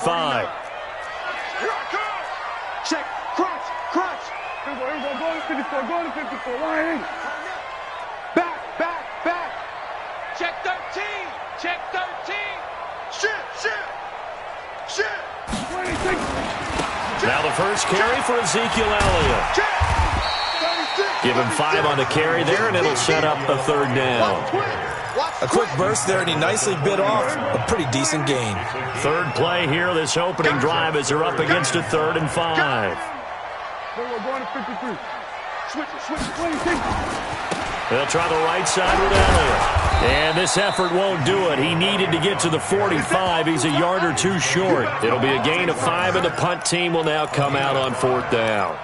5. Here I come. Check, crunch, crunch. Here we go, go to 54, go to 54. Line. Back. Check 13, check 13. Shit. 26. Now the first carry for Ezekiel Elliott. Check. Give him 5 on the carry there, and it'll set up a 3rd down. A quick burst there, and he nicely bit off a pretty decent gain. 3rd play here, this opening drive as they're up against a 3rd and 5. We're going to 53. Switch, 26. They'll try the right side with Elliott. And this effort won't do it. He needed to get to the 45. He's a yard or 2 short. It'll be a gain of 5, and the punt team will now come out on 4th down.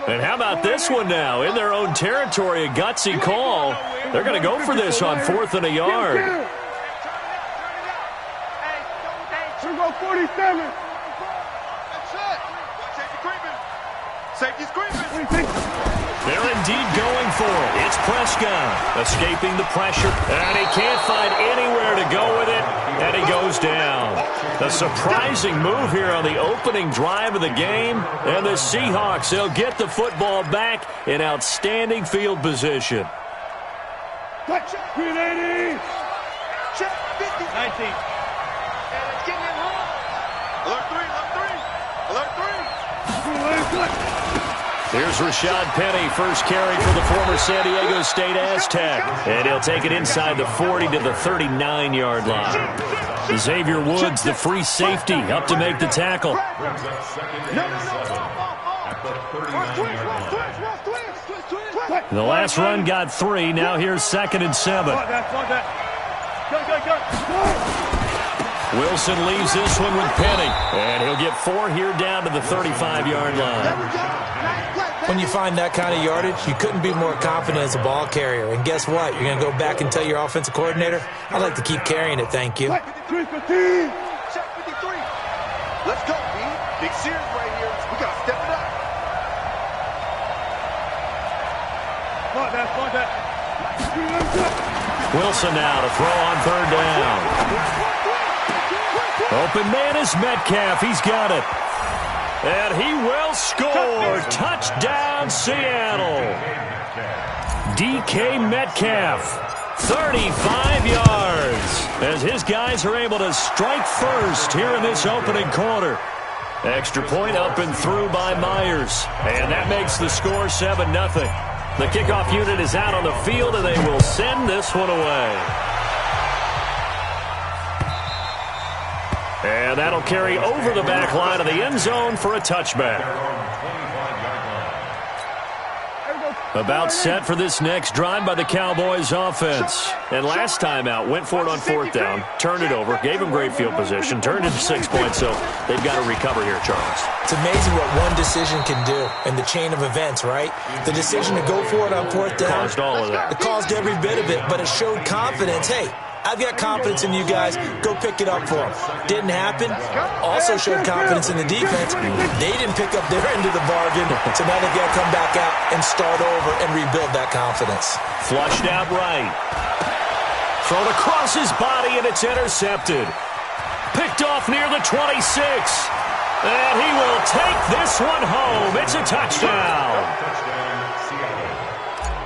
And how about this one now? In their own territory, a gutsy call. They're going to go for this on 4th and a yard. Here we go, 47. That's it. Safety's creeping. They're indeed going for it. It's Prescott escaping the pressure, and he can't find anywhere to go with it, and he goes down. A surprising move here on the opening drive of the game, and the Seahawks, they'll get the football back in outstanding field position. Green 80. Check 50. 19. And it's getting it home. Alert 3. Here's Rashad Penny, first carry for the former San Diego State Aztec. And he'll take it inside the 40 to the 39-yard line. Xavier Woods, the free safety, up to make the tackle. The last run got 3. Now here's 2nd and 7. Wilson leaves this one with Penny. And he'll get 4 here down to the 35-yard line. When you find that kind of yardage, you couldn't be more confident as a ball carrier. And guess what? You're going to go back and tell your offensive coordinator, I'd like to keep carrying it, thank you. Check 53. Let's go, B. Big series right here. We got to step it up. Wilson now to throw on 3rd down. Open man is Metcalf. He's got it. And he will score. Touchdown, Seattle. DK Metcalf, 35 yards, as his guys are able to strike first here in this opening quarter. Extra point up and through by Myers. And that makes the score 7-0. The kickoff unit is out on the field, and they will send this one away. And that'll carry over the back line of the end zone for a touchback. About set for this next drive by the Cowboys offense. And last time out, went for it on 4th down, turned it over, gave them great field position, turned it to 6 points, so they've got to recover here, Charles. It's amazing what one decision can do in the chain of events, right? The decision to go for it on 4th down. Caused all of that. It caused every bit of it, but it showed confidence. Hey, I've got confidence in you guys. Go pick it up for them. Didn't happen. Also showed confidence in the defense. They didn't pick up their end of the bargain, so now they've got to come back out and start over and rebuild that confidence. Flushed out right. Thrown across his body, and it's intercepted. Picked off near the 26. And he will take this one home. It's a touchdown.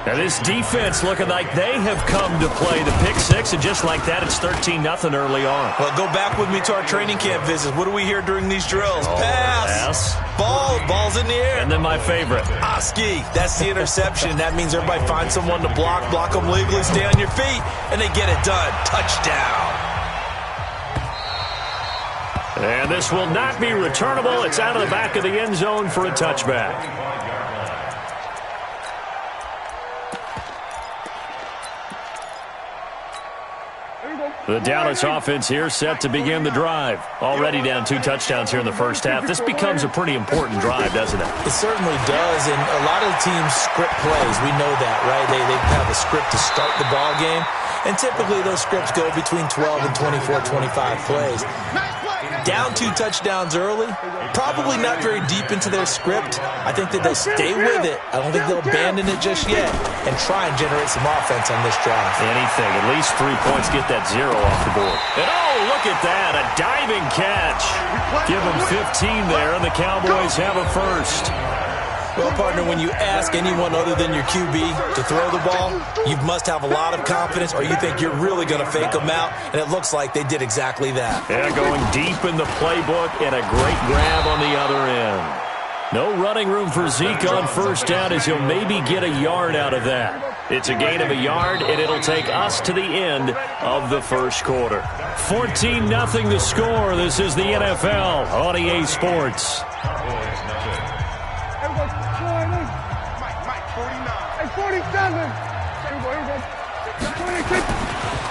And this defense looking like they have come to play the pick 6, and just like that, it's 13-0 early on. Well, go back with me to our training camp visits. What do we hear during these drills? Pass. Ball's in the air. And then my favorite. Oski. That's the interception. That means everybody finds someone to block them legally, stay on your feet, and they get it done. Touchdown. And this will not be returnable. It's out of the back of the end zone for a touchback. The Dallas offense here set to begin the drive. Already down 2 touchdowns here in the first half. This becomes a pretty important drive, doesn't it? It certainly does, and a lot of the teams script plays. We know that, right? They have a script to start the ball game, and typically those scripts go between 12 and 24, 25 plays. Down 2 touchdowns early, probably not very deep into their script. I think that they'll stay with it. I don't think they'll abandon it just yet and try and generate some offense on this drive. Anything, at least 3 points, get that 0 off the board. And oh, look at that, a diving catch. Give them 15 there, and the Cowboys have a first. Well, partner, when you ask anyone other than your QB to throw the ball, you must have a lot of confidence, or you think you're really going to fake them out, and it looks like they did exactly that. Yeah, going deep in the playbook and a great grab on the other end. No running room for Zeke on first down as he'll maybe get a yard out of that. It's a gain of a yard, and it'll take us to the end of the first quarter. 14-0 the score. This is the NFL on EA Sports.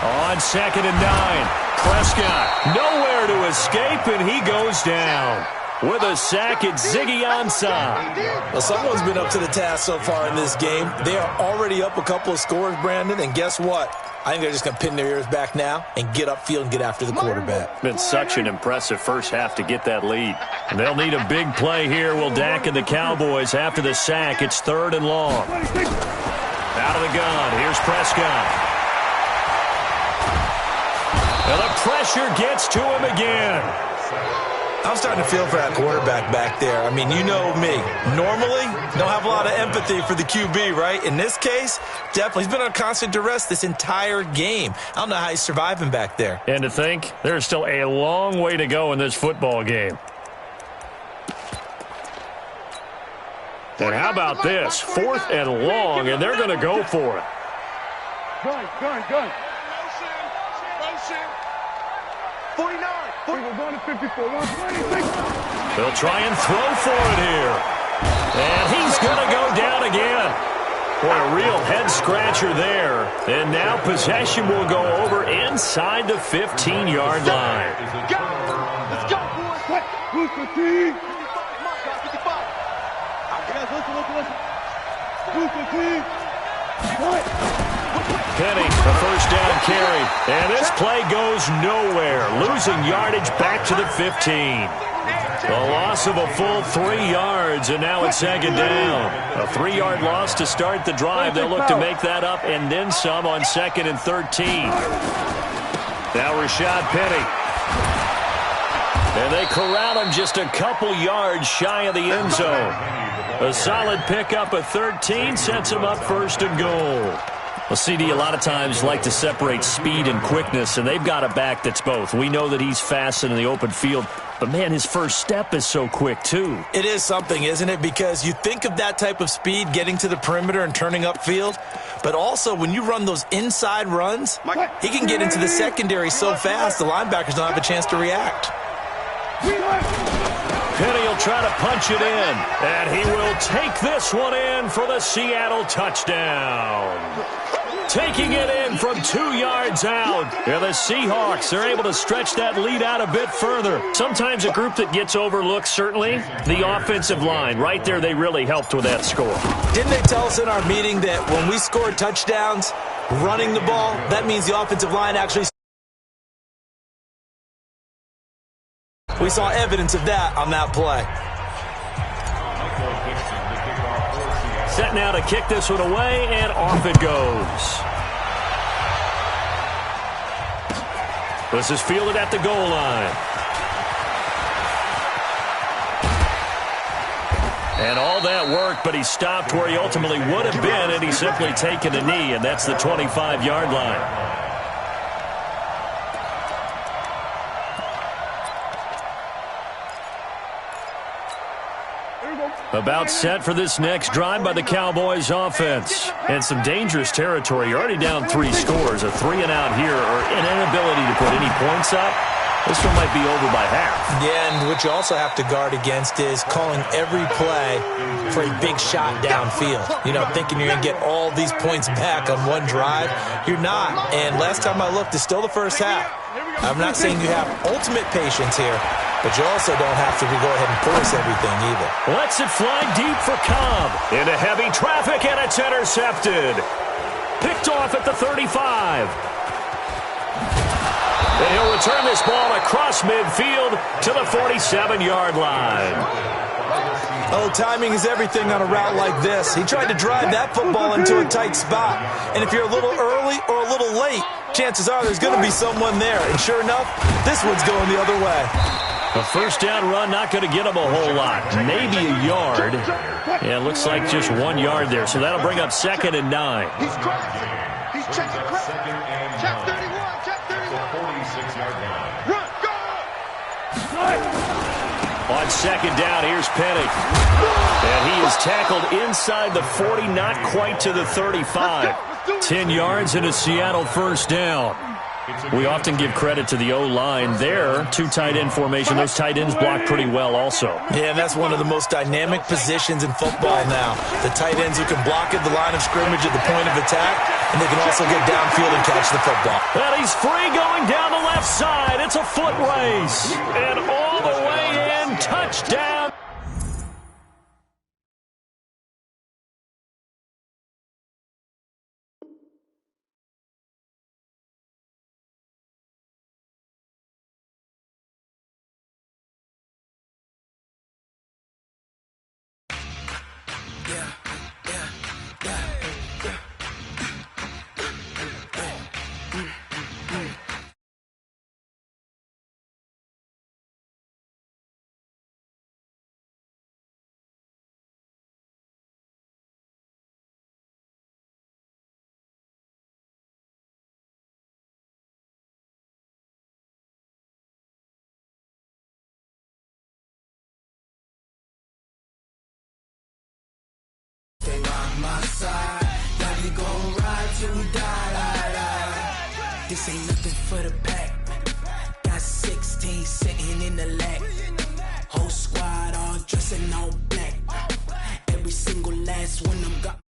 On 2nd and 9, Prescott nowhere to escape, and he goes down. With a sack, it's Ziggy Ansah. Well, someone's been up to the task so far in this game. They are already up a couple of scores, Brandon, and guess what? I think they're just going to pin their ears back now and get upfield and get after the quarterback. Been such an impressive first half to get that lead. And they'll need a big play here. Will Dak and the Cowboys after the sack. It's 3rd and long. Out of the gun. Here's Prescott. And the pressure gets to him again. I'm starting to feel for that quarterback back there. I mean, you know me. Normally, don't have a lot of empathy for the QB, right? In this case, definitely. He's been on constant duress this entire game. I don't know how he's surviving back there. And to think, there's still a long way to go in this football game. And how about this? 4th and long, and they're going to go for it. Gun. 49. We're going to 54. 126. They'll try and throw for it here. And he's going to go down again. Boy, a real head-scratcher there. And now possession will go over inside the 15-yard line. Let's go, boys. Who's the team? 55. Listen. Who's the team? What? Penny, the first down carry. And this play goes nowhere. Losing yardage back to the 15. A loss of a full 3 yards, and now it's 2nd down. A 3-yard loss to start the drive. They'll look to make that up and then some on 2nd and 13. Now Rashad Penny. And they corral him just a couple yards shy of the end zone. A solid pickup of 13 sets him up 1st and goal. Well, CD, a lot of times like to separate speed and quickness, and they've got a back that's both. We know that he's fast in the open field, but, man, his first step is so quick, too. It is something, isn't it? Because you think of that type of speed getting to the perimeter and turning upfield, but also when you run those inside runs, he can get into the secondary so fast the linebackers don't have a chance to react. Penny will try to punch it in, and he will take this one in for the Seattle touchdown. Taking it in from 2 yards out. And the Seahawks are able to stretch that lead out a bit further. Sometimes a group that gets overlooked, certainly, the offensive line. Right there, they really helped with that score. Didn't they tell us in our meeting that when we score touchdowns running the ball, that means the offensive line actually... We saw evidence of that on that play. Set now to kick this one away, and off it goes. This is fielded at the goal line. And all that work, but he stopped where he ultimately would have been, and he's simply taken a knee, and that's the 25-yard line. About set for this next drive by the Cowboys offense. And some dangerous territory. You're already down 3 scores. A 3-and-out here, or an inability to put any points up. This one might be over by half. Yeah, and what you also have to guard against is calling every play for a big shot downfield. You know, thinking you're going to get all these points back on one drive. You're not. And last time I looked, it's still the first half. I'm not saying you have ultimate patience here, but you also don't have to go ahead and force everything either. Lets it fly deep for Cobb. Into heavy traffic, and it's intercepted. Picked off at the 35. And he'll return this ball across midfield to the 47-yard line. Oh, timing is everything on a route like this. He tried to drive that football into a tight spot. And if you're a little early or a little late, chances are there's going to be someone there. And sure enough, this one's going the other way. A first down run, not going to get him a whole lot. Maybe a yard. Yeah, it looks like just 1 yard there. So that'll bring up 2nd and 9. He's crossing. He's checking crap. Check 31. Check 31. 46-yard line. Run. Go. On 2nd down, here's Penny. And he is tackled inside the 40, not quite to the 35. 10 yards and a Seattle first down. We often give credit to the O-line there. 2 tight end formation. Those tight ends block pretty well also. Yeah, and that's one of the most dynamic positions in football now. The tight ends who can block at the line of scrimmage at the point of attack, and they can also get downfield and catch the football. And he's free going down the left side. It's a foot race. And all the way in, touchdown. My side, yeah, we gon' ride till we die. This ain't nothing for the pack. Got 16 sitting in the lap. Whole squad all dressing all black. Every single last one of them got.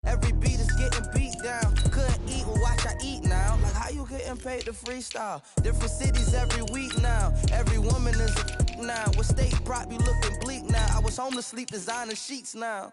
Every beat is getting beat down. Couldn't eat, well, watch I eat now. Like, how you getting paid to freestyle? Different cities every week now. Every woman is a now. What state prop you looking bleak now? I was home to sleep, designer sheets now.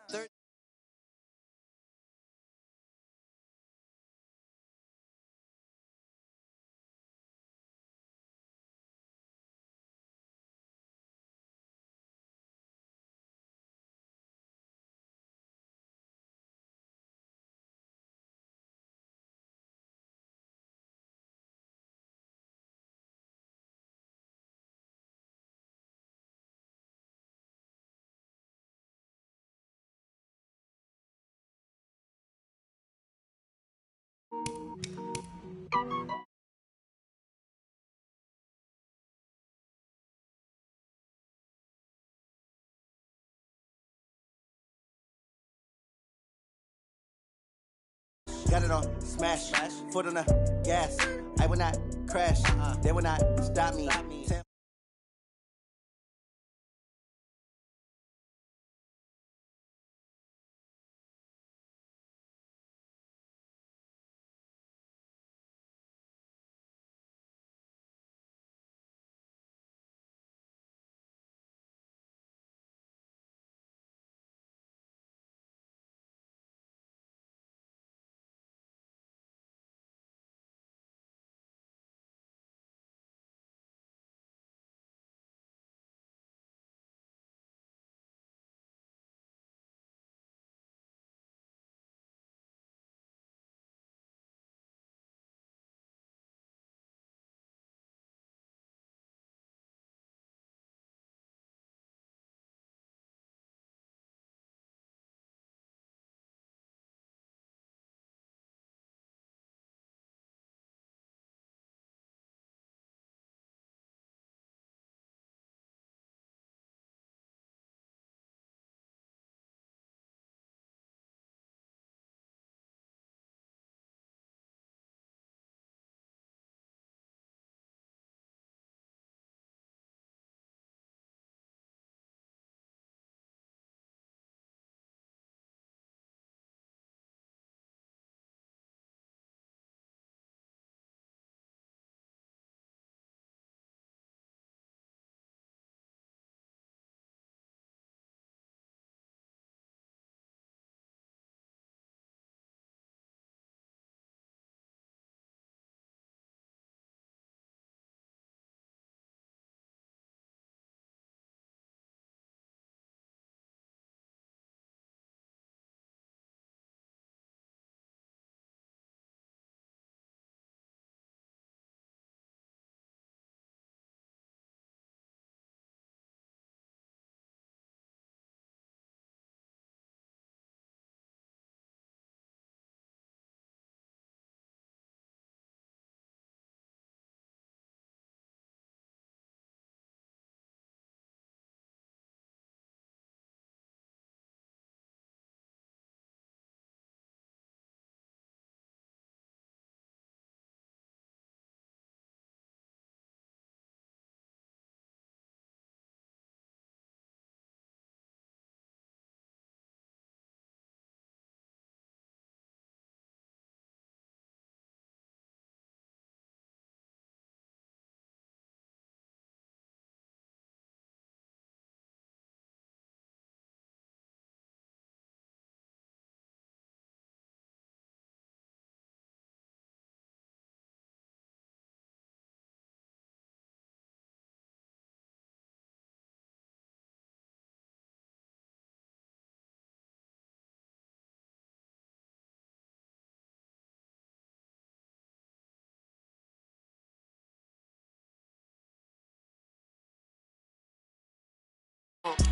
got it on smash, foot on the gas. I will not crash, they will not stop me.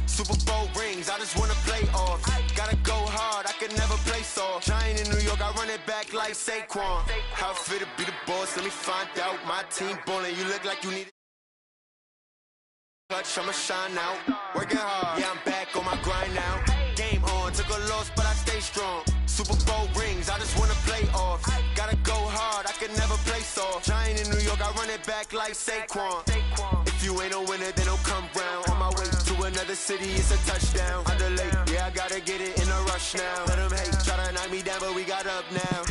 Super Bowl rings, I just wanna play off. Gotta go hard, I can never play soft. Giant in New York, I run it back like Saquon. How fit to be the boss, let me find out. My team ballin', you look like you need it. Clutch, I'ma shine out. Working hard, yeah, I'm back on my grind now. Game on, took a loss, but I stay strong. Super Bowl rings, I just wanna play off. Gotta go hard, I can never play soft. Giant in New York, I run it back like Saquon. If you ain't a winner, then don't come round. On my way to another city, it's a touchdown. Under late, yeah, I gotta get it in a rush now. Let them hate, try to knock me down, but we got up now.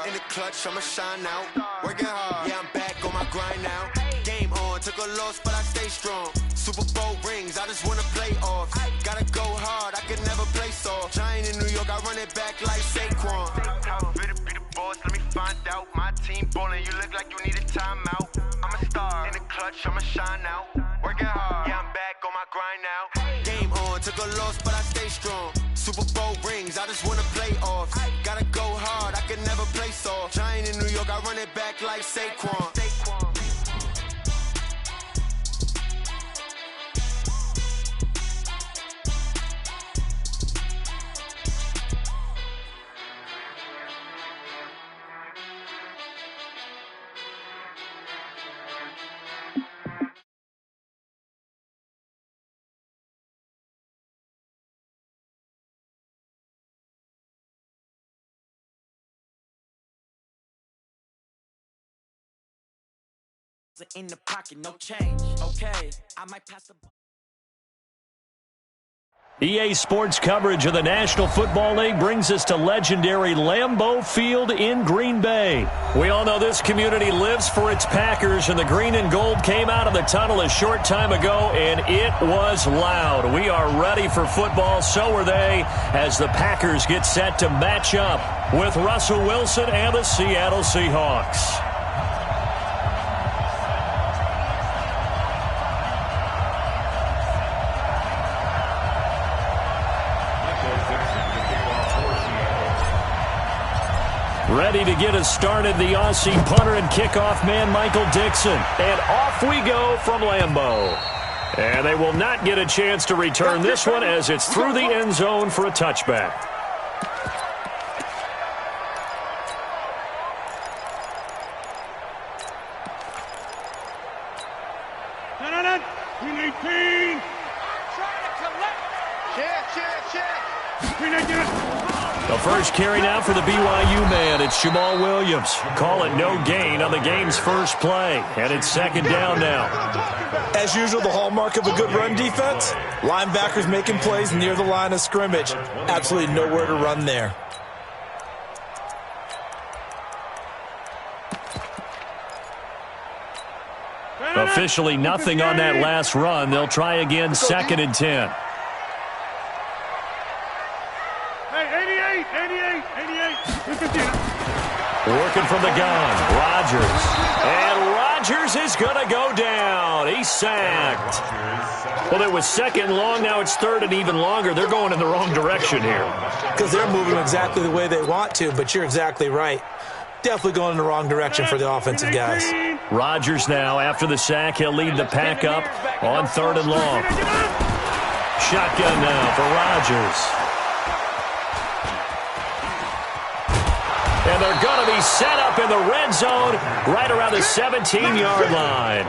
In the clutch, I'ma shine out. Working hard, yeah, I'm back on my grind now. Game on, took a loss, but I stay strong. Super Bowl rings, I just wanna play off. Gotta go hard, I can never play soft. Giant in New York, I run it back like Saquon. How fit to be the boss, let me find out. My team ballin', you look like you need a timeout. I'm a star, in the clutch, I'ma shine out. Working hard, yeah, I'm back on my grind now. Game on, took a loss, but I stay strong. Super Bowl rings, I just wanna play off. Gotta go hard, I can never play soft. Giant in New York, I run it back like Saquon. In the pocket, no change. Okay, I might pass the ball. EA Sports coverage of the National Football League brings us to legendary Lambeau Field in Green Bay. We all know this community lives for its Packers, and the green and gold came out of the tunnel a short time ago, and it was loud. We are ready for football, so are they, as the Packers get set to match up with Russell Wilson and the Seattle Seahawks. Ready to get us started, the Aussie punter and kickoff man, Michael Dixon. And off we go from Lambeau. And they will not get a chance to return this one as it's through the end zone for a touchback. The first carry now for the BYU man. It's Jamal Williams. Call it no gain on the game's first play. And it's second down now. As usual, the hallmark of a good run defense, linebackers making plays near the line of scrimmage. Absolutely nowhere to run there. Officially nothing on that last run. They'll try again, second and 10. Working from the gun, Rodgers. And Rodgers is going to go down. He's sacked. Well, it was second and long. Now it's third and even longer. They're going in the wrong direction here. Because they're moving exactly the way they want to, but you're exactly right. Definitely going in the wrong direction for the offensive guys. Rodgers now, after the sack, he'll lead the pack up on third and long. Shotgun now for Rodgers. And they're going to be set up in the red zone right around the 17-yard line.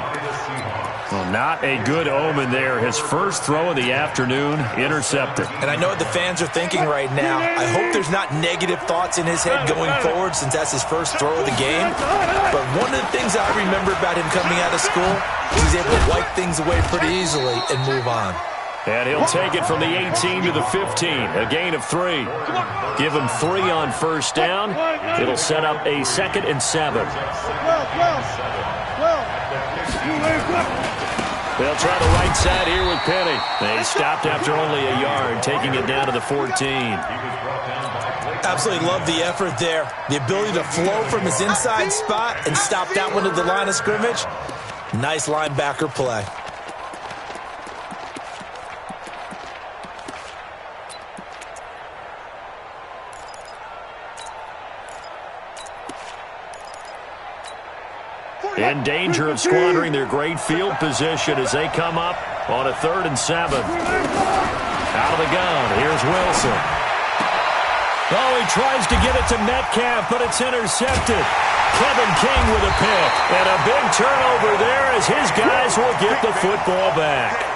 Well, not a good omen there. His first throw of the afternoon intercepted. And I know what the fans are thinking right now. I hope there's not negative thoughts in his head going forward since that's his first throw of the game. But one of the things I remember about him coming out of school is he's able to wipe things away pretty easily and move on. And he'll take it from the 18 to the 15, a gain of 3. Give him 3 on first down. It'll set up a second and 7. They'll try the right side here with Penny. They stopped after only a yard, taking it down to the 14. Absolutely love the effort there. The ability to flow from his inside spot and stop that one at the line of scrimmage. Nice linebacker play. In danger of squandering their great field position as they come up on a 3rd and 7. Out of the gun, here's Wilson. Oh, he tries to get it to Metcalf, but it's intercepted. Kevin King with a pick. And a big turnover there as his guys will get the football back.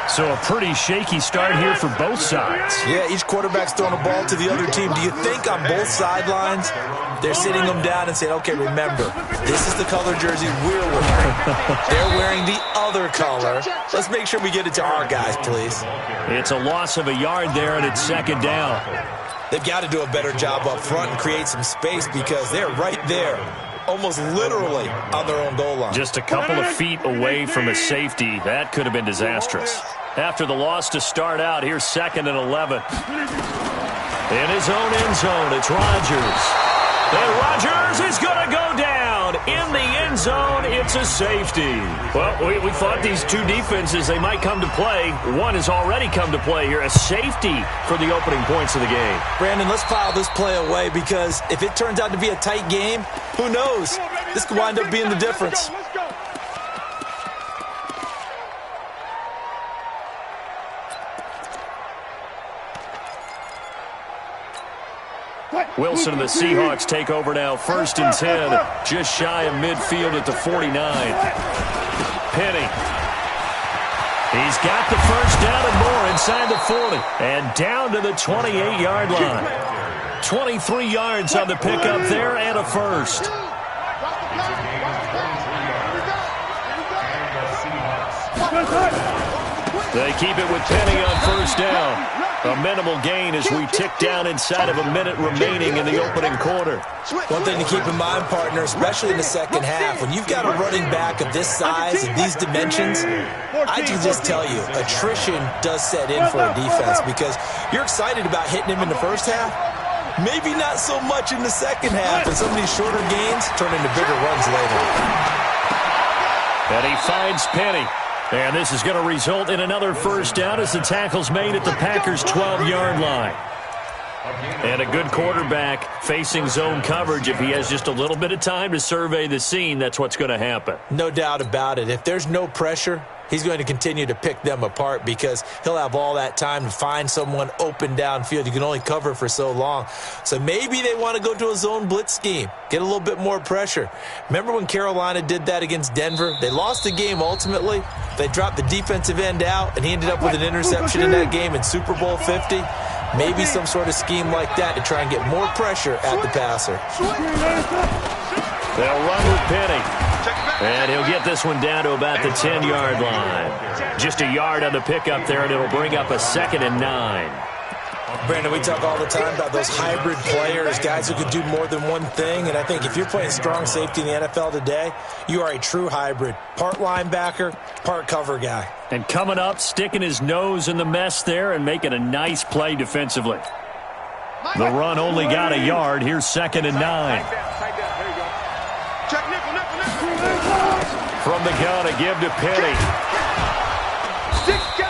So a pretty shaky start here for both sides. Yeah, each quarterback's throwing a ball to the other team. Do you think on both sidelines they're sitting them down and saying, okay, remember, this is the color jersey we're wearing. They're wearing the other color. Let's make sure we get it to our guys, please. It's a loss of a yard there, and it's second down. They've got to do a better job up front and create some space because they're right there, almost literally on their own goal line. Just a couple of feet away from a safety. That could have been disastrous. After the loss to start out, here's 2nd and 11. In his own end zone, it's Rodgers. And Rodgers is going to go down. In the end zone, it's a safety. Well, we thought these two defenses, they might come to play. One has already come to play here. A safety for the opening points of the game. Brandon, let's file this play away because if it turns out to be a tight game, who knows? This could wind up being the difference. Wilson and the Seahawks take over now, 1st and 10, just shy of midfield at the 49. Penny. He's got the first down and more inside the 40. And down to the 28-yard line. 23 yards on the pickup there and a first. They keep it with Penny on first down. A minimal gain as we tick down inside of a minute remaining in the opening quarter. One thing to keep in mind, partner, especially in the second half, when you've got a running back of this size and these dimensions, I can just tell you, attrition does set in for a defense because you're excited about hitting him in the first half. Maybe not so much in the second half, and some of these shorter gains turn into bigger runs later. And he finds Penny. And this is going to result in another first down as the tackle's made at the Packers' 12-yard line. And a good quarterback facing zone coverage. If he has just a little bit of time to survey the scene, that's what's going to happen. No doubt about it. If there's no pressure, he's going to continue to pick them apart because he'll have all that time to find someone open downfield. You can only cover for so long. So maybe they want to go to a zone blitz scheme, get a little bit more pressure. Remember when Carolina did that against Denver? They lost the game ultimately. They dropped the defensive end out, and he ended up with an interception in that game in Super Bowl 50. Maybe some sort of scheme like that to try and get more pressure at the passer. They'll run with Penny. And he'll get this one down to about the 10-yard line. Just a yard on the pickup there, and it'll bring up a 2nd and 9. Brandon, we talk all the time about those hybrid players, guys who could do more than one thing. And I think if you're playing strong safety in the NFL today, you are a true hybrid. Part linebacker, part cover guy. And coming up, sticking his nose in the mess there and making a nice play defensively. The run only got a yard. Here's 2nd and 9. From the gun, a give to Penny.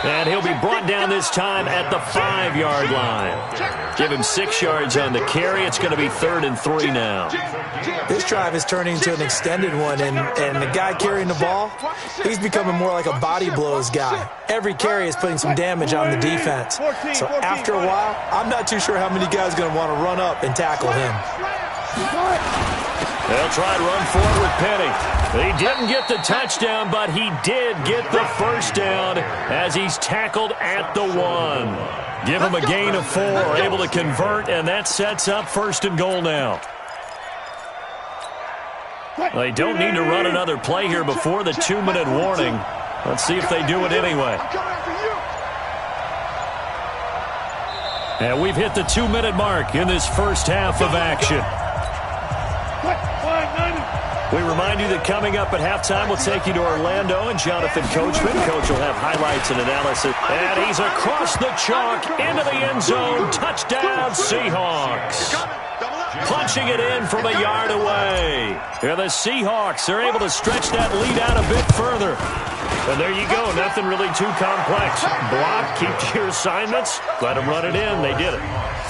And he'll be brought down this time at the 5-yard line. Give him 6 yards on the carry. It's going to be 3rd and 3 now. This drive is turning into an extended one, and the guy carrying the ball, he's becoming more like a body blows guy. Every carry is putting some damage on the defense. So after a while, I'm not too sure how many guys are going to want to run up and tackle him. They'll try to run forward with Penny. He didn't get the touchdown, but he did get the first down as he's tackled at the 1. Give him a gain of 4, able to convert, and that sets up 1st and goal now. They don't need to run another play here before the 2-minute warning. Let's see if they do it anyway. And we've hit the 2-minute mark in this first half of action. We remind you that coming up at halftime, we'll take you to Orlando and Jonathan Coachman. Coach will have highlights and analysis. And he's across the chalk into the end zone. Touchdown, Seahawks. Punching it in from a yard away. And the Seahawks are able to stretch that lead out a bit further. And there you go. Nothing really too complex. Block, keep to your assignments. Let them run it in. They did it.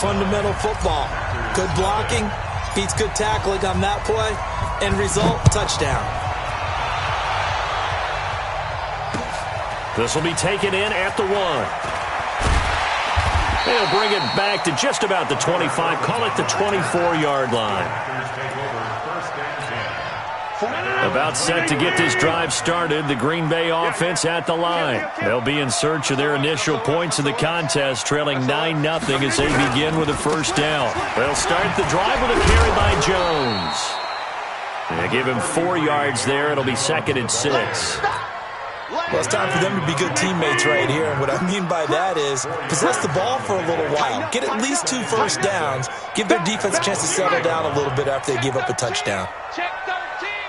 Fundamental football. Good blocking beats good tackling on that play. End result, touchdown. This will be taken in at the 1. They'll bring it back to just about the 25. Call it the 24-yard line. About set to get this drive started. The Green Bay offense at the line. They'll be in search of their initial points in the contest, trailing 9-0 as they begin with a first down. They'll start the drive with a carry by Jones. They give him 4 yards there. It'll be 2nd and 6. Well, it's time for them to be good teammates right here. And what I mean by that is possess the ball for a little while. Get at least 2 first downs. Give their defense a chance to settle down a little bit after they give up a touchdown. Check 13.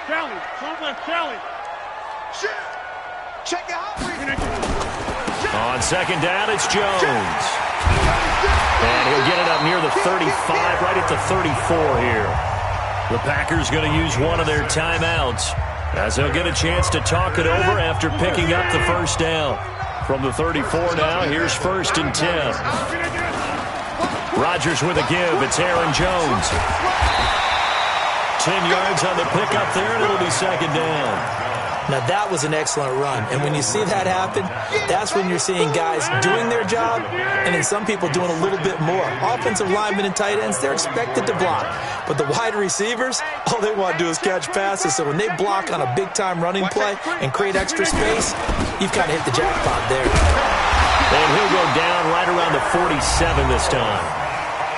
Charlie. Charlie. Check it out. On 2nd down, it's Jones. And he'll get it up near the 35, right at the 34 here. The Packers going to use one of their timeouts as they'll get a chance to talk it over after picking up the first down. From the 34 now, here's 1st and 10. Rodgers with a give. It's Aaron Jones. 10 yards on the pickup there, and it'll be 2nd down. Now, that was an excellent run. And when you see that happen, that's when you're seeing guys doing their job and then some people doing a little bit more. Offensive linemen and tight ends, they're expected to block. But the wide receivers, all they want to do is catch passes. So when they block on a big-time running play and create extra space, you've kind of hit the jackpot there. And he'll go down right around the 47 this time.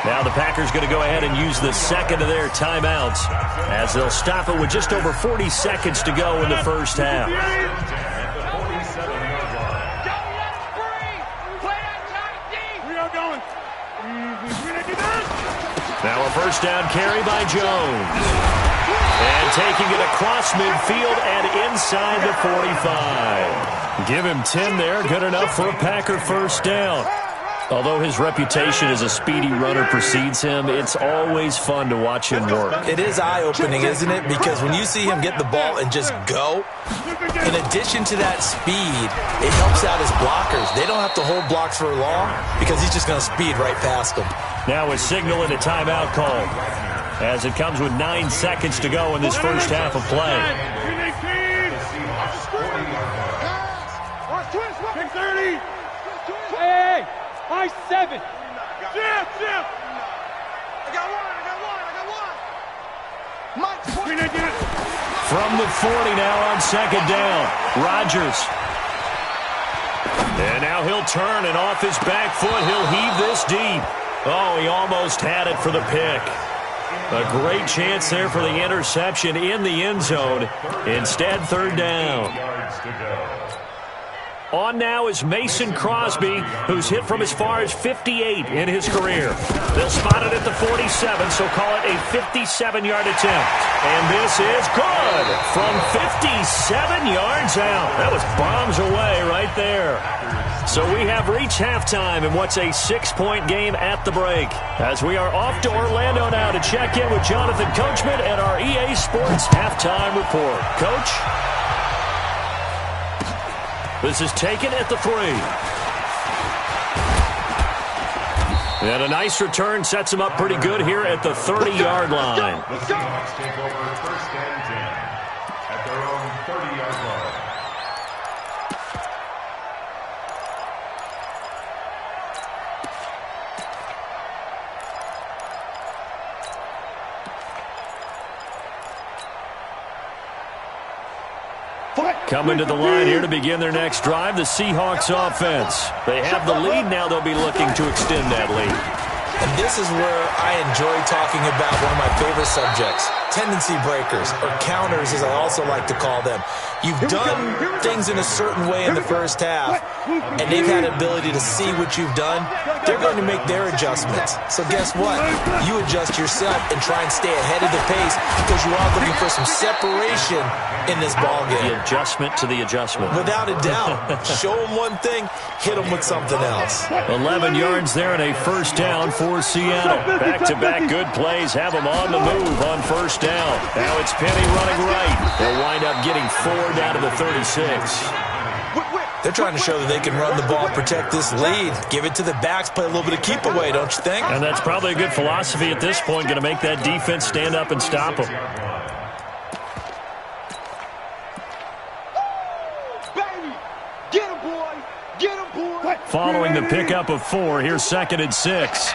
Now the Packers going to go ahead and use the 2nd of their timeouts as they'll stop it with just over 40 seconds to go in the first half. Now a first down carry by Jones. And taking it across midfield and inside the 45. Give him 10 there. Good enough for a Packer first down. Although his reputation as a speedy runner precedes him, it's always fun to watch him work. It is eye-opening, isn't it? Because when you see him get the ball and just go, in addition to that speed, it helps out his blockers. They don't have to hold blocks for long because he's just going to speed right past them. Now a signal and a timeout call as it comes with 9 seconds to go in this first half of play. Hey, I-7. Jim. I got one. From the 40 now on second down. Rodgers. And now he'll turn, and off his back foot, he'll heave this deep. Oh, he almost had it for the pick. A great chance there for the interception in the end zone. Instead, third down. On now is Mason Crosby, who's hit from as far as 58 in his career. They'll spot it at the 47, so call it a 57-yard attempt. And this is good from 57 yards out. That was bombs away right there. So we have reached halftime in what's a 6-point game at the break. As we are off to Orlando now to check in with Jonathan Coachman and our EA Sports Halftime Report. Coach? This is taken at the 3. And a nice return sets him up pretty good here at the 30-yard line. The Seahawks take over first and 10 at their own 30-yard line. Coming to the line here to begin their next drive, the Seahawks offense. They have the lead now. They'll be looking to extend that lead. And this is where I enjoy talking about one of my favorite subjects, tendency breakers, or counters as I also like to call them. You've done things in a certain way in the first half, and they've had the ability to see what you've done. They're going to make their adjustments. So guess what? You adjust yourself and try and stay ahead of the pace because you are looking for some separation in this ballgame. The adjustment to the adjustment. Without a doubt. Show them one thing, hit them with something else. 11 yards there and a first down for Seattle. Back-to-back good plays have them on the move on first down. Now it's Penny running right. They'll wind up getting 4 down to the 36. They're trying to show that they can run the ball, protect this lead. Give it to the backs, play a little bit of keep away, don't you think? And that's probably a good philosophy at this point, going to make that defense stand up and stop them. Following the pickup of 4, here's 2nd and 6.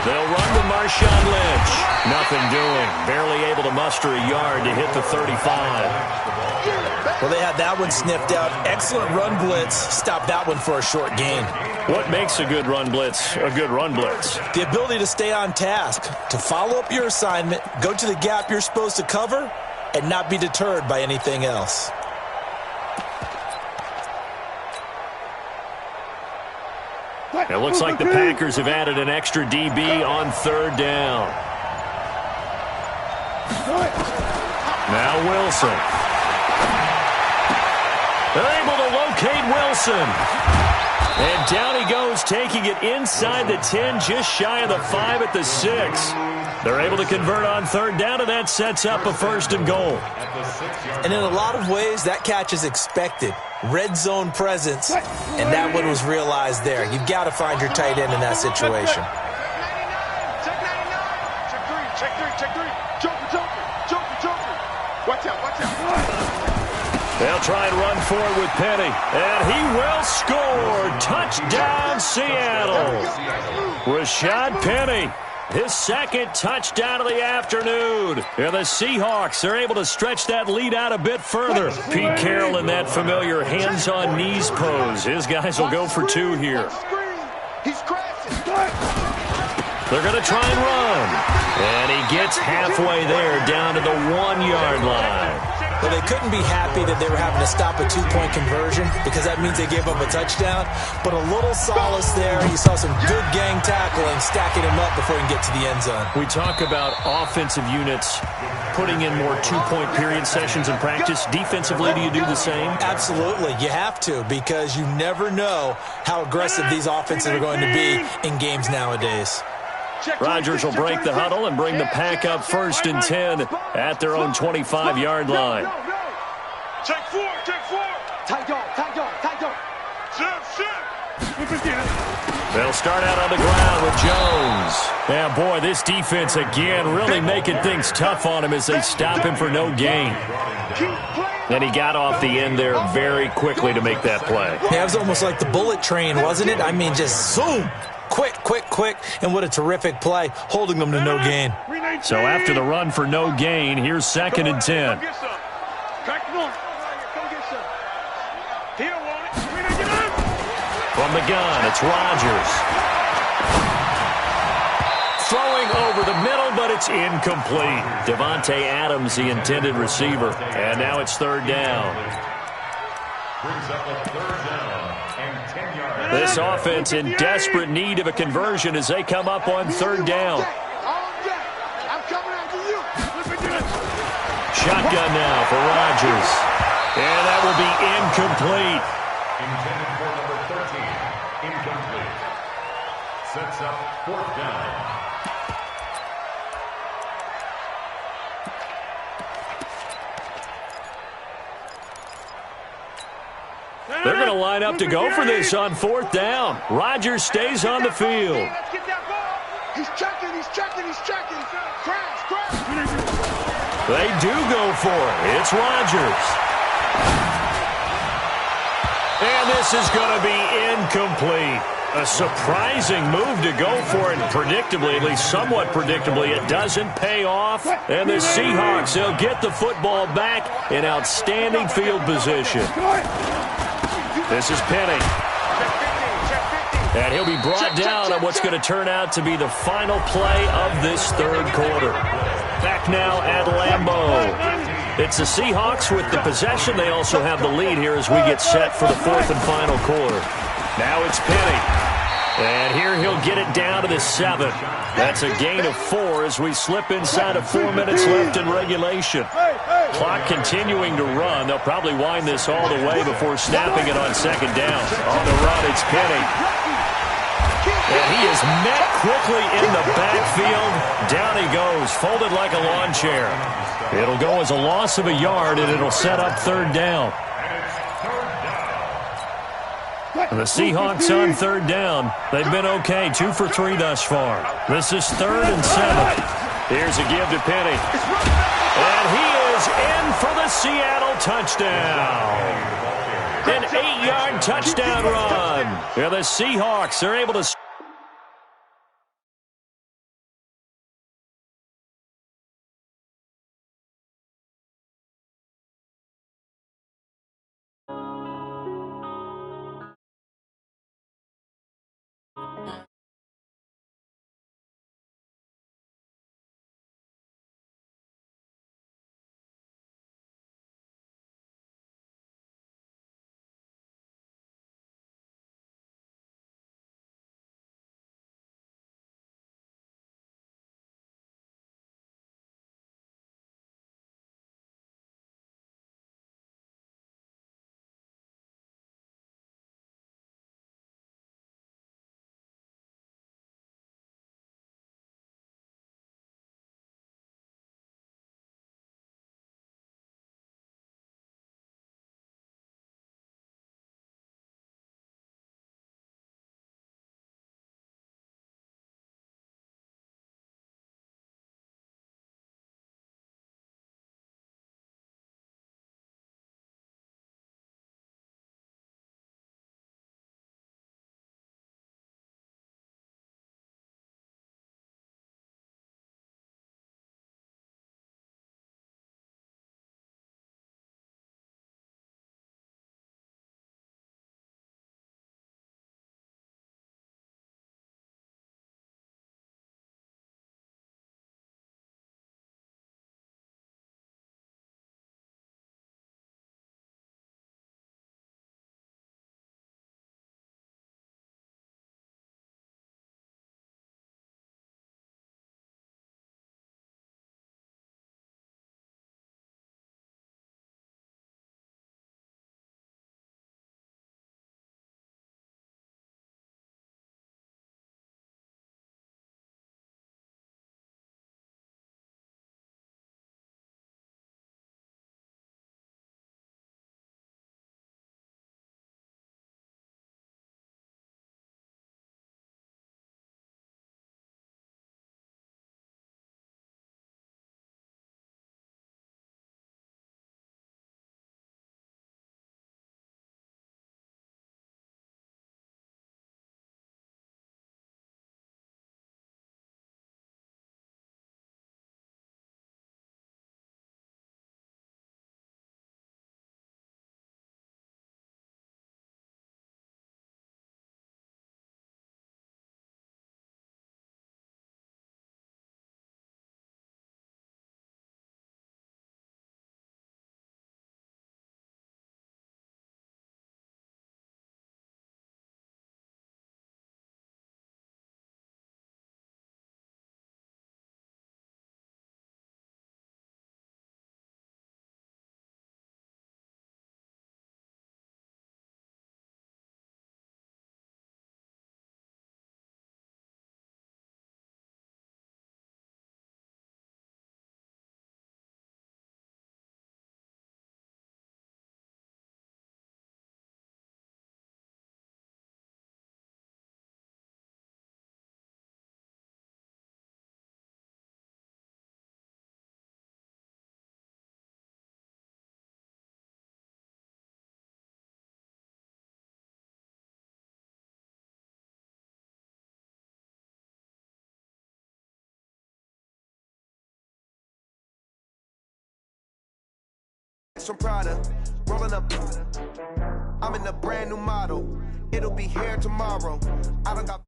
They'll run to Marshawn Lynch. Nothing doing. Barely able to muster a yard to hit the 35. Well, they had that one sniffed out. Excellent run blitz. Stop that one for a short gain. What makes a good run blitz a good run blitz? The ability to stay on task, to follow up your assignment, go to the gap you're supposed to cover, and not be deterred by anything else. It looks like the Packers have added an extra DB on third down. Now Wilson. They're able to locate Wilson. And down he goes, taking it inside the 10, just shy of the 5 at the 6. They're able to convert on third down, and that sets up a 1st and goal. And in a lot of ways, that catch is expected. Red zone presence, and that one was realized there. You've got to find your tight end in that situation. Check 3. Joker. Watch out. They'll try and run forward with Penny, and he will score. Touchdown, Seattle. Rashad Penny. His 2nd touchdown of the afternoon. And the Seahawks are able to stretch that lead out a bit further. Pete Carroll in that familiar hands-on-knees pose. His guys will go for 2 here. They're going to try and run. And he gets halfway there down to the 1-yard line. Well, they couldn't be happy that they were having to stop a two-point conversion because that means they gave up a touchdown. But a little solace there. You saw some good gang tackling, stacking him up before he can get to the end zone. We talk about offensive units putting in more two-point period sessions in practice. Defensively, do you do the same? Absolutely. You have to, because you never know how aggressive these offenses are going to be in games nowadays. Rodgers will break the huddle and bring the pack up 1st and 10 at their own 25-yard line. Check four. Tight dog. Shift. They'll start out on the ground with Jones. Yeah, boy, this defense again really making things tough on him as they stop him for no gain. And he got off the end there very quickly to make that play. Yeah, it was almost like the bullet train, wasn't it? I mean, just zoom. Quick, and what a terrific play, holding them to no gain. So after the run for no gain, here's 2nd and 10. From the gun, it's Rodgers. Throwing over the middle, but it's incomplete. Devontae Adams, the intended receiver. And now it's 3rd down. Brings up a 3rd down and 10 yards. This offense in desperate need of a conversion as they come up on 3rd down. Shotgun now for Rodgers. And that will be incomplete. Intended for number 13. Incomplete. Sets up 4th down. They're going to line up to go for this on 4th down. Rodgers stays on the field. Let's get that ball. He's checking. Crash. They do go for it. It's Rodgers. And this is going to be incomplete. A surprising move to go for it. Predictably, at least somewhat predictably, it doesn't pay off. And the Seahawks, they'll get the football back in outstanding field position. This is Penny. And he'll be brought down on what's going to turn out to be the final play of this 3rd quarter. Back now at Lambeau. It's the Seahawks with the possession. They also have the lead here as we get set for the 4th and final quarter. Now it's Penny. And here he'll get it down to the 7. That's a gain of 4 as we slip inside of 4 minutes left in regulation. Clock continuing to run. They'll probably wind this all the way before snapping it on 2nd down. On the run, it's Penny. And he is met quickly in the backfield. Down he goes, folded like a lawn chair. It'll go as a loss of a yard, and it'll set up 3rd down. The Seahawks on 3rd down. They've been okay, 2 for 3 thus far. This is 3rd and 7. Here's a give to Penny. And he is in for the Seattle touchdown. An 8-yard touchdown run. Yeah, the Seahawks are able to From Prada, rolling up. I'm in a brand new model. It'll be here tomorrow. I don't got.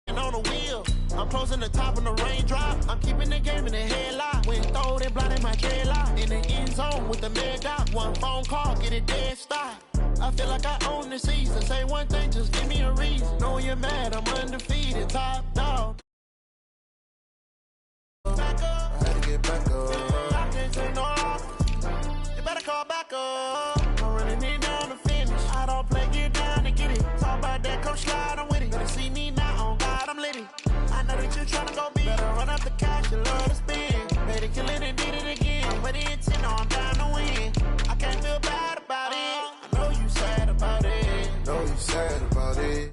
On the wheel, I'm closing the top on the raindrop. I'm keeping the game in the headlock. When throw it blind in my dreadlock. In the end zone with the mad dot. One phone call, get it dead stop. I feel like I own the season. Say one thing, just give me a reason. Know you're mad, I'm undefeated, top dog. Back up. I had to get back up. I can't take no loss. You better call back up. I'm running it down to finish. I don't play, get down to get it. Talk about that, come slide, I'm with it. Better see me now, on God, I'm litty. I know that you tryna go big. Better run up the cash, you love to spend. Better kill it and did it again. But the intent, no, I'm down to win. I can't feel bad about it. I know you sad about it. Know you sad about it.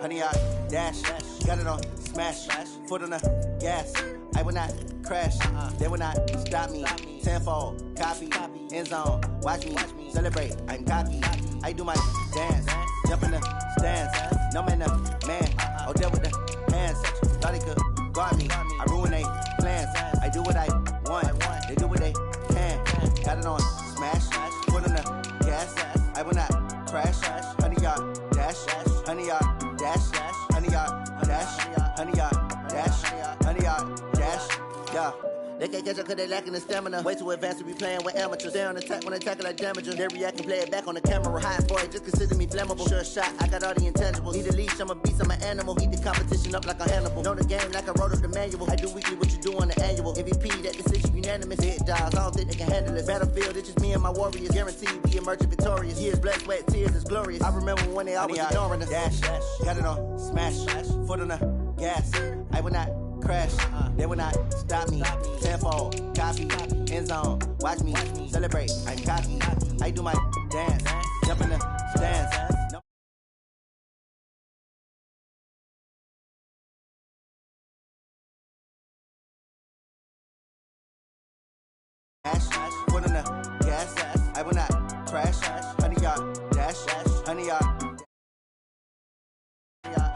Honey, I dash, got it on smash, foot on the gas. I will not crash, they will not stop me. Tenfold, copy, end zone, watch me celebrate. I'm cocky, I do my dance, jump in the stands. No man, man, oh there with the hands. Thought he could guard me, I ruin they plans. I do what I want, they do what they can. Got it on smash, foot on the gas. I will not crash, honey, y'all dash, honey, y'all dash, honey, y'all dash, honey, y'all dash, honey, y'all dash, yeah. They can't catch up cause they lacking the stamina. Way too advanced to be playing with amateurs. They on attack when they tackle like damages. They react and play it back on the camera. High boy, just consider me flammable. Sure shot, I got all the intangibles. Need a leash, I'm a beast, I'm an animal. Eat the competition up like a Hannibal. Know the game like I wrote up the manual. I do weekly what you do on the annual. MVP, that decision unanimous. Hit dials, I don't think they can handle it. Battlefield, it's just me and my warriors. Guaranteed we emerging victorious. Years, blood, sweat, tears, it's glorious. I remember when they always ignoring us. Dash, got it on smash, foot on the gas. I will not crash, they will not stop me. Tenfold, copy, end zone, watch me celebrate. I'm cocky, I do my dance, jump in the stands. No. Foot on the gas, I will not crash. Honey, y'all dash, honey, y'all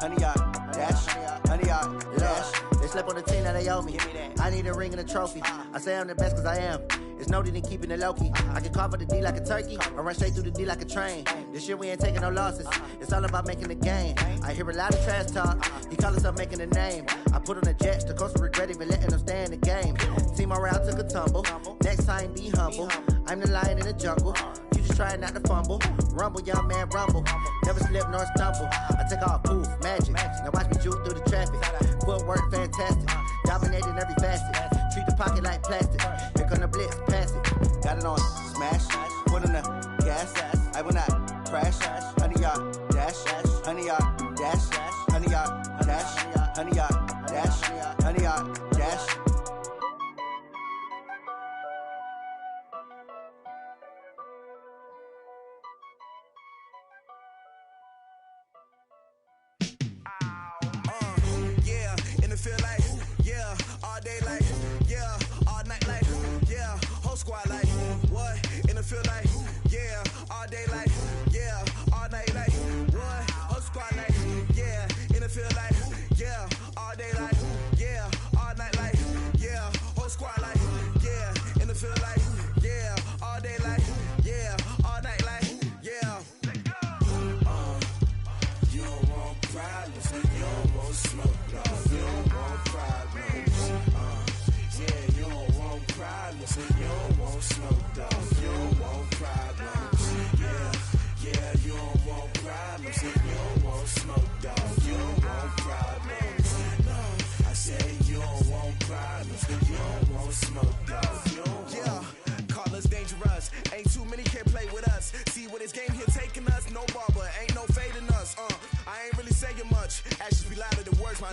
honey, y'all dash, honey, y'all dash. They slept on the team that they owe me. I need a ring and a trophy. I say I'm the best cause I am. It's noted in keeping it low-key. I can carve up the D like a turkey or run straight through the D like a train. This year we ain't taking no losses. It's all about making the game. I hear a lot of trash talk. He call himself making a name. I put on the jets. The coach regret even letting them stay in the game. Team morale took a tumble. Next time be humble. I'm the lion in the jungle. You just trying not to fumble. Rumble, young man, rumble. Never slip nor stumble. I take off, poof, magic. Now watch me juke through the traffic. Footwork fantastic. Dominating every facet. Treat the pocket like plastic. Here come the blitz, pass it. Got it on smash. Foot on the gas. I will not crash. Honey, y'all dash. Honey, y'all dash. Honey, y'all dash. Honey, y'all dash. Honey, y'all dash. Feel like, yeah, all day like, yeah, all night like, yeah, whole squad like, what, in the field like, yeah, all day like, yeah, all night like, what, whole squad like, yeah, in the field like, yeah, all day like, yeah, all night like, actions be louder than words, man.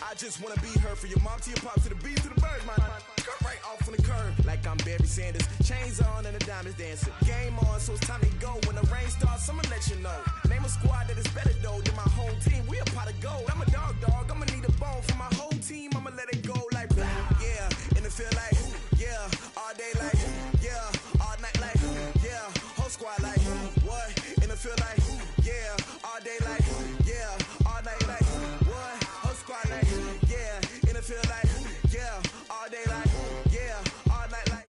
I just wanna be heard from your mom to your pop to the beat to the birds, man. Cut right off on the curve, like I'm Barry Sanders. Chains on and the diamonds dancing. Game on, so it's time to go. When the rain starts, I'ma let you know. Name a squad that is better though than my home team. We a pot of gold. I'm a dog. I'ma need a bone for my whole team. I'ma let it go like blah. Yeah, and it feel like yeah, all day like yeah, all night like yeah, whole squad like what? And it feel like yeah, all day like yeah, all night like what? Whole squad like yeah, and it feel like yeah, all day like yeah, all night like.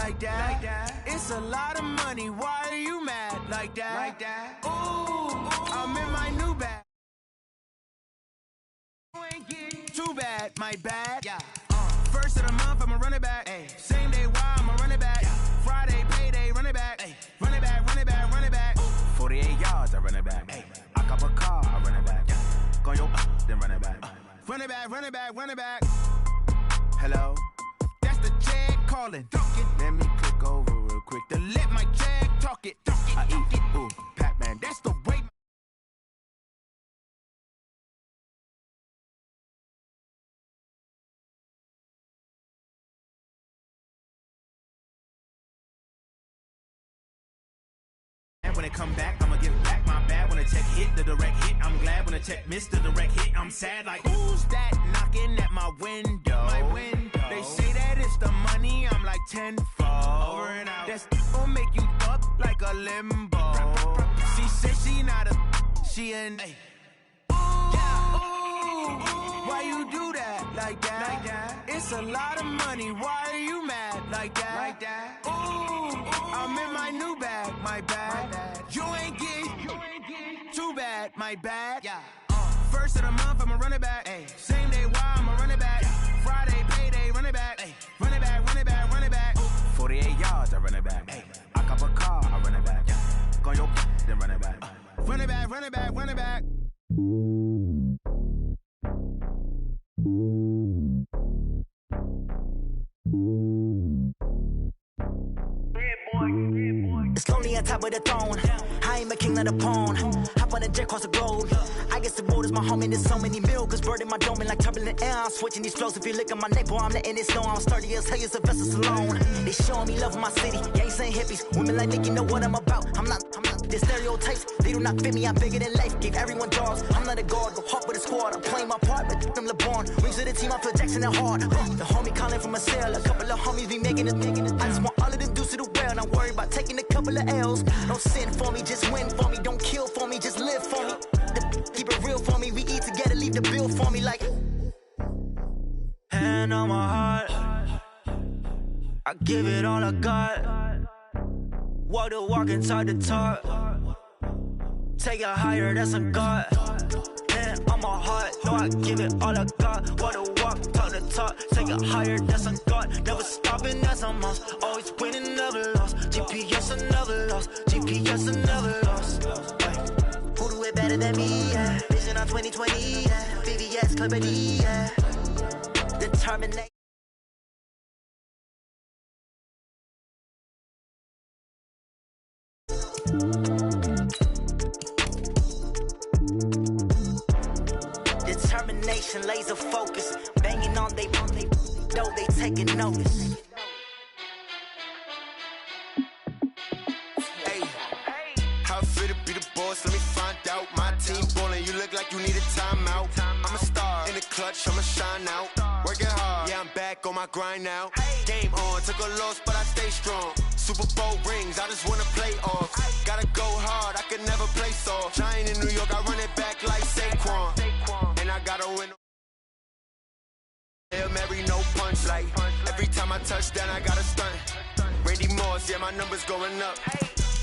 like that. It's a lot of money, why are you mad like that? Ooh, I'm in my new bag. Too bad, my bad. Yeah. First of the month, I'ma run it back. Ay. Same day, why I'ma run it back. Yeah. Friday, payday, run it back. Ay. Run it back, run it back, run it back. 48 yards, I run it back. Ay. I cop a car, I run it back. Yeah. Go yo, then run it back. Run it back, run it back, run it back. Hello? That's the jag calling. Let me click over real quick to let my jag talk it. I eat it, ooh, Pac-Man, that's the way. When it come back, I'ma give back my bad. When a check hit, the direct hit, I'm glad. When a check missed the direct hit, I'm sad. Like, who's that knocking at my window? They say that it's the money, I'm like tenfold. Over and out. That's gon' make you up like a limbo. She said she not a, she an. Ooh, why you do that like that? It's a lot of money, why are you mad like that? Ooh, I'm in my new bag, my bad. You ain't get too bad, my bad. Yeah. First of the month, I'ma run it back. Ay. Same day, why I'ma run it back. Yeah. Friday, payday, run it back. Ay. Run it back, run it back, run it back. 48 yards, I run it back. Ay. I cop a car, I run it back. Yeah. Go yo, then run it back. Run it back, run it back, run it back. It's lonely on top of the throne. I ain't a king of the pawn. Hop on a jet across the globe. I guess the road is my home and there's so many milk. Bird in my dome and like turbulent air. I'm switching these flows. If you look at my neck, boy, I'm letting it snow. I'm sturdy as hell, it's a vessel alone. They showing me love in my city. Gangs and hippies. Women like Nick, you know what I'm about. I'm not. The stereotypes, they do not fit me. I'm bigger than life. Gave everyone jobs. I'm not a guard. Go hard with a squad. I'm playing my part, but I'm LeBron. Rings of the team, I feel Jackson and hard. The homie calling from a cell. A couple of homies be making it. I just want all of them dudes to do well. Not worry about taking a couple of L's. Don't sin for me, just win for me. Don't kill for me, just live for me. Keep it real for me. We eat together, leave the bill for me like. Hand on my heart, I give it all I got. Walk the walk and talk the talk. Take it higher, that's a God. Hand on my heart, no, I give it all I got. Walk the walk, talk the talk. Take it higher, that's a God. Never stopping, that's a must. Always winning, never lost. GPS, I never lost. GPS, I never lost. Who do it better than me? Yeah. Vision on 2020. Yeah. VVS, Clarity. Yeah. Determination. Determination, laser focus, banging on they know they taking notice. Hey, how I feel to be the boss? Let me find out. My team ballin', you look like you need a timeout. I'm a star in the clutch, I'ma shine out. Working hard, yeah, I'm back on my grind now. Game on, took a loss, but I stay strong. Super Bowl rings, I just wanna play off. Gotta go hard, I can never play soft. Giant in New York, I run it back like Saquon. And I gotta win. Hail Mary, no punch. Like every time I touch down, I gotta stunt. Randy Moss, yeah, my numbers going up.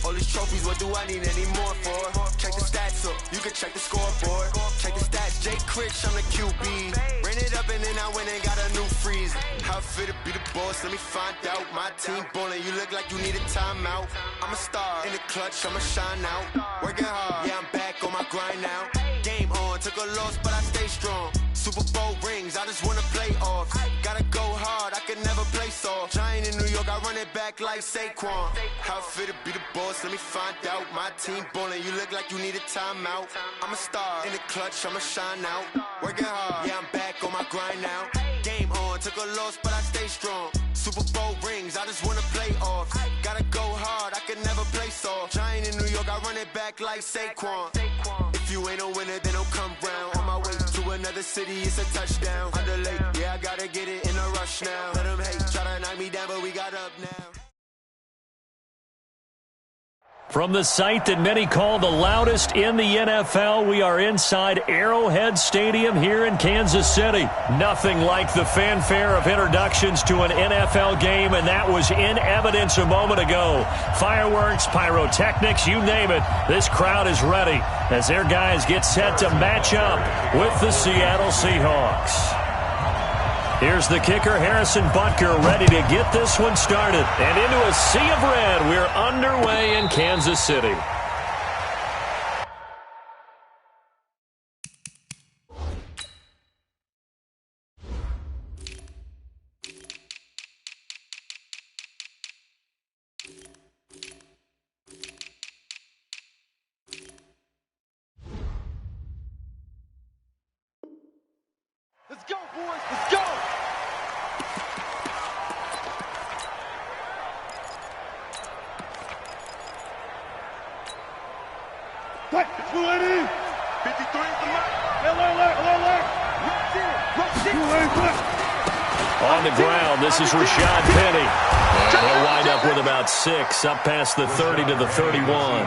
All these trophies, what do I need any more for? Check the stats up, you can check the scoreboard. Check the stats, Jay Critch, I'm the QB. Ran it up and then I went and got a new freeze. How I feel to be the boss, let me find out. My team ballin', you look like you need a timeout. I'm a star in the clutch, I'ma shine out. Working hard, yeah, I'm back on my grind now. Game on, took a loss, but I stay strong. Super Bowl rings, I just wanna play off. Gotta go hard, I can never play soft. Giant in New York, I run it back like Saquon. How I feel to be the boss, let me find out. My team ballin', you look like you need a timeout. I'm a star in the clutch, I'ma shine out. Working hard, yeah, I'm back on my grind now. Game on, took a loss, but I stay strong. Super Bowl rings, I just wanna play off. Gotta go hard, I can never play soft. Giant in New York, I run it back like Saquon. If you ain't a winner, then don't come round. On my way to another city, it's a touchdown. Underlay, yeah, I gotta get it in a rush now. Let them hate, try to knock me down, but we got up now. From the site that many call the loudest in the NFL, we are inside Arrowhead Stadium here in Kansas City. Nothing like the fanfare of introductions to an NFL game, and that was in evidence a moment ago. Fireworks, pyrotechnics, you name it. This crowd is ready as their guys get set to match up with the Seattle Seahawks. Here's the kicker, Harrison Butker, ready to get this one started. And into a sea of red, we're underway in Kansas City. Let's go, boys. Let's go. Right, 280. 53 is the mark. Alert. On the ground, this is Rashad Penny. And he'll wind up with about 6, up past the 30 to the 31.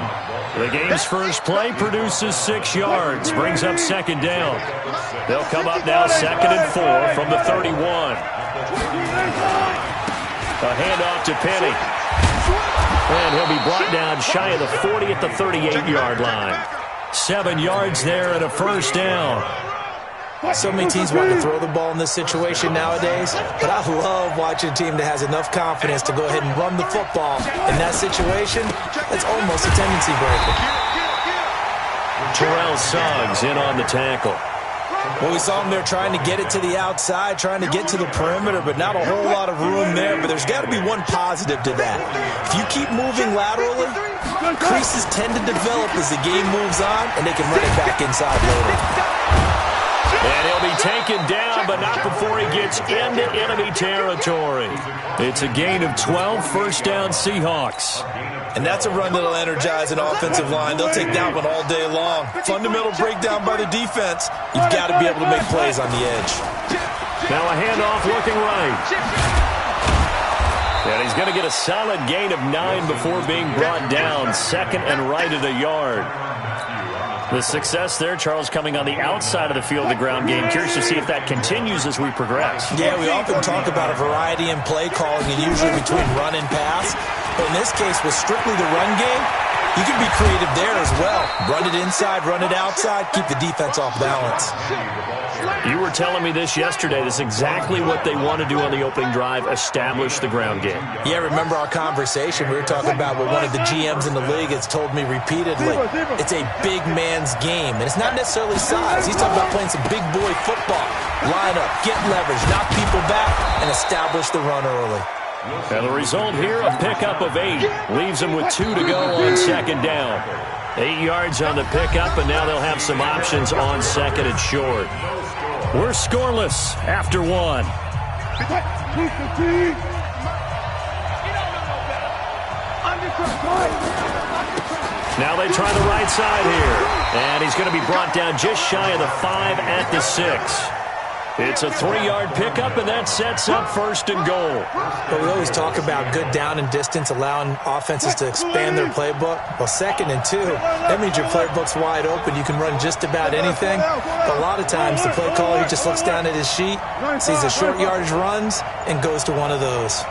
The game's first play produces 6 yards, brings up second down. They'll come up now 2nd and 4 from the 31. A handoff to Penny. And he'll be brought down shy of the 40 at the 38-yard line. 7 yards there and a first down. So many teams want to throw the ball in this situation nowadays, but I love watching a team that has enough confidence to go ahead and run the football. In that situation, that's almost a tendency breaker. Terrell Suggs in on the tackle. Well, we saw him there trying to get it to the outside, trying to get to the perimeter, but not a whole lot of room there. But there's got to be one positive to that. If you keep moving laterally, creases tend to develop as the game moves on, and they can run it back inside later. And he'll be taken down, but not before he gets into enemy territory. It's a gain of 12, first down Seahawks. And that's a run that'll energize an offensive line. They'll take that one all day long. Fundamental breakdown by the defense. You've got to be able to make plays on the edge. Now a handoff looking right. And he's going to get a solid gain of 9 before being brought down. 2nd and right at a yard. The success there, Charles, coming on the outside of the field, the ground game. Curious to see if that continues as we progress. Yeah, we often talk about a variety in play calling, and usually between run and pass. But in this case, with strictly the run game, you can be creative there as well. Run it inside, run it outside, keep the defense off balance. You were telling me this yesterday. This is exactly what they want to do on the opening drive, establish the ground game. Yeah, remember our conversation. We were talking about what one of the GMs in the league has told me repeatedly. It's a big man's game, and it's not necessarily size. He's talking about playing some big boy football. Line up, get leverage, knock people back, and establish the run early. And the result here, a pickup of 8. Leaves them with 2 to go on second down. 8 yards on the pickup, and now they'll have some options on second and short. We're scoreless after 1. Now they try the right side here. And he's going to be brought down just shy of the 5 at the 6. It's a 3-yard pickup, and that sets up 1st and goal. But we always talk about good down and distance, allowing offenses to expand their playbook. Well, 2nd and 2, that means your playbook's wide open. You can run just about anything. But a lot of times, the play caller, he just looks down at his sheet, sees the short yardage runs, and goes to one of those.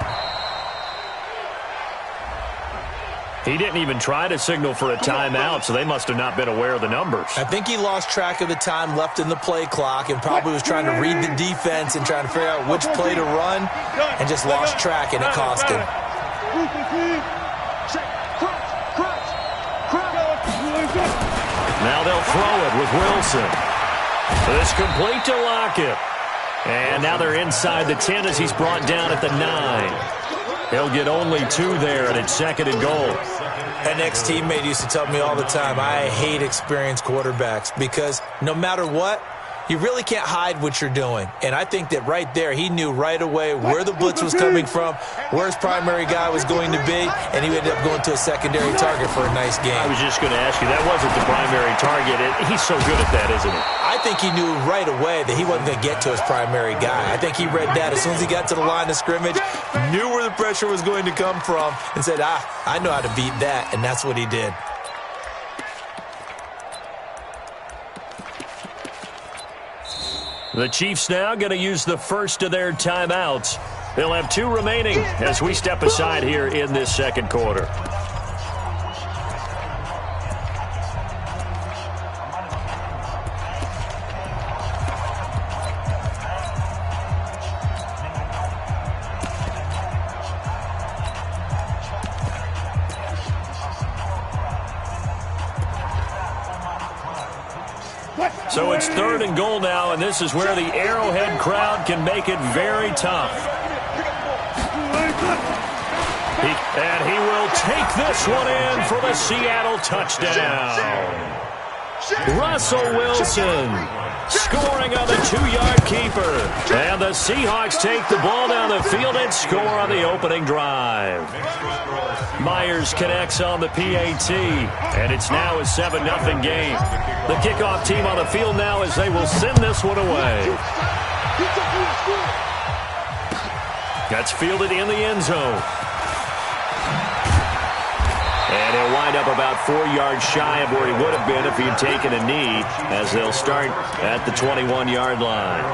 He didn't even try to signal for a timeout, so they must have not been aware of the numbers. I think he lost track of the time left in the play clock and probably was trying to read the defense and trying to figure out which play to run and just lost track, and it cost him. Now they'll throw it with Wilson. It's complete to Lockett. And now they're inside the 10 as he's brought down at the 9. He'll get only 2 there, and it's 2nd and goal. An ex-teammate used to tell me all the time, I hate experienced quarterbacks because no matter what, you really can't hide what you're doing. And I think that right there, he knew right away where the blitz was coming from, where his primary guy was going to be, and he ended up going to a secondary target for a nice game. I was just going to ask you, that wasn't the primary target. He's so good at that, isn't he? I think he knew right away that he wasn't going to get to his primary guy. I think he read that as soon as he got to the line of scrimmage, knew where the pressure was going to come from, and said, I know how to beat that, and that's what he did. The Chiefs now going to use the first of their timeouts. They'll have 2 remaining as we step aside here in this second quarter. So it's 3rd and goal now, and this is where the Arrowhead crowd can make it very tough. And he will take this one in for the Seattle touchdown. Russell Wilson scoring on the 2-yard keeper. And the Seahawks take the ball down the field and score on the opening drive. Myers connects on the PAT, and it's now a 7-0 game. The kickoff team on the field now as they will send this one away. That's fielded in the end zone. And he'll wind up about 4 yards shy of where he would have been if he had taken a knee, as they'll start at the 21-yard line.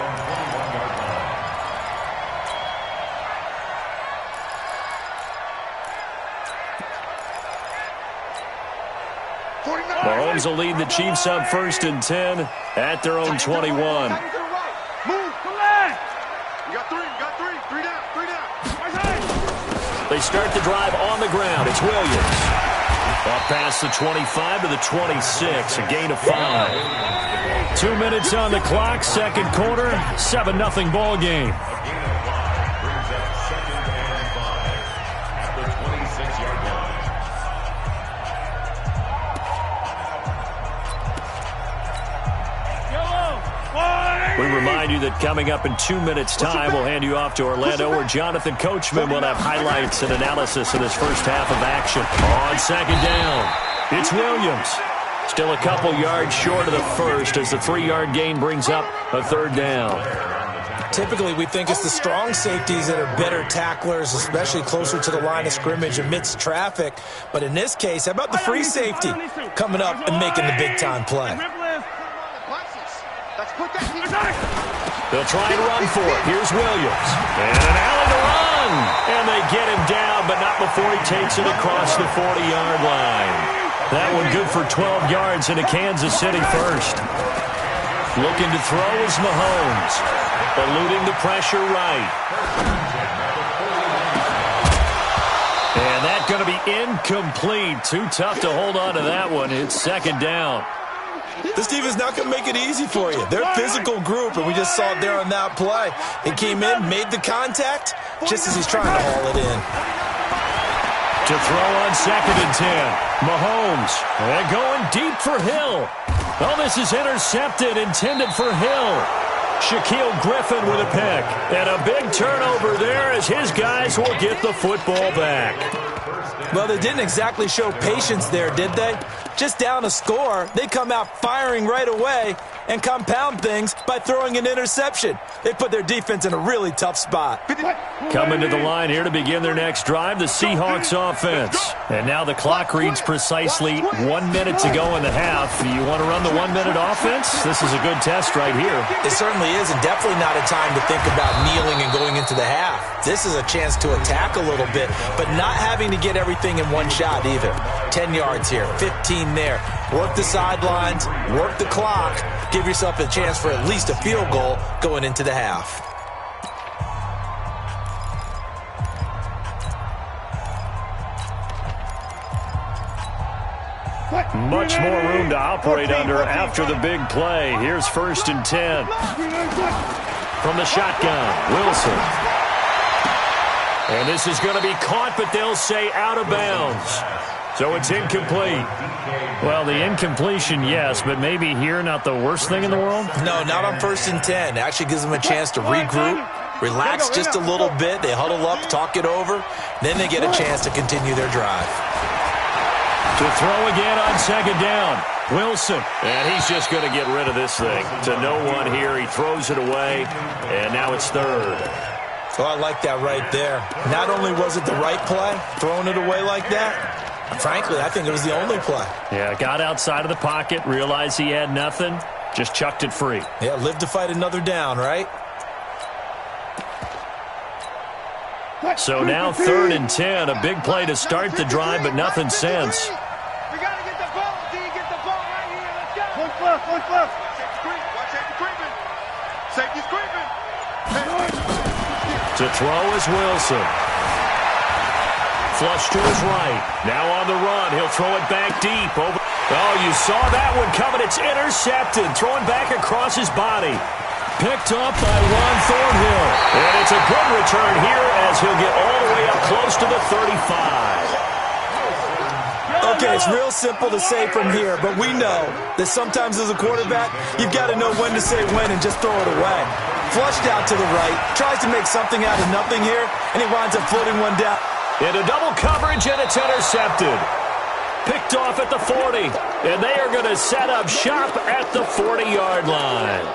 Mahomes will lead the Chiefs up 1st and 10 at their own 21. Move, come on. You got 3 down. They start the drive on the ground. It's Williams. Up past the 25 to the 26, a gain of 5. 2 minutes on the clock, second quarter, 7-0 ball game. Brings up 2nd and 5 at the 26-yard line. We remind you that coming up in 2 minutes' time, we'll hand you off to Orlando, where Jonathan Coachman will have highlights and analysis of this first half of action. On second down, it's Williams. Still a couple yards short of the first as the 3-yard gain brings up a 3rd down. Typically, we think it's the strong safeties that are better tacklers, especially closer to the line of scrimmage amidst traffic. But in this case, how about the free safety coming up and making the big-time play? They'll try and run for it. Here's Williams. And an alley to run. And they get him down, but not before he takes it across the 40-yard line. That one good for 12 yards into Kansas City first. Looking to throw is Mahomes. Eluding the pressure right. And that's going to be incomplete. Too tough to hold on to that one. It's 2nd down. This team is not going to make it easy for you. They're a physical group, and we just saw it there on that play. He came in, made the contact, just as he's trying to haul it in. To throw on 2nd and 10. Mahomes. And going deep for Hill. Oh, this is intercepted, intended for Hill. Shaquille Griffin with a pick. And a big turnover there as his guys will get the football back. Well, they didn't exactly show patience there, did they? Just down a score, they come out firing right away and compound things by throwing an interception. They put their defense in a really tough spot. Coming to the line here to begin their next drive, the Seahawks offense. And now the clock reads precisely 1 minute to go in the half. You want to run the 1-minute offense? This is a good test right here. It certainly is, and definitely not a time to think about kneeling and going into the half. This is a chance to attack a little bit, but not having to get everything in one shot either. 10 yards here, 15 there. Work the sidelines, work the clock. Give yourself a chance for at least a field goal going into the half. Much more room to operate under after the big play. Here's 1st and 10. From the shotgun, Wilson. And this is going to be caught, but they'll say out of bounds. So it's incomplete. Well, the incompletion, yes, but maybe here not the worst thing in the world? No, not on 1st and 10. It actually gives them a chance to regroup, relax just a little bit. They huddle up, talk it over. Then they get a chance to continue their drive. To throw again on 2nd down. Wilson. And he's just going to get rid of this thing. To no one here. He throws it away. And now it's 3rd. So I like that right there. Not only was it the right play, throwing it away like that, frankly, I think it was the only play. Yeah, got outside of the pocket, realized he had nothing, just chucked it free. Yeah, live to fight another down, right? So now 3rd and 10, a big play to start the drive, but nothing since. We got to get the ball. D, get the ball right here. Let's go. Watch safety creeping. Safety's creeping. To throw is Wilson. Flush to his right. Now on the run. He'll throw it back deep. Over. Oh, you saw that one coming. It's intercepted. Throwing back across his body. Picked up by Juan Thornhill. And it's a good return here as he'll get all the way up close to the 35. Okay, it's real simple to say from here, but we know that sometimes as a quarterback, you've got to know when to say when and just throw it away. Flushed out to the right, tries to make something out of nothing here, and he winds up floating one down. Into double coverage, and it's intercepted. Picked off at the 40, and they are going to set up shop at the 40-yard line.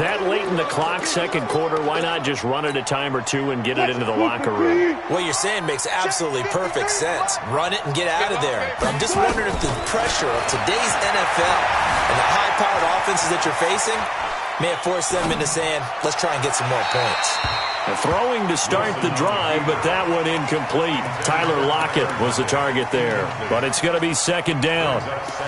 That late in the clock, 2nd quarter, why not just run it a time or two and get it into the locker room? What you're saying makes absolutely perfect sense. Run it and get out of there. But I'm just wondering if the pressure of today's NFL and the high-powered offenses that you're facing may have forced them into saying, let's try and get some more points. Throwing to start the drive, but that one incomplete. Tyler Lockett was the target there, but it's going to be 2nd down.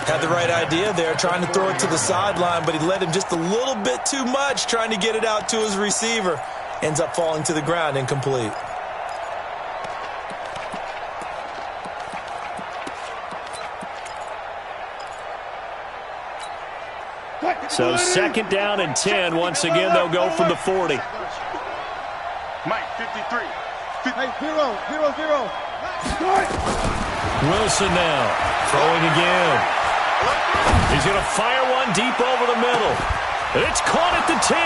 Had the right idea there, trying to throw it to the sideline, but he led him just a little bit too much, trying to get it out to his receiver. Ends up falling to the ground, incomplete. So 2nd down and 10. Once again, they'll go from the 40. Mike, 53. Hey, 0. Wilson now, throwing again. He's going to fire one deep over the middle. And it's caught at the 10.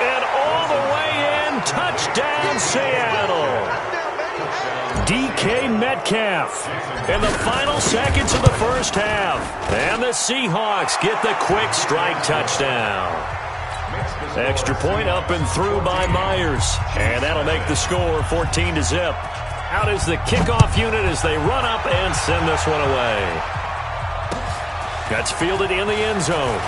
And all the way in, touchdown Seattle. DK Metcalf in the final seconds of the first half. And the Seahawks get the quick strike touchdown. Extra point up and through by Myers. And that'll make the score 14-0. Out is the kickoff unit as they run up and send this one away. That's fielded in the end zone.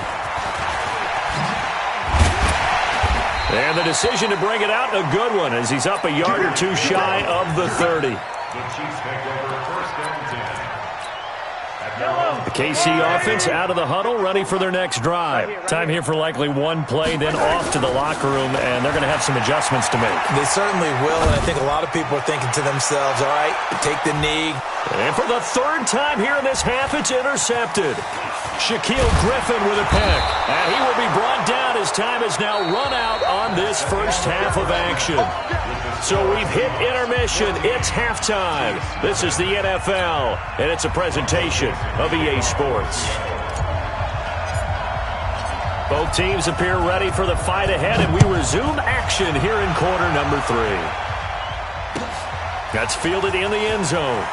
And the decision to bring it out, a good one, as he's up a yard or two shy of the 30. The Chiefs take over 1st and 10. The KC offense out of the huddle, ready for their next drive. Time here for likely one play, then off to the locker room, and they're going to have some adjustments to make. They certainly will, and I think a lot of people are thinking to themselves, all right, take the knee. And for the 3rd time here in this half, it's intercepted. Shaquille Griffin with a pick. And he will be brought down as time has now run out on this first half of action. So we've hit intermission. It's halftime. This is the NFL, and it's a presentation of EA Sports. Both teams appear ready for the fight ahead, and we resume action here in quarter number 3. That's fielded in the end zone.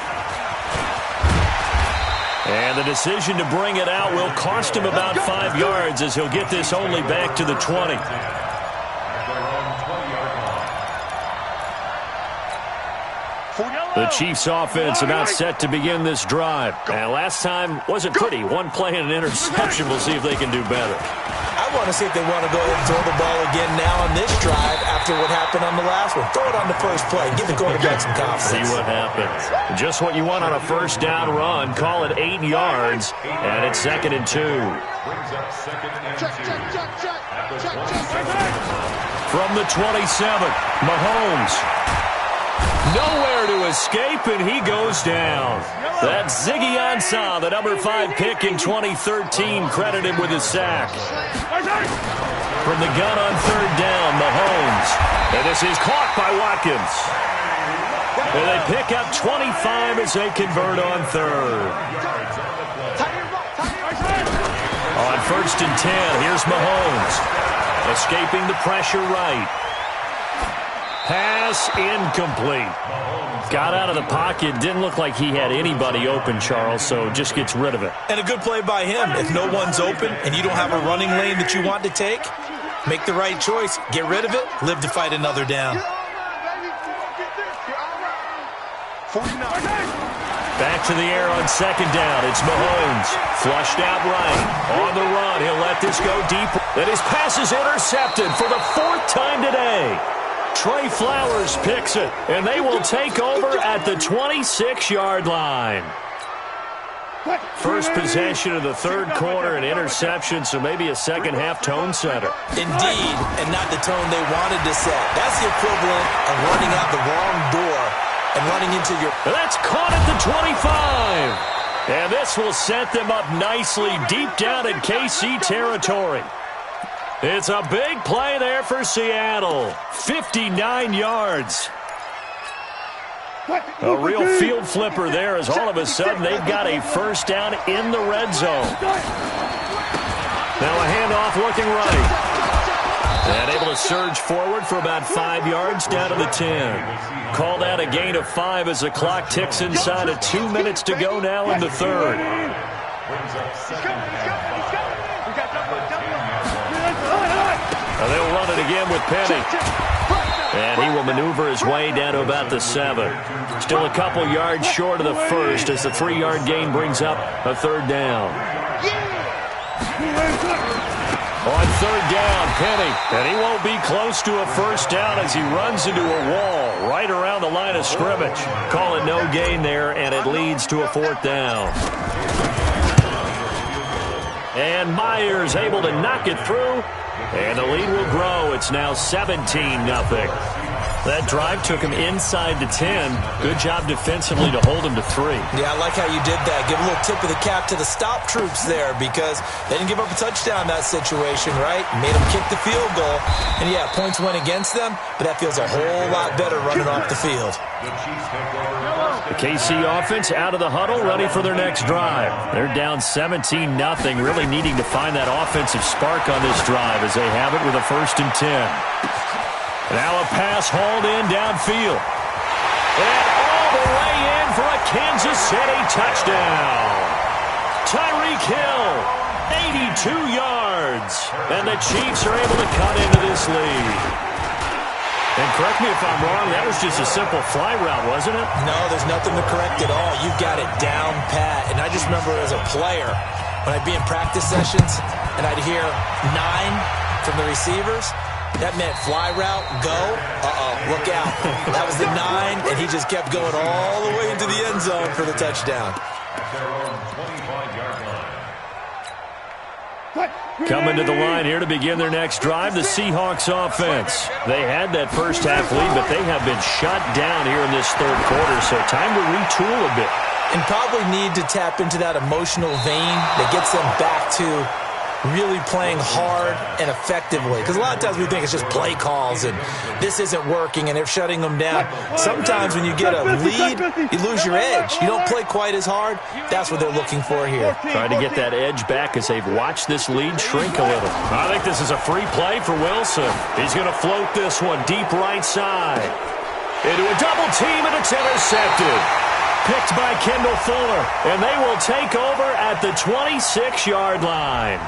And the decision to bring it out will cost him about 5 yards as he'll get this only back to the 20. The Chiefs offense about set to begin this drive. And last time wasn't pretty. One play and an interception. We'll see if they can do better. I want to see if they want to go ahead and throw the ball again now on this drive after what happened on the last one. Throw it on the first play. Give the quarterback some confidence. See what happens. Just what you want on a first down run. Call it 8 yards. And it's 2nd and 2. Brings up 2nd and 2. From the 27, Mahomes. Nowhere to escape, and he goes down. That's Ziggy Ansah, the number 5 pick in 2013, credited with a sack. From the gun on 3rd down, Mahomes. And this is caught by Watkins. And they pick up 25 as they convert on third. On 1st and 10, here's Mahomes. Escaping the pressure right. Pass incomplete. Got out of the pocket. Didn't look like he had anybody open, Charles, so just gets rid of it. And a good play by him. If no one's open and you don't have a running lane that you want to take, make the right choice. Get rid of it. Live to fight another down. Back to the air on 2nd down. It's Mahomes. Flushed out right. On the run. He'll let this go deep. And his pass is intercepted for the 4th time today. Trey Flowers picks it, and they will take over at the 26-yard line. First possession of the 3rd quarter, an interception, so maybe a second-half tone setter. Indeed, and not the tone they wanted to set. That's the equivalent of running out the wrong door and running into your... That's caught at the 25. And this will set them up nicely deep down in KC territory. It's a big play there for Seattle. 59 yards. A real field flipper there as all of a sudden they've got a first down in the red zone. Now a handoff looking right. And able to surge forward for about 5 yards down to the 10. Called out a gain of 5 as the clock ticks inside of 2 minutes to go now in the 3rd. They'll run it again with Penny. And he will maneuver his way down to about the 7. Still a couple yards short of the first as the 3-yard gain brings up a 3rd down. On 3rd down, Penny. And he won't be close to a first down as he runs into a wall right around the line of scrimmage. Call it no gain there, and it leads to a 4th down. And Myers able to knock it through. And the lead will grow. It's now 17-0. That drive took him inside the 10. Good job defensively to hold him to 3. Yeah, I like how you did that. Give a little tip of the cap to the stop troops there because they didn't give up a touchdown in that situation, right? Made them kick the field goal. And, yeah, points went against them, but that feels a whole lot better running off the field. The KC offense out of the huddle, ready for their next drive. They're down 17-0, really needing to find that offensive spark on this drive as they have it with a 1st and 10. Now a pass hauled in downfield. And all the way in for a Kansas City touchdown. Tyreek Hill, 82 yards. And the Chiefs are able to cut into this lead. And correct me if I'm wrong, that was just a simple fly route, wasn't it? No, there's nothing to correct at all. You got it down pat. And I just remember as a player, when I'd be in practice sessions and I'd hear 9 from the receivers, that meant fly route, go, look out. That was the 9, and he just kept going all the way into the end zone for the touchdown. Coming to the line here to begin their next drive, the Seahawks offense. They had that first half lead, but they have been shut down here in this 3rd quarter, so time to retool a bit. And probably need to tap into that emotional vein that gets them back to really playing hard and effectively. Because a lot of times we think it's just play calls and this isn't working and they're shutting them down. Sometimes when you get a lead, you lose your edge. You don't play quite as hard. That's what they're looking for here. Trying to get that edge back as they've watched this lead shrink a little. I think this is a free play for Wilson. He's going to float this one deep right side. Into a double team, and it's intercepted. Picked by Kendall Fuller, and they will take over at the 26-yard line.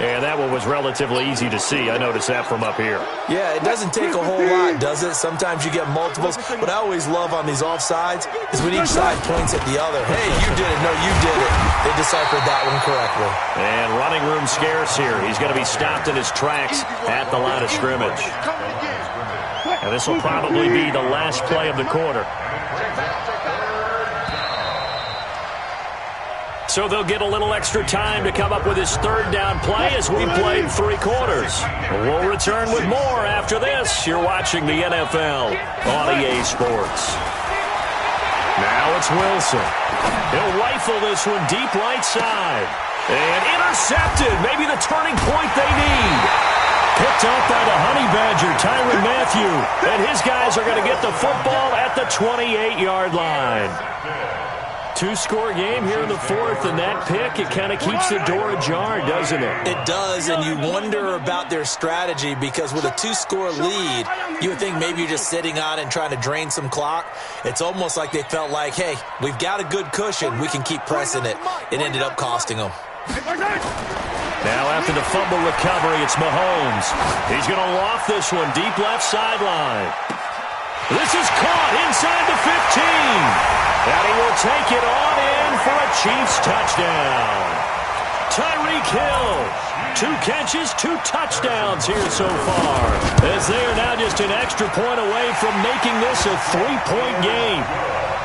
And that one was relatively easy to see. I noticed that from up here. Yeah, it doesn't take a whole lot, does it? Sometimes you get multiples. What I always love on these offsides is when each side points at the other. Hey, you did it. No, you did it. They deciphered that one correctly. And running room scarce here. He's going to be stopped in his tracks at the line of scrimmage. And this will probably be the last play of the quarter. So they'll get a little extra time to come up with his 3rd down play as we played 3 quarters. We'll return with more after this. You're watching the NFL on EA Sports. Now it's Wilson. He'll rifle this one deep right side. And intercepted. Maybe the turning point they need. Picked up by the Honey Badger, Tyrann Mathieu. And his guys are going to get the football at the 28-yard line. Two-score game here in the fourth, and that pick, it kind of keeps the door ajar, doesn't it? It does, and you wonder about their strategy because with a two-score lead, you would think maybe you're just sitting on it and trying to drain some clock. It's almost like they felt like, hey, we've got a good cushion. We can keep pressing it. It ended up costing them. Now after the fumble recovery, it's Mahomes. He's going to loft this one deep left sideline. This is caught inside the 15. And he will take it on in for a Chiefs touchdown. Tyreek Hill, 2 catches, 2 touchdowns here so far. As they are now just an extra point away from making this a 3-point game.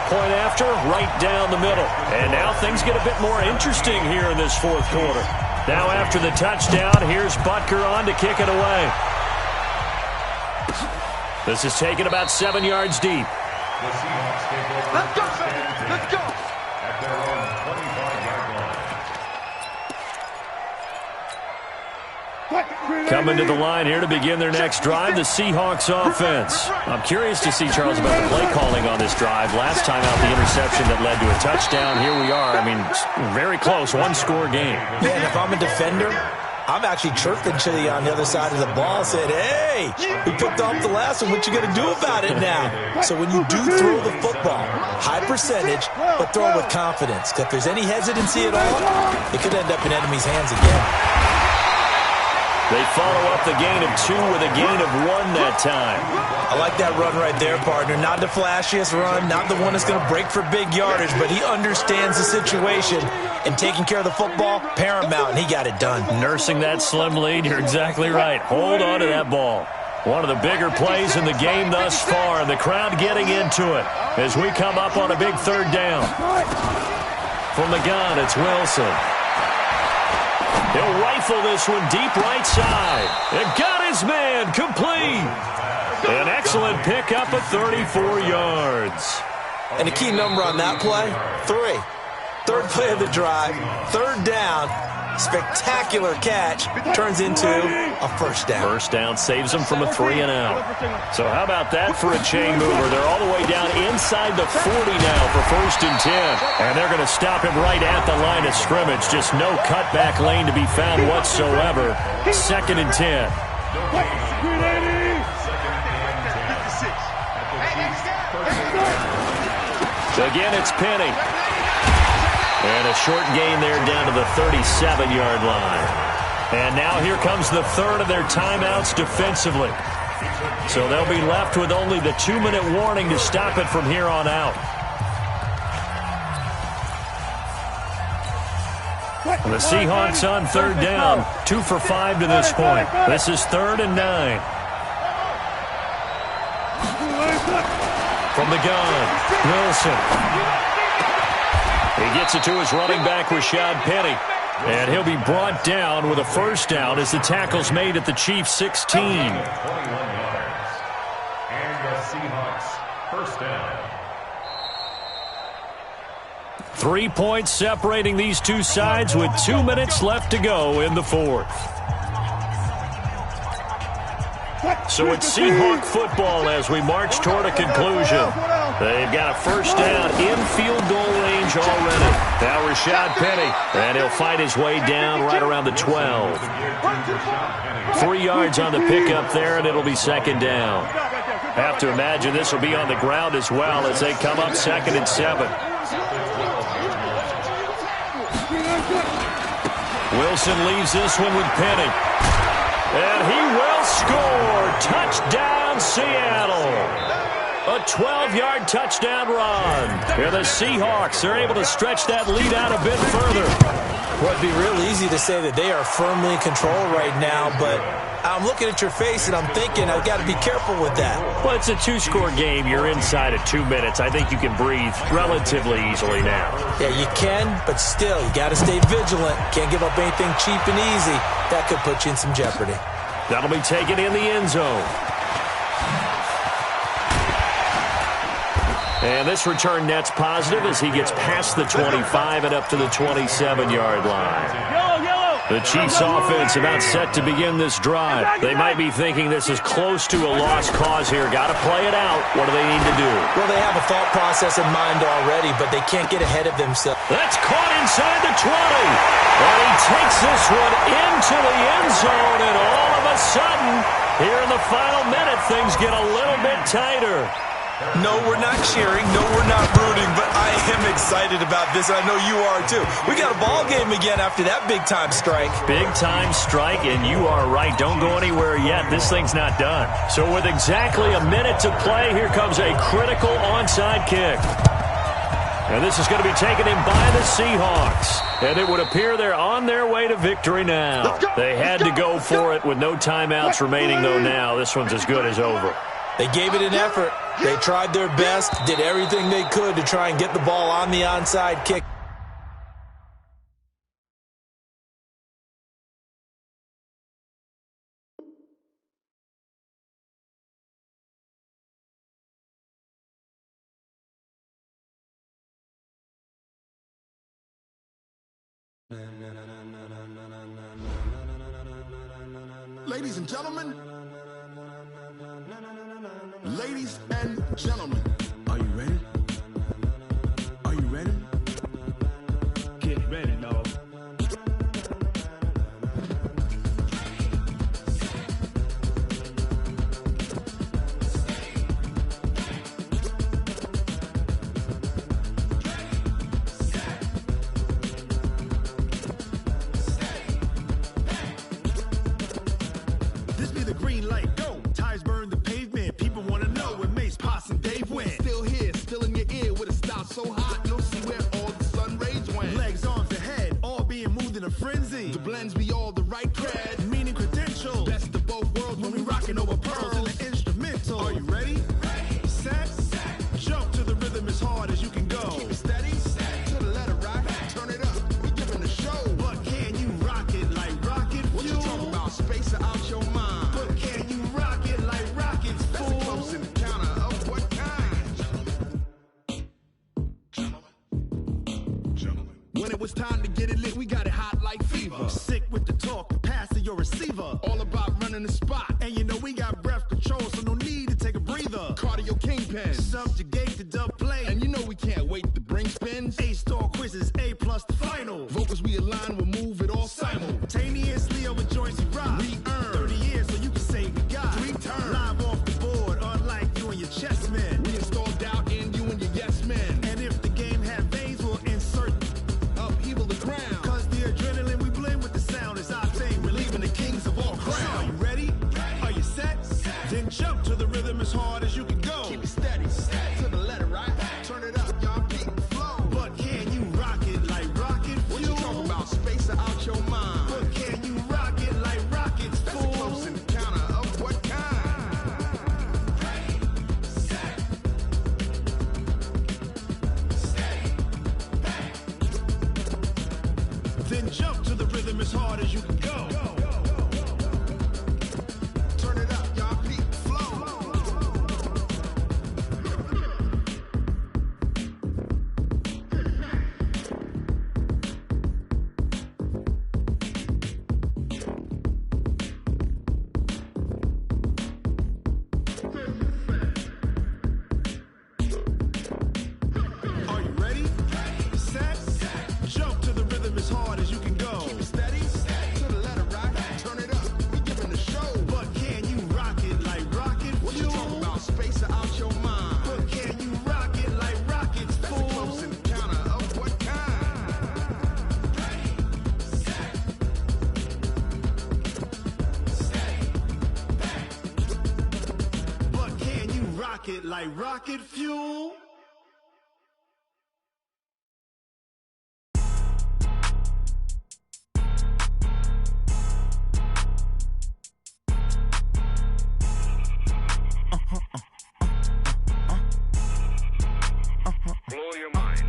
Point after, right down the middle. And now things get a bit more interesting here in this fourth quarter. Now after the touchdown, here's Butker on to kick it away. This is taken about 7 yards deep. Let's go, baby. Let's go. At their own 25-yard line. Coming to the line here to begin their next drive, the Seahawks offense. I'm curious to see, Charles, about the play calling on this drive. Last time out, the interception that led to a touchdown. Here we are. I mean, very close, one-score game. Man, if I'm a defender, I'm actually chirping to you on the other side of the ball, said, hey, we picked off the last one. What you going to do about it now? So when you do throw the football, high percentage, but throw it with confidence. If there's any hesitancy at all, it could end up in enemy's hands again. They follow up the gain of 2 with a gain of 1 that time. I like that run right there, partner. Not the flashiest run, not the one that's going to break for big yardage, but he understands the situation, and taking care of the football, paramount, and he got it done. Nursing that slim lead, you're exactly right. Hold on to that ball. One of the bigger plays in the game thus far, and the crowd getting into it as we come up on a big third down. From the gun, it's Wilson. He'll rifle this one deep right side. And got his man complete. An excellent pickup of 34 yards. And the key number on that play, 3. Third play of the drive, third down, spectacular catch, turns into a first down. First down saves them from a 3-and-out. So how about that for a chain mover? They're all the way down inside the 40 now for 1st and 10. And they're going to stop him right at the line of scrimmage. Just no cutback lane to be found whatsoever. 2nd and 10. Again, it's Penny. And a short gain there down to the 37-yard line. And now here comes the third of their timeouts defensively. So they'll be left with only the 2-minute warning to stop it from here on out. The Seahawks on third down, 2 for 5 to this point. This is 3rd and 9. From the gun, Wilson. He gets it to his running back, Rashad Penny. And he'll be brought down with a first down as the tackle's made at the Chiefs' 16. 21 yards. And the Seahawks first down. 3 points separating these two sides with 2 minutes left to go in the fourth. So it's Seahawk football as we march toward a conclusion. They've got a first down in field goal range already. Now Rashad Penny, and he'll fight his way down right around the 12. 3 yards on the pickup there, and it'll be 2nd down. Have to imagine this will be on the ground as well as they come up 2nd and 7. Wilson leaves this one with Penny. And he will score. Touchdown, Seattle. A 12-yard touchdown run. And the Seahawks are able to stretch that lead out a bit further. Well, it'd be real easy to say that they are firmly in control right now, but I'm looking at your face and I'm thinking I've got to be careful with that. Well, it's a 2-score game. You're inside of 2 minutes. I think you can breathe relatively easily now. Yeah, you can, but still, you got to stay vigilant. Can't give up anything cheap and easy. That could put you in some jeopardy. That'll be taken in the end zone. And this return net's positive as he gets past the 25 and up to the 27-yard line. The Chiefs offense about set to begin this drive. They might be thinking this is close to a lost cause here. Got to play it out. What do they need to do? Well, they have a thought process in mind already, but they can't get ahead of themselves. That's caught inside the 20. And he takes this one into the end zone, and all of a sudden, here in the final minute, things get a little bit tighter. No, we're not cheering. No, we're not rooting, but I am excited about this, and I know you are too. We got a ball game again after that big-time strike. Big-time strike, and you are right. Don't go anywhere yet. This thing's not done. So with exactly a minute to play, here comes a critical onside kick. And this is going to be taken in by the Seahawks. And it would appear they're on their way to victory now. They had to go for it with no timeouts remaining, though, now. This one's as good as over. They gave it an effort. They tried their best, did everything they could to try and get the ball on the onside kick. Ladies and gentlemen, ladies and gentlemen, are you ready? Are you ready? Get ready, y'all. This be the green light, go. Tires burn the pavement. People want to know where Mace, Poss, and Dave went. Still here, still in your ear with a style so hot, you'll see where all the sun rays went. Legs, arms, and head, all being moved in a frenzy. The blends be all the right cred, meaning credential. Best of both worlds when we rockin' over pearls in the instrumental. Are you ready? Set, jump to the rhythm as hard as you can go. Keep it steady, to the letter rock, turn it up, we giving a show. But can you rock it like rocket fuel? What you talking about, space out your mind? But can you rock it like rockets, fool? That's a close encounter of what kind? Gentlemen. When it was time to get it lit, we got it hot like fever. Sick with the talk, pass to your receiver. All about running the spot. And you know we got breath control, so no need to take a breather. Cardio kingpin, subjugate the dub play. And you know we can't wait to bring spins. A-star quizzes, A+ the final. Vocals we align, we'll move it all simultaneously over joints we rock. We earn 30 years, so you can say we got 3 turns. Live off the board, unlike you and your chess men. We install doubt in you and your yes men. And if the game had veins, we'll insert upheaval the ground. Cause the adrenaline we blend with the sound is our thing, relieving the kings of all crowns. So are you ready? Are you set? Then jump to the rhythm as hard as you can go. Keep it steady, to the letter right. Turn it up, y'all beat the flow. But can you rock it like rocket fuel? What you talking about, space out your mind? But can you rock it like rockets, fool? That's a close encounter of what kind? Then jump to the rhythm as hard as you can go. Turn it up, y'all beat the flow. Are you ready? Set, jump to the rhythm as hard as you can go. Keep it steady, to the letter rock. Turn it up, we giving a show. But can you rock it like rocket fuel? What you talking about, space out your mind? But can you rock it like rockets, fool? That's a close encounter of what kind? But can you rock it like rocket fuel? Blow your mind.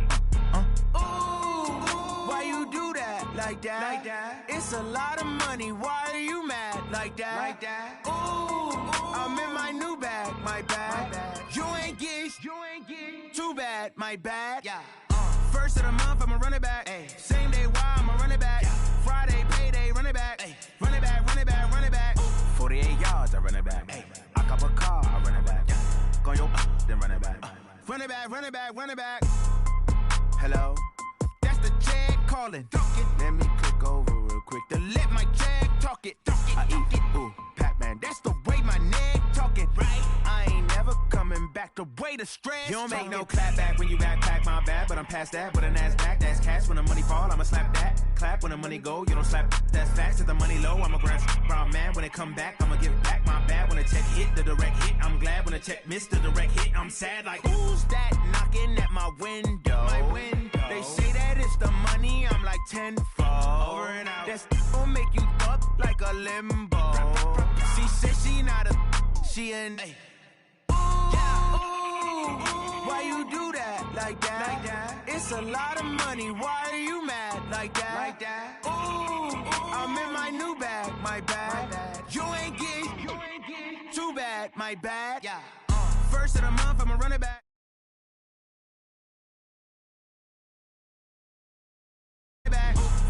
Why you do that? Like that? Like that? It's a lot of money. Why are you mad? Like that? Like that? Ooh, I'm in my new bag. My bad. You ain't get. Too bad. My bad. Yeah. First of the month, I'ma run it back. Same day, why I'ma run it back. Friday, payday, cop a car, I run it back. Go your then run it back. Run it back, run it back, run it back. Hello? That's the Jag calling. Let me click over real quick to let my Jag talk it. I eat it, ooh, Pac-Man. That's the way my neck talking. Right? I ain't never coming back the way the stress. You don't make no clap back when you backpack, my bad, but I'm past that. With a NASDAQ, that's cash. When the money fall, I'ma slap that. Clap when the money go, you don't slap. That's facts. To the money low, I'ma grab brown man. When it come back, I'ma give back my bad. When the check hit, the direct hit. I'm glad when the check missed the direct hit. I'm sad like, who's that knocking at my window? They say that it's the money, I'm like tenfold. Over and out. That's gon' make you up like a limbo. She said she not a, she an. Ooh, why you do that like that? It's a lot of money, why are you mad like that? Ooh, I'm in my new bag, my bad. You ain't getting too bad, my bad. First of the month, I'ma run it back.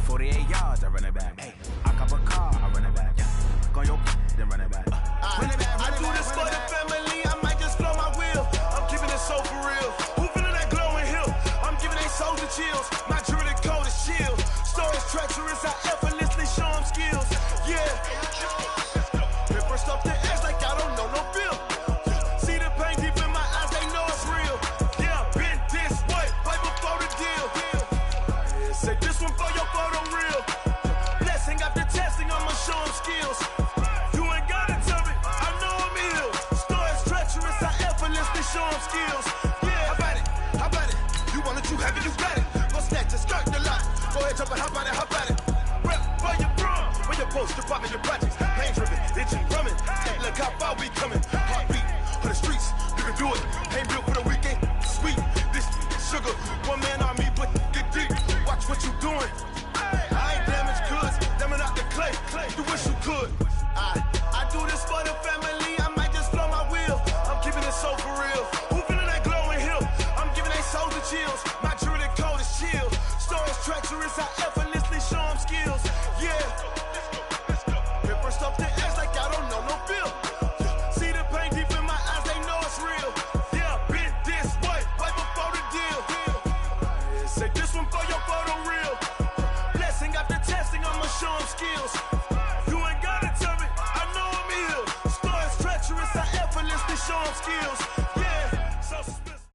48 yards, I run it back. Hey, I cop a car, I run it back. Go your then run it back. Run it back, I do this for the family, I might just blow my wheel. I'm keeping it so for real. Who feeling that glowing hill? I'm giving they souls the chills. My jewelry cold as shield. Stories treacherous, I effortlessly show them skills. Yeah. Paper stuff the edge like I don't know no bill. See the pain deep in my eyes, they know it's real. Yeah, been this way, right before the deal. Say this one for your photo real. Blessing after testing, I'ma show them skills. You ain't gotta tell me, I know I'm ill. Stories treacherous, I effortlessly show them skills. Yeah, how about it? You want it, you have it, you got it. Go snatch it, start the lot. Go ahead, jump it, how about it? Rep for your drum, for your post, your pop, and your projects. Pain driven, itching, drumming. Look how far we coming. Heartbeat for the streets, you can do it. Ain't built for the weekend, sweet. This sugar, one man army, but get deep. Watch what you doing. I ain't damaged goods, damn it out the clay. You wish you could. I do this for the family, I might just blow my wheel. I'm keeping it so for real. Who feeling that glowing hill? I'm giving they souls the chills. My jewelry cold is chill. Stories treacherous, I effortlessly show them skills. Yeah. Paper stuff the edge like I don't know no bill. See the pain deep in my eyes, they know it's real. Yeah, been this way, right before the deal. Say this one for your photo real. Blessing after testing, I'ma show them skills. You ain't gotta tell me, I know I'm ill. Stories treacherous, I effortlessly show them skills. Yeah, so suspicious.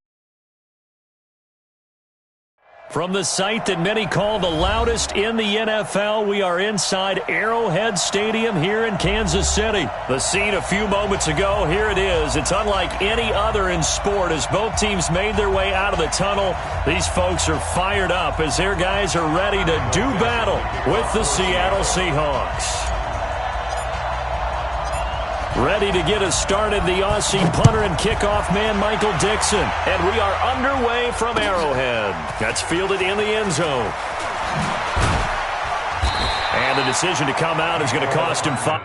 From the site that many call the loudest in the NFL, we are inside Arrowhead Stadium here in Kansas City. The scene a few moments ago, here it is. It's unlike any other in sport as both teams made their way out of the tunnel. These folks are fired up as their guys are ready to do battle with the Seattle Seahawks. Ready to get us started, the Aussie punter and kickoff man, Michael Dixon. And we are underway from Arrowhead. That's fielded in the end zone. And the decision to come out is going to cost him 5.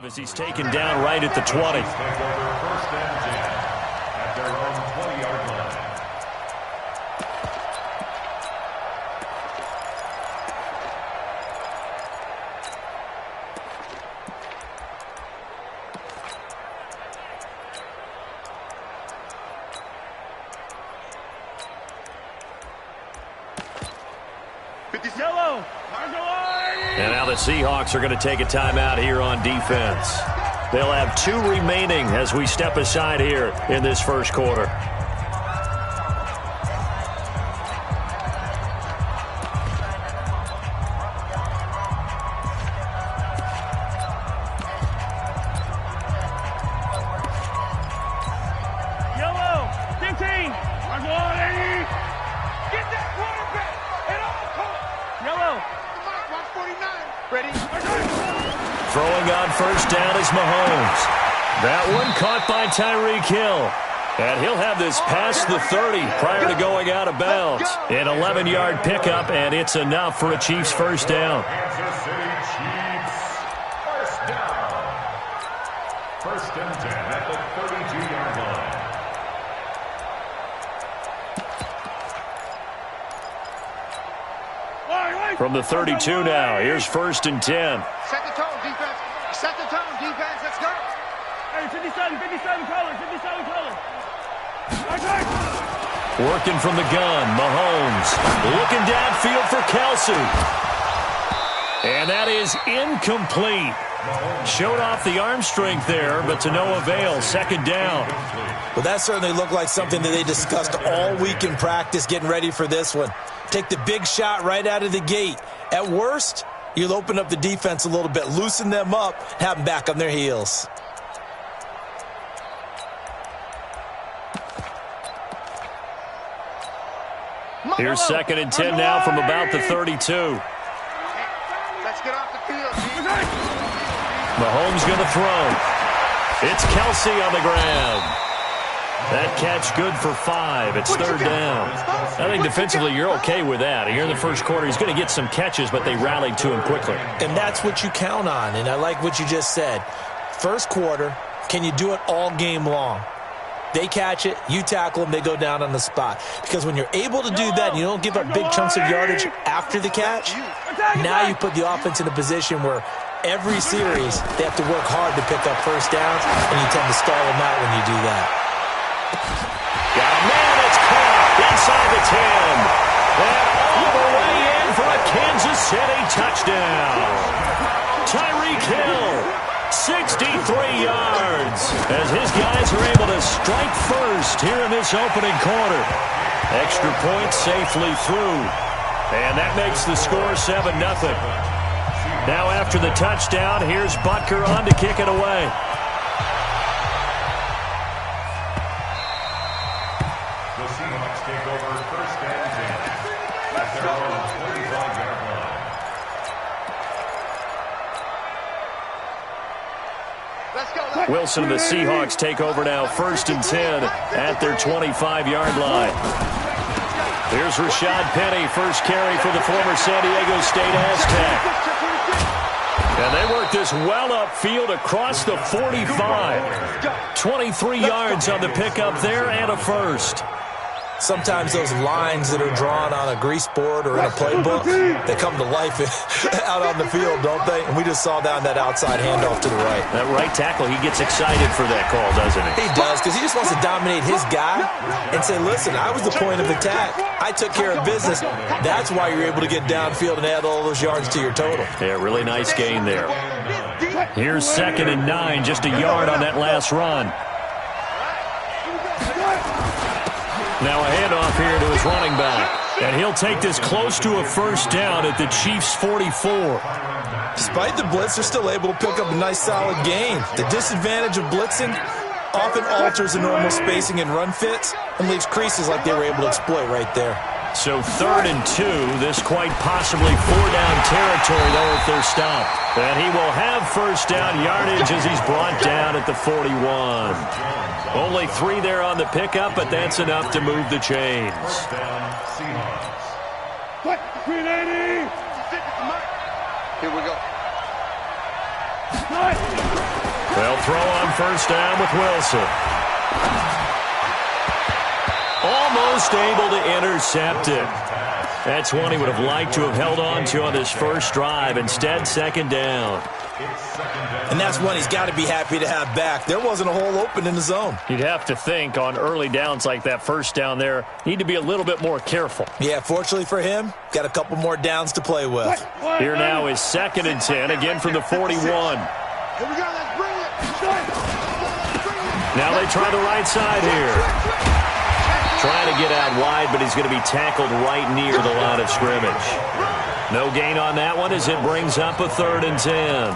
As he's taken down right at the 20. First and 10 at their own 20-yard line. And now the Seahawks are going to take a timeout here on defense. They'll have 2 remaining as we step aside here in this first quarter. Yellow, 15, get that quarterback at all costs. Yellow, watch 49, ready? Throwing on first down is Mahomes. That one caught by Tyreek Hill. And he'll have this past the 30 prior to going out of bounds. An 11-yard pickup, and it's enough for a Chiefs first down. Kansas City Chiefs, first down. First and 10 at the 32-yard From the 32 now, here's 1st and 10. Set the tone, defense. Set the tone, defense. Let's go. Hey, 57 color, 57 color. Working from the gun, Mahomes. Looking downfield for Kelsey. And that is incomplete. Showed off the arm strength there, but to no avail. 2nd down. Well, that certainly looked like something that they discussed all week in practice getting ready for this one. Take the big shot right out of the gate. At worst, you'll open up the defense a little bit, loosen them up, have them back on their heels. Here's 2nd and 10 now from about the 32. Let's get off the field, G. Mahomes going to throw. It's Kelsey on the ground. That catch good for 5. It's 3rd down. I think defensively you're okay with that. Here in the first quarter, he's going to get some catches, but they rallied to him quickly. And that's what you count on, and I like what you just said. First quarter, can you do it all game long? They catch it, you tackle them, they go down on the spot. Because when you're able to do that and you don't give up big chunks of yardage after the catch, now you put the offense in a position where every series they have to work hard to pick up first downs, and you tend to stall them out when you do that. Got a man that's caught inside the 10. And all the way in for a Kansas City touchdown. Tyreek Hill, 63 yards, as his guys are able to strike first here in this opening quarter. Extra point safely through. And that makes the score 7-0. Now after the touchdown, here's Butker on to kick it away. Wilson and the Seahawks take over now, 1st and 10 at their 25-yard line. Here's Rashad Penny, first carry for the former San Diego State Aztec. And they work this well upfield across the 45. 23 yards on the pickup there and a first. Sometimes those lines that are drawn on a grease board or in a playbook, they come to life out on the field, don't they? And we just saw down that outside handoff to the right. That right tackle, he gets excited for that call, doesn't he? He does, because he just wants to dominate his guy and say, listen, I was the point of attack. I took care of business. That's why you're able to get downfield and add all those yards to your total. Yeah, really nice gain there. Here's 2nd and 9, just a yard on that last run. Now a handoff here to his running back. And he'll take this close to a first down at the Chiefs' 44. Despite the blitz, they're still able to pick up a nice solid gain. The disadvantage of blitzing often alters the normal spacing and run fits and leaves creases like they were able to exploit right there. So 3rd and 2, this quite possibly 4-down territory, though, if they're stopped. And he will have first down yardage as he's brought down at the 41. Only 3 there on the pickup, but that's enough to move the chains. Here we go. They'll throw on first down with Wilson. Almost able to intercept it. That's one he would have liked to have held on to on this first drive. Instead, 2nd down. And that's one he's got to be happy to have back. There wasn't a hole open in the zone. You'd have to think on early downs like that first down there, need to be a little bit more careful. Yeah, fortunately for him, got a couple more downs to play with. Here now is 2nd and 10, again from the 41. Here we go, let's bring it. Now they try the right side here. Trying to get out wide, but he's going to be tackled right near the line of scrimmage. No gain on that one as it brings up a 3rd and 10.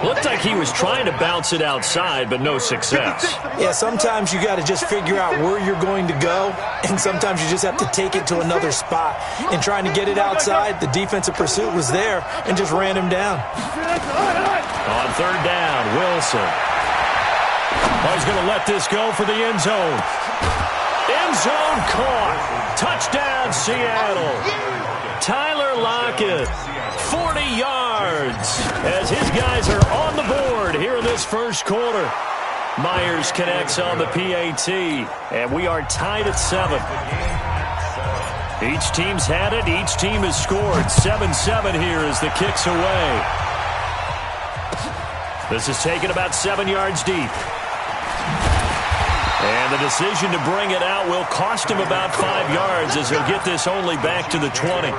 Looked like he was trying to bounce it outside, but no success. Yeah, sometimes you got to just figure out where you're going to go, and sometimes you just have to take it to another spot. And trying to get it outside, the defensive pursuit was there and just ran him down. On 3rd down, Wilson. Oh, he's going to let this go for the end zone. End zone caught. Touchdown, Seattle. Tyler Lockett, 40 yards, as his guys are on the board here in this first quarter. Myers connects on the PAT, and we are tied at 7. Each team's had it. Each team has scored. 7-7 here as the kick's away. This is taken about 7 yards deep. And the decision to bring it out will cost him about 5 yards as he'll get this only back to the 20.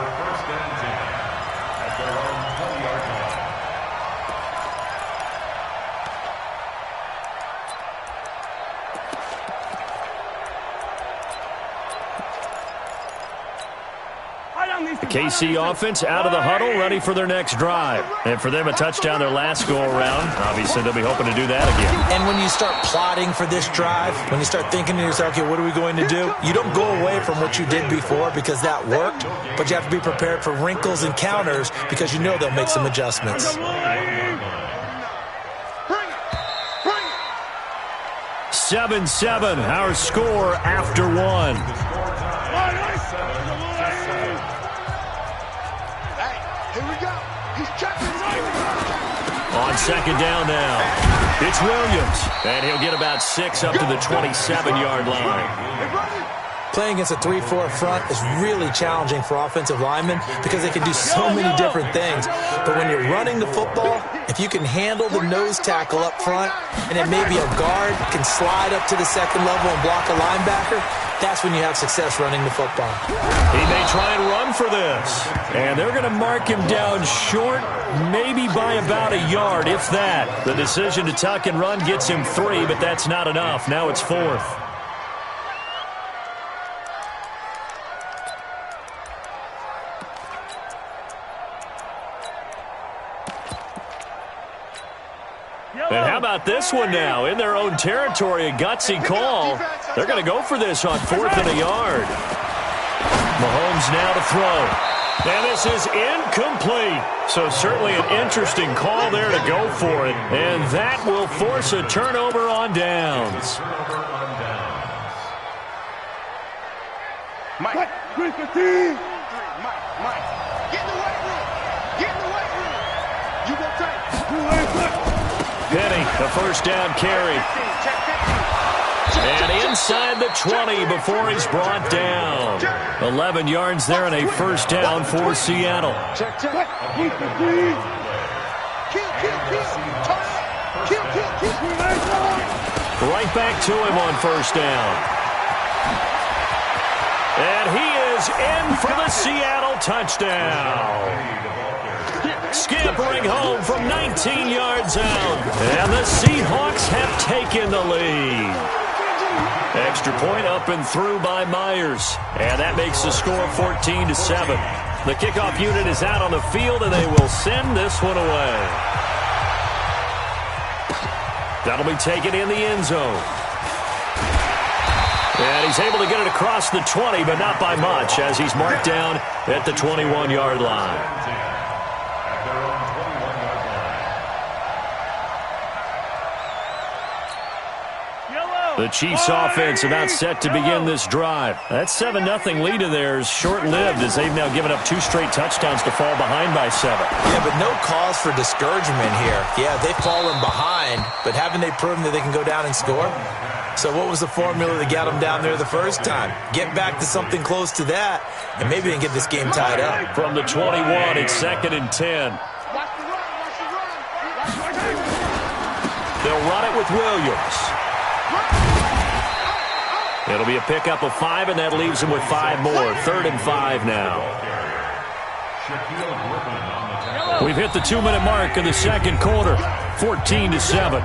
The KC offense out of the huddle, ready for their next drive. And for them, a touchdown their last go-around. Obviously, they'll be hoping to do that again. And when you start plotting for this drive, when you start thinking to yourself, okay, what are we going to do? You don't go away from what you did before because that worked, but you have to be prepared for wrinkles and counters because you know they'll make some adjustments. 7-7, our score after 1. Here we go. He's checking. On second down now, it's Williams, and he'll get about 6 up to the 27-yard line. Playing against a 3-4 front is really challenging for offensive linemen because they can do so many different things. But when you're running the football, if you can handle the nose tackle up front, and then maybe a guard can slide up to the second level and block a linebacker, that's when you have success running the football. He may try and run for this. And they're going to mark him down short, maybe by about a yard, if that. The decision to tuck and run gets him 3, but that's not enough. Now it's 4th. And how about this one now? In their own territory, a gutsy call. They're going to go for this on 4th and a yard. Mahomes now to throw. And this is incomplete. So certainly an interesting call there to go for it. And that will force a turnover on downs. Mike, Mike, get in the weight room. Get in the weight room. You go take. Penny, the first down carry. And inside the 20 before he's brought down. 11 yards there and a first down for Seattle. Right back to him on first down. And he is in for the Seattle touchdown. Scampering home from 19 yards out. And the Seahawks have taken the lead. Extra point up and through by Myers. And that makes the score 14-7. The kickoff unit is out on the field, and they will send this one away. That'll be taken in the end zone. And he's able to get it across the 20, but not by much, as he's marked down at the 21-yard line. The Chiefs' offense about set to begin this drive. That 7-0 lead of theirs short-lived as they've now given up 2 straight touchdowns to fall behind by 7. Yeah, but no cause for discouragement here. Yeah, they've fallen behind, but haven't they proven that they can go down and score? So what was the formula that got them down there the first time? Get back to something close to that, and maybe they can get this game tied up. From the 21, it's 2nd and 10. They'll run it with Williams. It'll be a pickup of 5, and that leaves him with 5 more. 3rd and 5 now. We've hit the 2-minute mark of the second quarter. 14-7.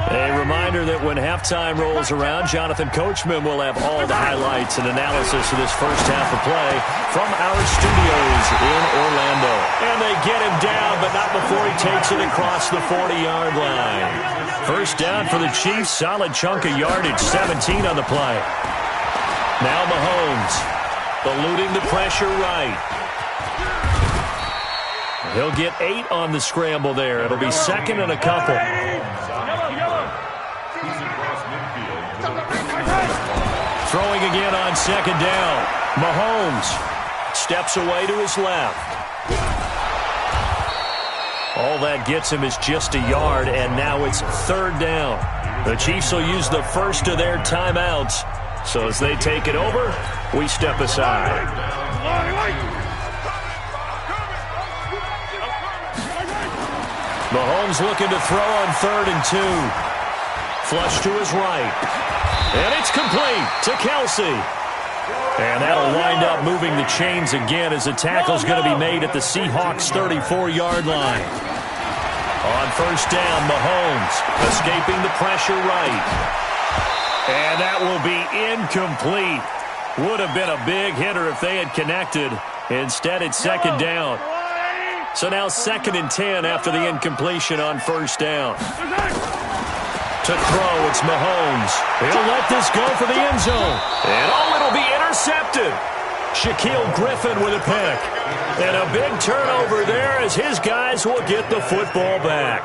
A reminder that when halftime rolls around, Jonathan Coachman will have all the highlights and analysis of this first half of play from our studios in Orlando. And they get him down, but not before he takes it across the 40-yard line. First down for the Chiefs, solid chunk of yardage, 17 on the play. Now Mahomes, eluding the pressure right. He'll get 8 on the scramble there. It'll be 2nd and a couple. Throwing again on 2nd down. Mahomes steps away to his left. All that gets him is just a yard, and now it's 3rd down. The Chiefs will use the first of their timeouts. So as they take it over, we step aside. Mahomes looking to throw on 3rd and 2. Flush to his right. And it's complete to Kelsey. And that'll wind up moving the chains again as the tackle's going to be made at the Seahawks' 34-yard line. On 1st down, Mahomes escaping the pressure right. And that will be incomplete. Would have been a big hitter if they had connected. Instead, it's 2nd down. So now 2nd and 10 after the incompletion on 1st down. To throw, it's Mahomes. He'll let this go for the end zone. And it'll be intercepted. Shaquille Griffin with a pick. And a big turnover there as his guys will get the football back.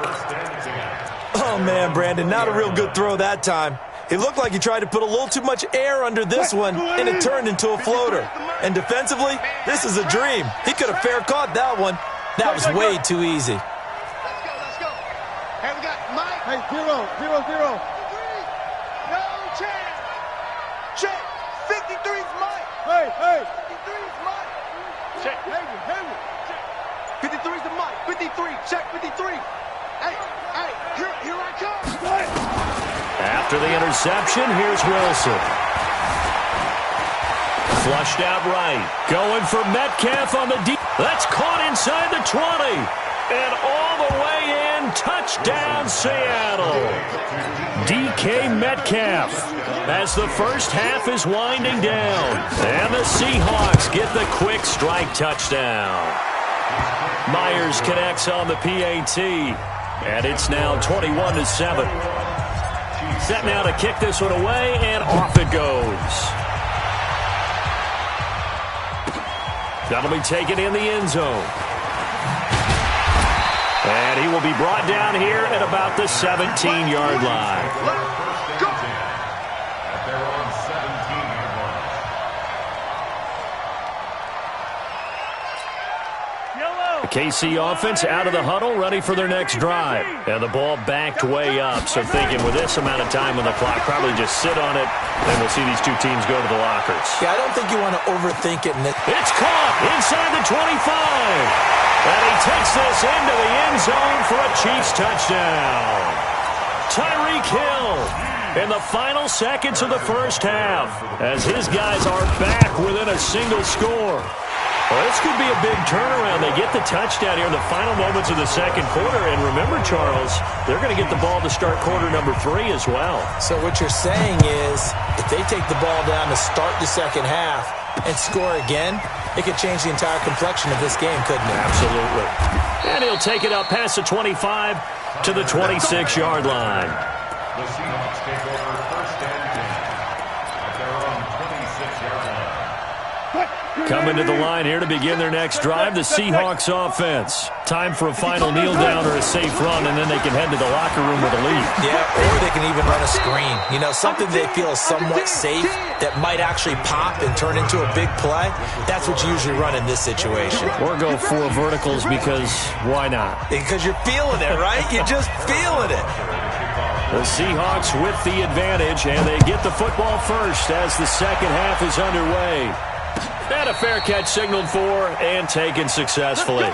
Oh, man, Brandon, not a real good throw that time. It looked like he tried to put a little too much air under this one, and it turned into a floater. And defensively, this is a dream. He could have fair caught that one. That was way too easy. Let's go. Hey, we got Mike. Hey, 0-0-0. No chance. Check. 53's Mike. Hey. 53's Mike. Check. Hayward. Check. 53's the Mike. 53. Check 53. Hey, here I come. After the interception, here's Wilson. Flushed out right. Going for Metcalf on the deep. That's caught inside the 20. And all the way in. Touchdown, Seattle. DK Metcalf as the first half is winding down. And the Seahawks get the quick strike touchdown. Myers connects on the PAT. And it's now 21-7. Set now to kick this one away, and off it goes. That'll be taken in the end zone. And he will be brought down here at about the 17-yard line. KC offense out of the huddle, ready for their next drive. And the ball backed way up, so thinking with this amount of time on the clock, probably just sit on it, and we'll see these two teams go to the lockers. Yeah, I don't think you want to overthink it. It's caught inside the 25. And he takes this into the end zone for a Chiefs touchdown. Tyreek Hill in the final seconds of the first half as his guys are back within a single score. Well, this could be a big turnaround. They get the touchdown here in the final moments of the second quarter. And remember, Charles, they're going to get the ball to start quarter number 3 as well. So what you're saying is if they take the ball down to start the second half and score again, it could change the entire complexion of this game, couldn't it? Absolutely. And he'll take it up past the 25 to the 26-yard line. The Seahawks take over 1st and 10 at their own 26-yard line. Coming to the line here to begin their next drive, the Seahawks offense. Time for a final kneel down or a safe run, and then they can head to the locker room with a lead. Yeah, or they can even run a screen. You know, something they feel is somewhat safe that might actually pop and turn into a big play. That's what you usually run in this situation. Or go 4 verticals because why not? Because you're feeling it, right? You're just feeling it. The Seahawks with the advantage, and they get the football first as the second half is underway. And a fair catch signaled for and taken successfully.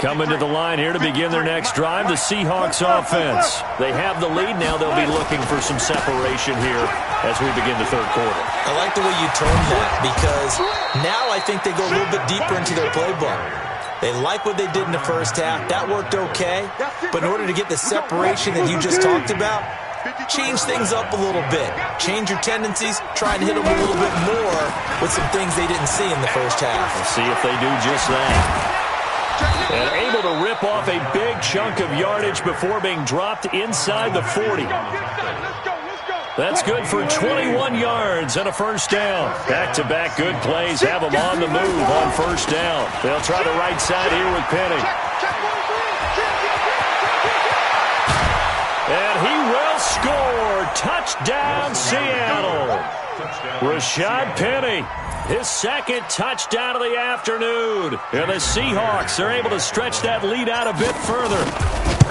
Coming to the line here to begin their next drive, the Seahawks offense. They have the lead. Now they'll be looking for some separation here as we begin the third quarter. I like the way you termed that because now I think they go a little bit deeper into their playbook. They like what they did in the first half. That worked okay. But in order to get the separation that you just talked about, change things up a little bit. Change your tendencies. Try and hit them a little bit more with some things they didn't see in the first half. We'll see if they do just that. And able to rip off a big chunk of yardage before being dropped inside the 40. That's good for 21 yards and a first down. Back-to-back good plays have them on the move on first down. They'll try the right side here with Penny. And he will score. Touchdown, Seattle. Rashad Penny, his second touchdown of the afternoon. And the Seahawks are able to stretch that lead out a bit further.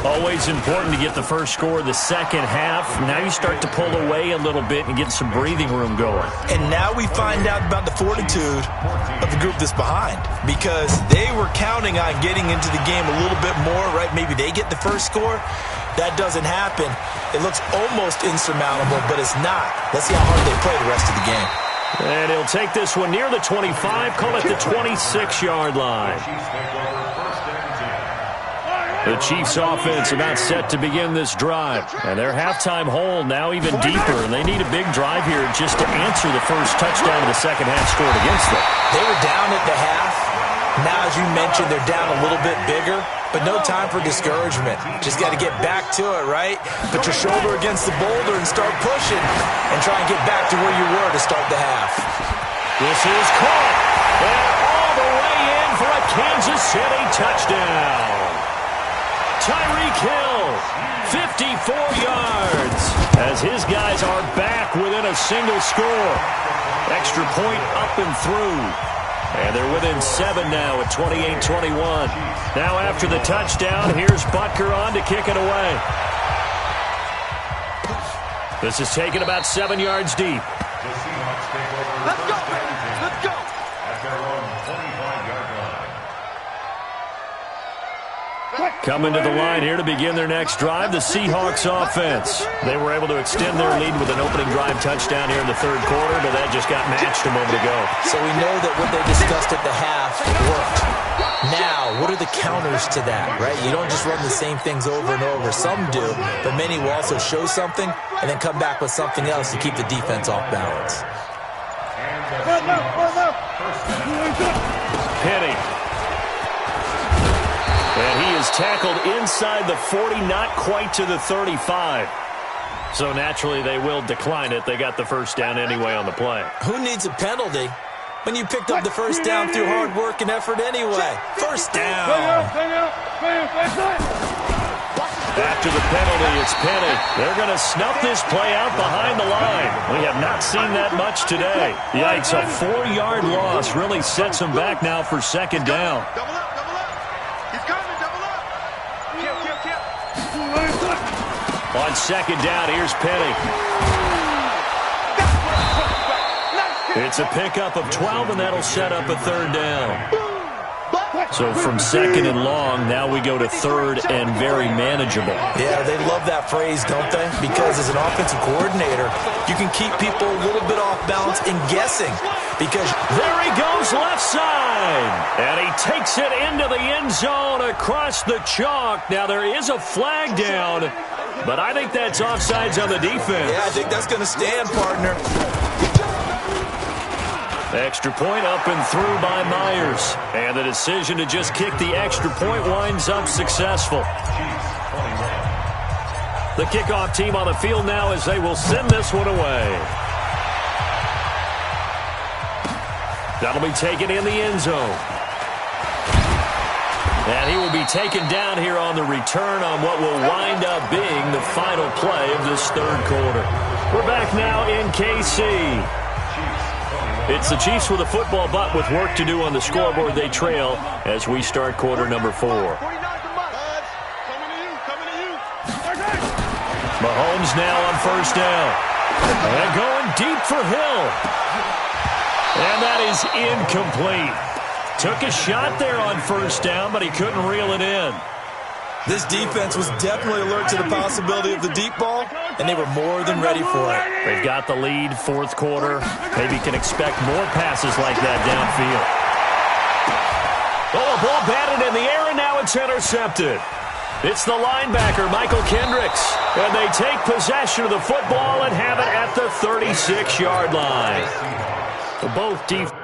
Always important to get the first score of the second half. Now you start to pull away a little bit and get some breathing room going. And now we find out about the fortitude of the group that's behind, because they were counting on getting into the game a little bit more, right? Maybe they get the first score. That doesn't happen. It looks almost insurmountable, but it's not. Let's see how hard they play the rest of the game. And he'll take this one near the 25, call it the 26-yard line. The Chiefs offense about set to begin this drive. And their halftime hole now even deeper, and they need a big drive here just to answer the first touchdown of the second half scored against them. They were down at the half. Now, as you mentioned, they're down a little bit bigger, but no time for discouragement. Just got to get back to it, right? Put your shoulder against the boulder and start pushing and try and get back to where you were to start the half. This is caught. And all the way in for a Kansas City touchdown. Tyreek Hill, 54 yards, as his guys are back within a single score. Extra point up and through. And they're within 7 now at 28-21. Now after the touchdown, here's Butker on to kick it away. This is taken about 7 yards deep. Let's go, baby. Let's go. At their own 25-yard line. Coming to the line here to begin their next drive, the Seahawks offense. They were able to extend their lead with an opening drive touchdown here in the third quarter, but that just got matched a moment ago. So we know that what they discussed at the half worked. Now, what are the counters to that, right? You don't just run the same things over and over. Some do, but many will also show something and then come back with something else to keep the defense off balance. Penny. And he is tackled inside the 40, not quite to the 35. So naturally they will decline it. They got the first down anyway on the play. Who needs a penalty when you picked up the first down through hard work and effort anyway? First down. After the penalty, it's Penny. They're going to snuff this play out behind the line. We have not seen that much today. Yikes, a 4-yard loss really sets them back now for second down. Double up, double up. He's coming, double up. Kill. On second down, here's Penny. It's a pickup of 12, and that'll set up a third down. So from second and long, now we go to third and very manageable. Yeah, they love that phrase, don't they? Because as an offensive coordinator, you can keep people a little bit off balance and guessing. Because there he goes left side. And he takes it into the end zone across the chalk. Now there is a flag down, but I think that's offsides on the defense. Yeah, I think that's going to stand, partner. Extra point up and through by Myers. And the decision to just kick the extra point winds up successful. The kickoff team on the field now as they will send this one away. That'll be taken in the end zone. And he will be taken down here on the return on what will wind up being the final play of this third quarter. We're back now in KC. It's the Chiefs with a football, but with work to do on the scoreboard, they trail as we start quarter number 4. Mahomes now on first down. And going deep for Hill. And that is incomplete. Took a shot there on first down, but he couldn't reel it in. This defense was definitely alert to the possibility of the deep ball, and they were more than ready for it. They've got the lead, fourth quarter. Maybe can expect more passes like that downfield. Oh, a ball batted in the air, and now it's intercepted. It's the linebacker, Michael Kendricks. And they take possession of the football and have it at the 36-yard line. Both defenses.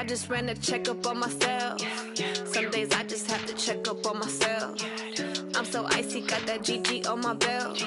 I just ran a checkup on myself. Some days I just have to check up on myself. I'm so icy, got that GG on my belt.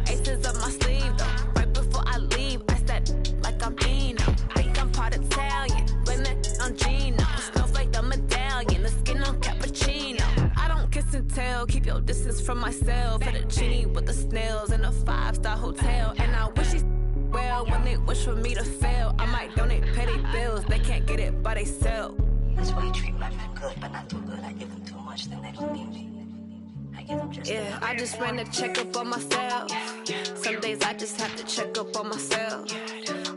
Aces up my sleeve though. Right before I leave, I said like I'm Dino. Think I'm part Italian, blame that on Gino. Smells like the medallion, the skin on cappuccino. I don't kiss and tell, keep your distance from myself. At a genie with the snails in a 5-star hotel. And I wish he well when they wish for me to fail. I might donate petty bills, they can't get it by themselves. That's why you treat my friend good, but not too good. I give them too much, then they don't need me. Yeah, I just ran a checkup on myself. Some days I just have to check up on myself.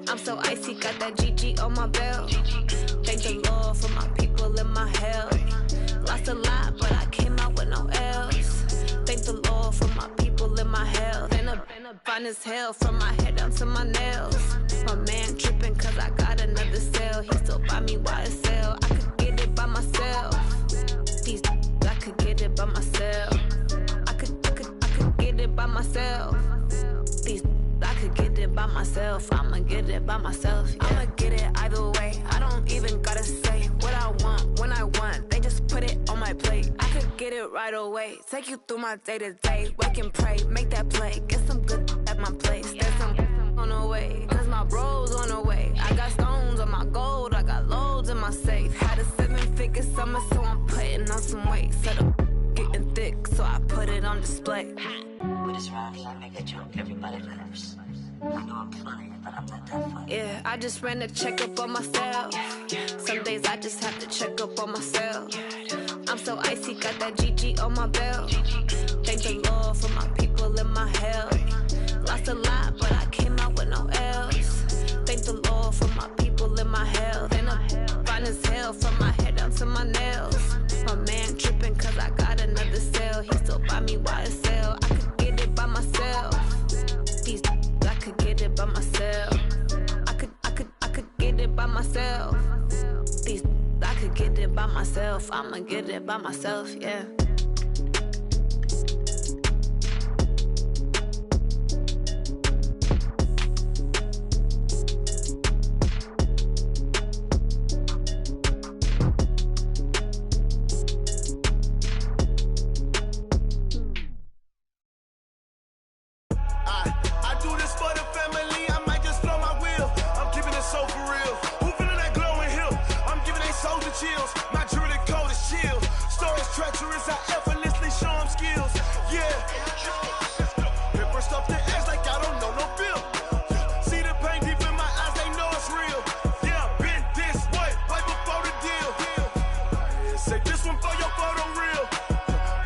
I'm so icy, got that GG on my belt. Thank the Lord for my people in my health. Lost a lot, but I came out with no L's. Thank the Lord for my people in my health. And a fine as hell from my head down to my nails. My man tripping cause I got another sale. He still buy me YSL. I could get it by myself. These I could get it by myself. I could get it by myself. These I could get it by myself. I'ma get it by myself. Yeah. I'ma get it either way. I don't even gotta say what I want when I want. They just put it on my plate. I could get it right away. Take you through my day to day. Wake and pray, make that play. Get some good at my place. There's some on the way. Cause my bro's on the way. I got stones on my gold. I got loads in my safe. Had a 7-figure summer, so I'm putting on some weight. Set up getting thick, so I put it on display. With this round here, I make a joke, everybody laughs. I know I'm funny, but I'm not that funny. Yeah, I just ran a checkup on myself. Some days I just have to check up on myself. I'm so icy, got that GG on my belt. Thank the Lord for my people in my health. Lost a lot, but I came out with no L's. Thank the Lord for my people in my health. And I'm fine as hell from my head down to my nails. My man tripping cause I got another sale. He still buy me YSL. I could get it by myself. These I could get it by myself. I could get it by myself. These I could get it by myself. I'ma get it by myself, yeah. Chills. My jewelry code is chill. Stories treacherous, I effortlessly show them skills. Yeah. Paper stuff the edge like I don't know no bill. See the pain deep in my eyes, they know it's real. Yeah, been this way, right before the deal. Say this one for your photo real.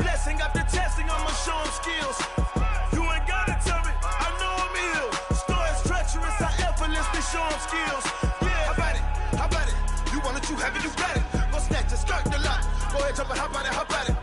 Blessing after testing, I'ma show them skills. You ain't gotta tell me, I know I'm ill. Stories treacherous, I effortlessly show them skills. Yeah, how about it? You want it, you have it, you got it. Go snatch it, skirt the lot. Go ahead, jump it, how about it?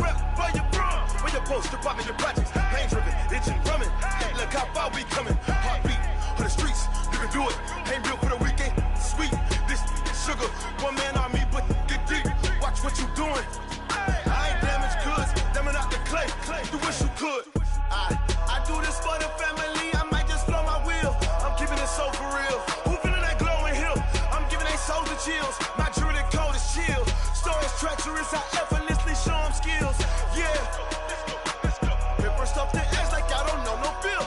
Rep for your bro, for your poster, popping your projects. Pain driven, itching, drumming. Look how far we coming. Heartbeat for the streets, you can do it. Ain't built for the weekend, sweet. This sugar, one man army, but get deep. Watch what you doing. I ain't damaged goods, damn out the clay. You wish you could. I do this for the family. I might just blow my wheel. I'm keeping it so for real. Who feeling that glowing hill? I'm giving they souls the chills. My jewelry code is chill. Stories treacherous, I effortlessly show them skills. Yeah. Paper stuff the edge like I don't know no bill.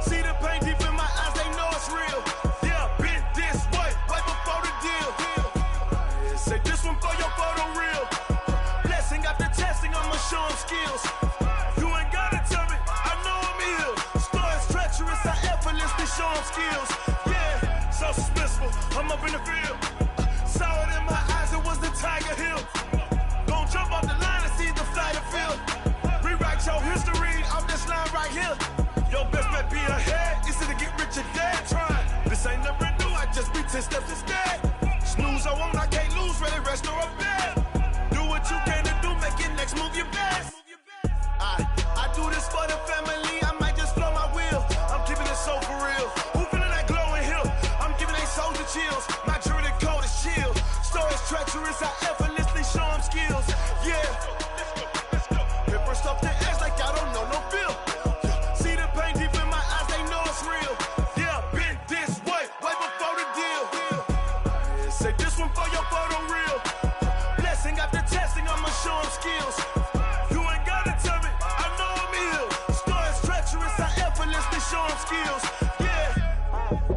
See the pain deep in my eyes, they know it's real. Yeah, been this way, right before the deal. Say this one for your photo real. Blessing after testing, I'ma show them skills. You ain't gotta tell me, I know I'm ill. Stories treacherous, I effortlessly show them skills. Yeah, so suspenseful, I'm up in the field. Saw it in my eyes, it was the Tiger Hill. Gon' jump off the line and see the flight of field. Rewrite your history off this line right here. Your best bet be ahead, easy to get rich or dead trying. This ain't never new, I just be 10 steps instead. Snooze, I won't, I can't lose. treacherous, I effortlessly show them skills. Yeah. Hit first off the edge like I don't know no feel. See the pain deep in my eyes, they know it's real. Yeah, been this way before the deal. Say this one for your photo reel. Blessing after testing, I'ma show them skills. You ain't gotta tell me, I know I'm ill. Stories treacherous, I effortlessly show them skills. Yeah.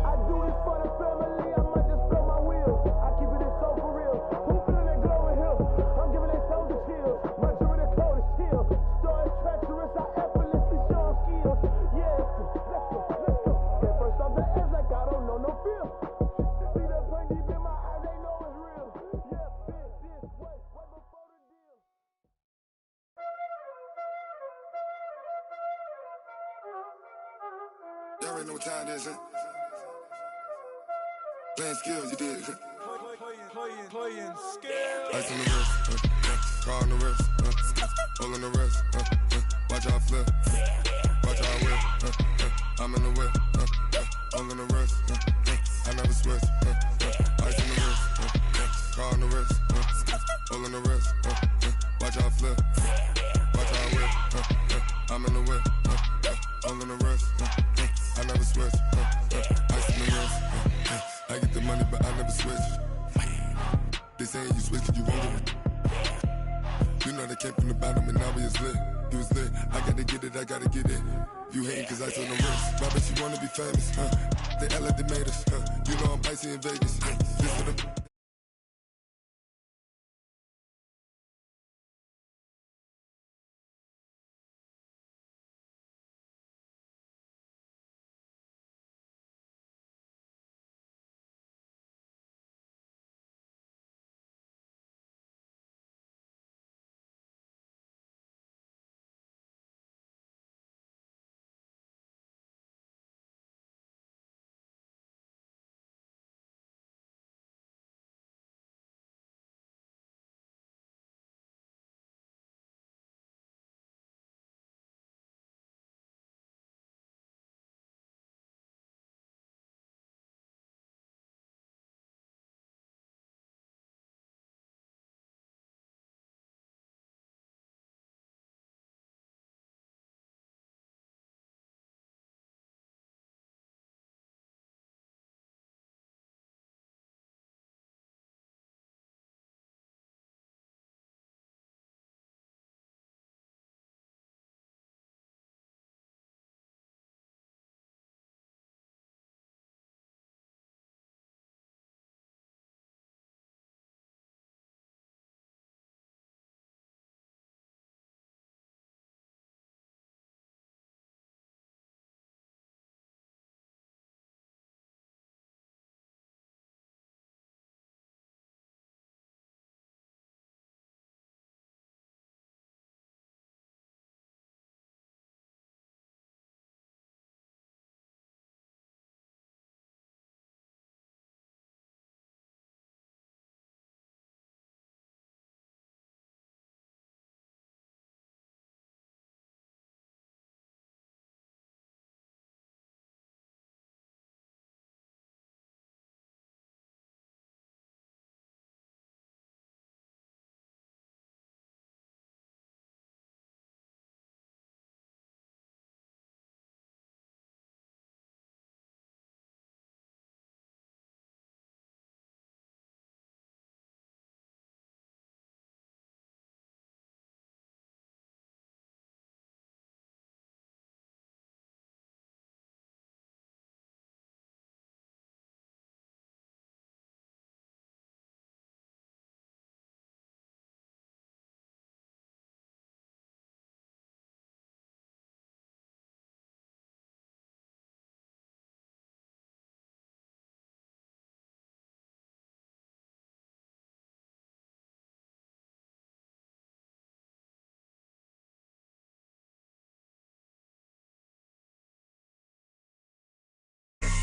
I do this for the family, I might just blow my wheel. I keep it so for real. Who feeling that glow in here? I'm giving that soldier chills. My jury the cold is chill. Stories treacherous, I effortlessly show them skills. Yeah, let's go. Get first off the edge like I don't know no feel. See the pain deep in my eyes, they know it's real. Yeah, been this way before the deal. Y'all already know what time it is, huh? Playing skills, you did. Playing skills. Ice on the wrist, car on the wrist, hole on the wrist, watch out flip, watch out whip, I'm in the whip, hole on the wrist, I never switch, ice on the wrist, car on the wrist, hole on the wrist, watch out flip, watch out whip, I'm in the whip, hole on the wrist, I never switch, ice on the wrist, I get the money but I never switch. They saying you switch, you won't get it. You know they came from the bottom and now we is lit. You was lit, I gotta get it, I gotta get it. You hating cause ice on the wrist. Why bet you wanna be famous, huh? They act like they made us, huh? You know I'm icy in Vegas, This for the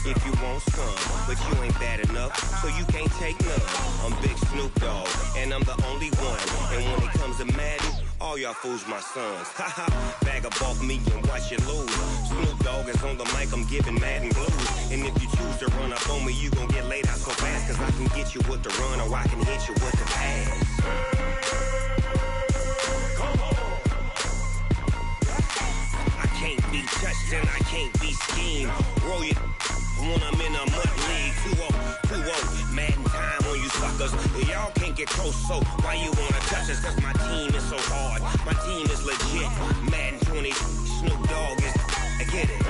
if you want some. But you ain't bad enough, so you can't take none. I'm Big Snoop Dogg, and I'm the only one. And when it comes to Madden, all y'all fools my sons. Haha, bag up off me and watch you lose. Snoop Dogg is on the mic, I'm giving Madden blues. And if you choose to run up on me, you gon' get laid out so fast. Cause I can get you with the run, or I can hit you with the pass. I can't be touched and I can't be schemed. Roll you when I'm in a mud league. 2-0, Madden time on you suckers. Y'all can't get close, so why you wanna touch us? Cause my team is so hard, my team is legit. Madden 20, Snoop Dogg is, I get it.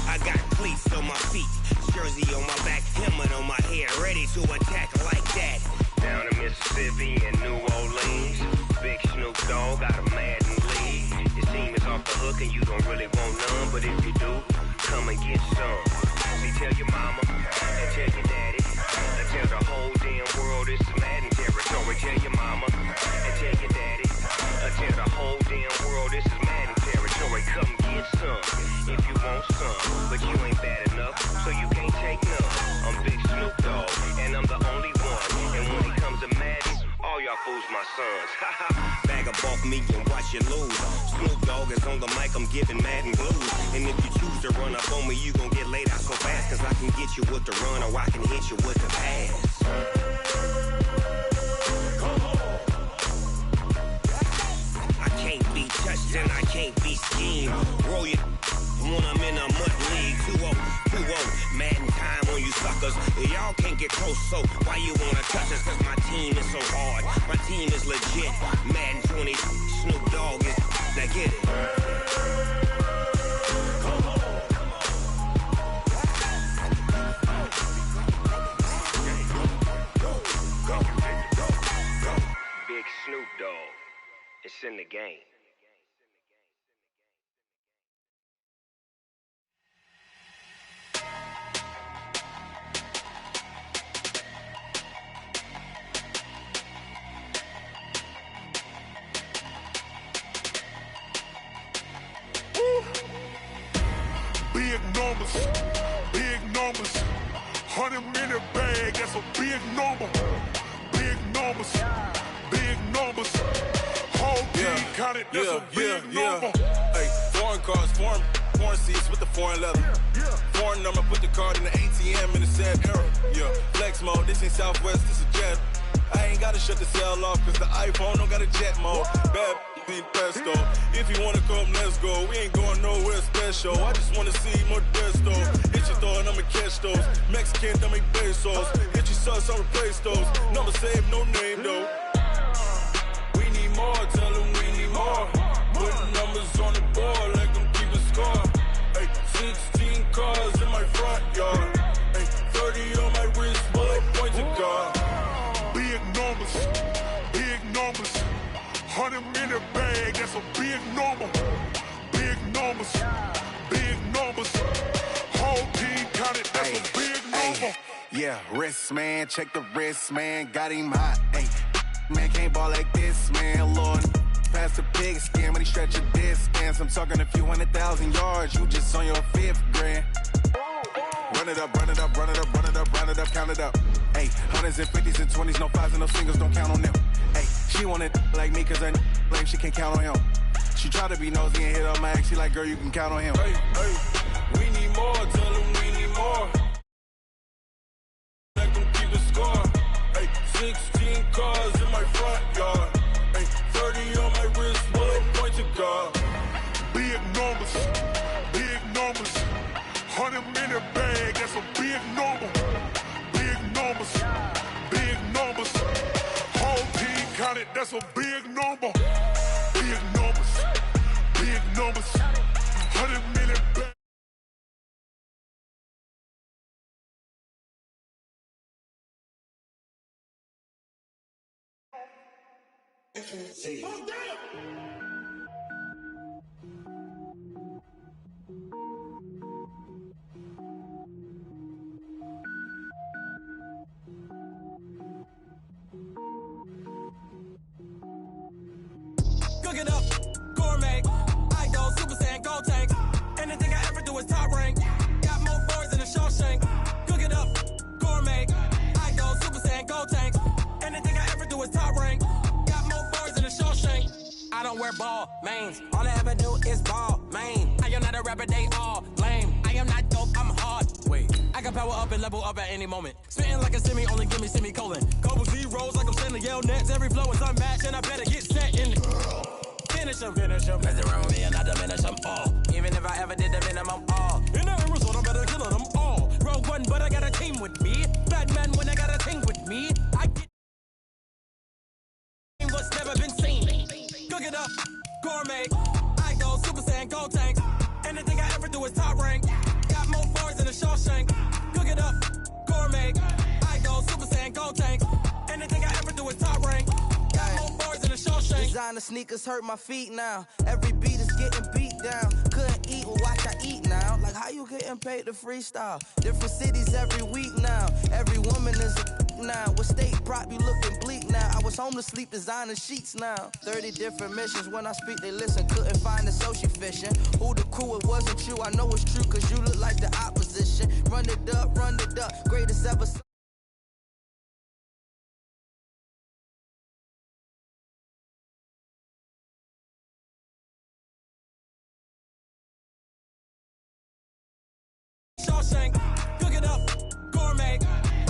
I got cleats on my feet, jersey on my back, helmet on my head, ready to attack like that. Down in Mississippi and New Orleans, Big Snoop Dogg got a Madden league. Your team is off the hook and you don't really want none, but if you do, come and get some. See, tell your mama and tell your daddy, and tell the whole damn world it's Madden territory. Tell your mama and tell your daddy, and tell the whole damn world this is Madden territory. Come get some if you want some, but you ain't bad enough, so you can't take none. I'm Big Snoop Dogg, and I'm the only one. And when it comes to Madden, all y'all fools my sons. Bag up off me and watch you lose. Snoop Dogg is on the mic, I'm giving Madden blues. And if you choose to run up on me, you gon' get laid out so fast. Cause I can get you with the run, or I can hit you with the pass. I can't be touched and I can't be schemed. Roll you when I'm in a mud league. 2-0, Madden time on you suckers. Y'all can't get close, so why you wanna touch us? Cause my team is so hard, my team is legit. Madden 20, Snoop Dogg is, now get it. Big Snoop Dogg, it's in the game. Big numbers, 100-minute bag, that's a big number. Big numbers, whole team counted, that's a big number. Hey, foreign cars, foreign seats with the foreign leather. Foreign number, put the card in the ATM in the sad era. Yeah, flex mode, this ain't Southwest, this is Jet. I ain't gotta shut the cell off, cause the iPhone don't got a jet mode. Bad need pesto. If you wanna come, let's go. We ain't going nowhere special. I just wanna see more desto. Hit your throw and I'ma catch those. Mexican, dummy pesos. Hit your sus, I'll replace those. Number saved, no name though. We need more, tell them we need more. Put numbers on the board, let them keep a score. Hey, 16 cars in my front yard. Hey, 30 on my wrist, bullet point to God. Big numbers, 100-minute bag, that's a big number. Big numbers, whole team counted, that's a big number. Yeah, wrist man, check the wrist man, got him hot. Ay, man can't ball like this, man. Lord, past the pig skin when he stretch a distance. I'm talking a few 100,000 yards, you just on your 5th grand. Run it up, count it up. Hey, hundreds and 50s and 20s, no 5s and no singles, don't count on them. Hey, she want it like me, cause her like she can't count on him. She try to be nosy and hit up my ex, she like, girl, you can count on him. Hey, we need more, tell them we need more. Let them keep the score. Hey, 16 cars in my front yard. Hey, 30 on my wrist, bullet point to God. Big numbers, 100-minute bag, that's a big number. Big numbers, whole team counted, that's a big number. Big numbers, 100-minute bag. Cook it up, gourmet, idol, super saiyan, lanes. All I ever do is ball, man. I am not a rapper, they all lame. I am not dope, I'm hard. Wait, I can power up and level up at any moment. Spitting like a semi, only give me semicolon. Couple zeros like I'm sending yell nets. Every flow is unmatched, and I better get set in. Finish them. Mess around with me and I diminish them all. Even if I ever did the minimum, all. In the end result, I'm better killing them all. Rogue one, but I got a team with me. Bad man when I got a team with me. I get what's never been seen. Cook it up, gourmet. I go Super Saiyan, gold tanks. Anything I ever do is top rank. Got more bars than a Shawshank. Cook it up, gourmet. I go Super Saiyan, gold tanks. Anything I ever do is top rank. Got more bars than a Shawshank. Designer sneakers hurt my feet now. Every beat is getting beat down. Couldn't eat, well, watch I eat now. Like how you getting paid to freestyle? Different cities every week now. Every woman is a now. What state prop you looking bleak now? I was home to sleep designing sheets now. 30 different missions. When I speak they listen. Couldn't find the social fishing. Who the crew, it wasn't you. I know it's true cause you look like the opposition. Run it up, greatest ever. Shawshank, cook it up, gourmet.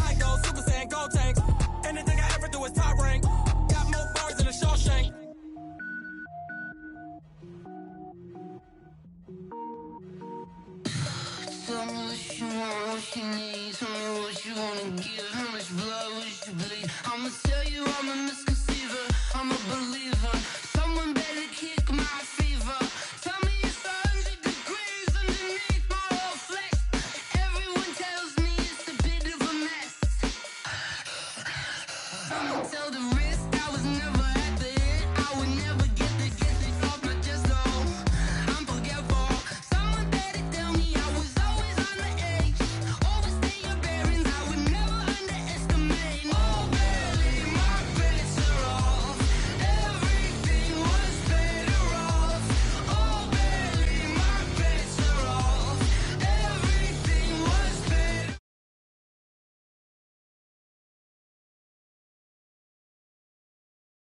I go Super Saiyan, gold tanks. Anything I ever do is top rank. Got more bars than a Shawshank. Tell me what you want, what you need. Tell me what you wanna give. How much blood would you bleed? I'ma tell you I'm a misconceiver. I'm a believer. Someone better kick my fever. Tell me it's 100 degrees underneath my whole flesh. Everyone tells me it's a bit of a mess. Someone tell the risk I was never at the end. I would never get this off my chest though. I'm forgetful. Someone better tell me I was always on the edge. Overstay your bearings, I would never underestimate. Oh, barely my bets are off. Everything was better off. Oh, barely my bets are off. Everything was better.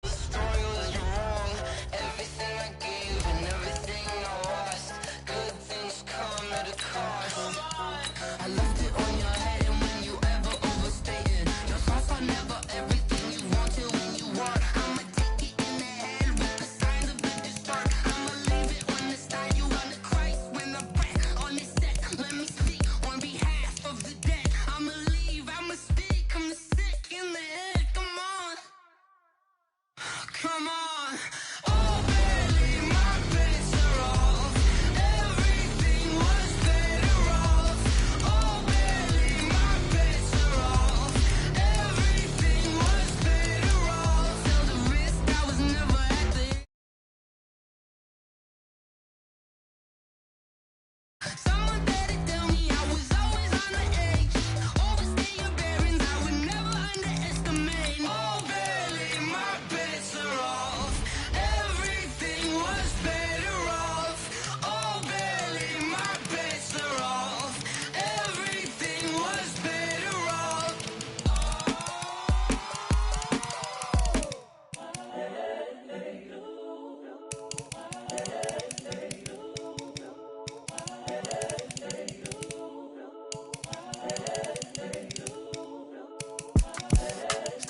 Strong was wrong. Everything I gave and everything I lost. Good things come at a cost. I left it on your head, and when you ever overstay it, your thoughts are never everything you want till when you want. I'ma take it in the head with the signs of the distort. I'ma leave it on the side. You on the Christ when I pray on this set. Let me speak on behalf of the dead. I'ma leave, I'ma speak. I'm sick in the head. Come on. Come on. Oh, barely my bets are off. Everything was better off. Oh, barely my bets are off. Everything was better off. Tell the risk I was never at the end. Someone better tell me I was always on the edge. Overstay your bearings, I would never underestimate. Oh, barely my bets are off. Everything was better off. Oh, barely my bets are off. Everything was better off.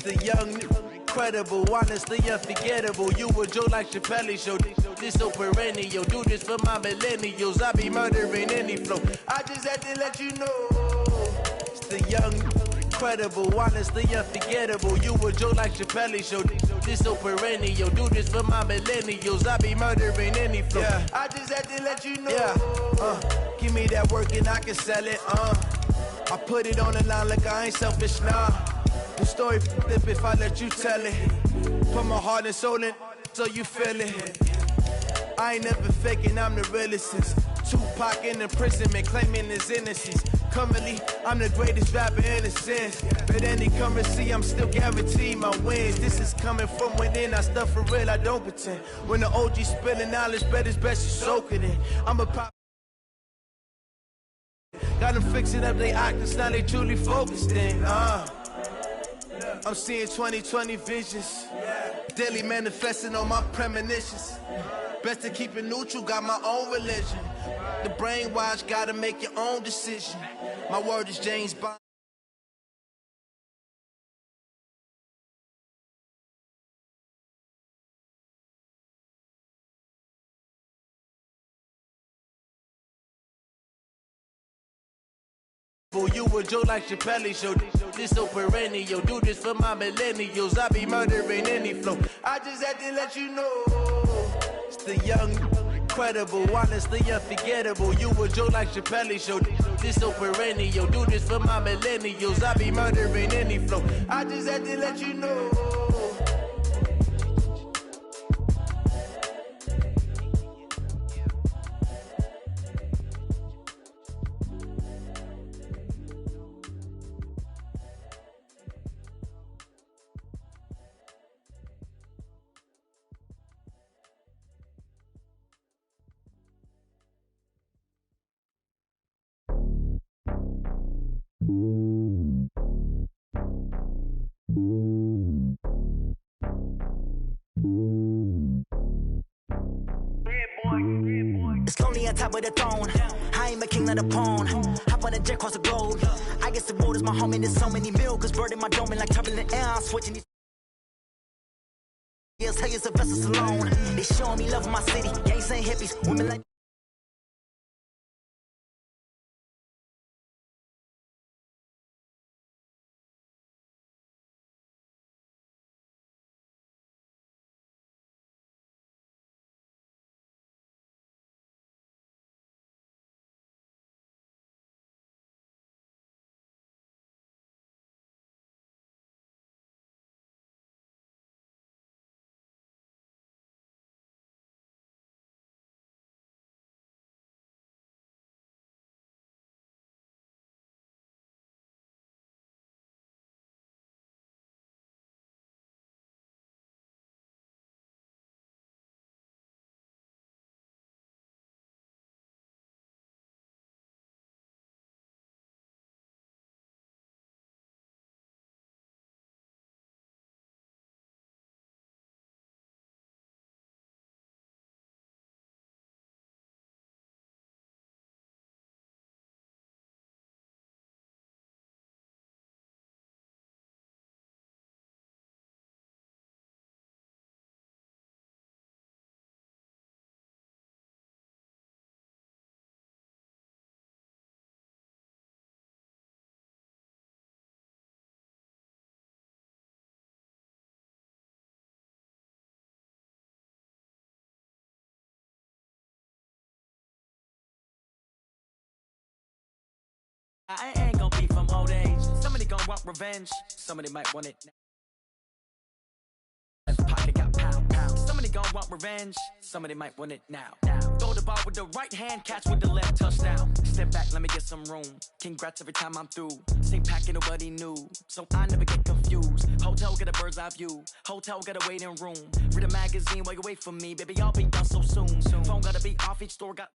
The young, incredible, honestly unforgettable. You a Joe like Chappelle show. This so perennial. Do this for my millennials. I be murdering any flow. I just had to let you know. It's the young, incredible, honestly unforgettable. You a Joe like Chappelle show. This so perennial. Do this for my millennials. I be murdering any flow. Yeah. I just had to let you know. Yeah. Give me that work and I can sell it. I put it on the line like I ain't selfish, nah. The story flip if I let you tell it. Put my heart and soul in so you feel it. I ain't never faking, I'm the realest since Tupac in imprisonment, claiming his innocence. Currently, I'm the greatest rapper in a sense. But any currency, I'm still guaranteed my wins. This is coming from within, I stuff for real, I don't pretend. When the OG spilling knowledge, bet it's best you soak it in. I'm a pop. Got them fixing up they octaves, now they truly focused in. I'm seeing 2020 visions. Daily manifesting on my premonitions. Best to keep it neutral, got my own religion. The brainwash, gotta make your own decision. My word is James Bond. You a joke like Chappelle show. This so perennial. Do this for my millennials. I be murdering any flow. I just had to let you know. It's the young, incredible, honestly unforgettable. You a joke like Chappelle show. This so perennial. Do this for my millennials. I be murdering any flow. I just had to let you know. It's lonely on top of the throne. I am a king of the pawn. Hop on a jet across the globe. I guess the road is my home and there's so many milk. Bird in my dome and like turbulent air. I'm switching these. Yes, hey, it's a vessel alone. They showing me love in my city. Gangs and hippies. Women like. I ain't gonna be from old age. Somebody gonna want revenge. Somebody might want it. Pocket got pound, pound. Somebody gonna want revenge. Somebody might want it now. Throw the ball with the right hand, catch with the left, touchdown. Step back, let me get some room. Congrats every time I'm through. Same packet, nobody knew, so I never get confused. Hotel got a bird's eye view. Hotel got a waiting room. Read a magazine while you wait for me, baby. I'll be done so soon. Phone gotta be off, each store got.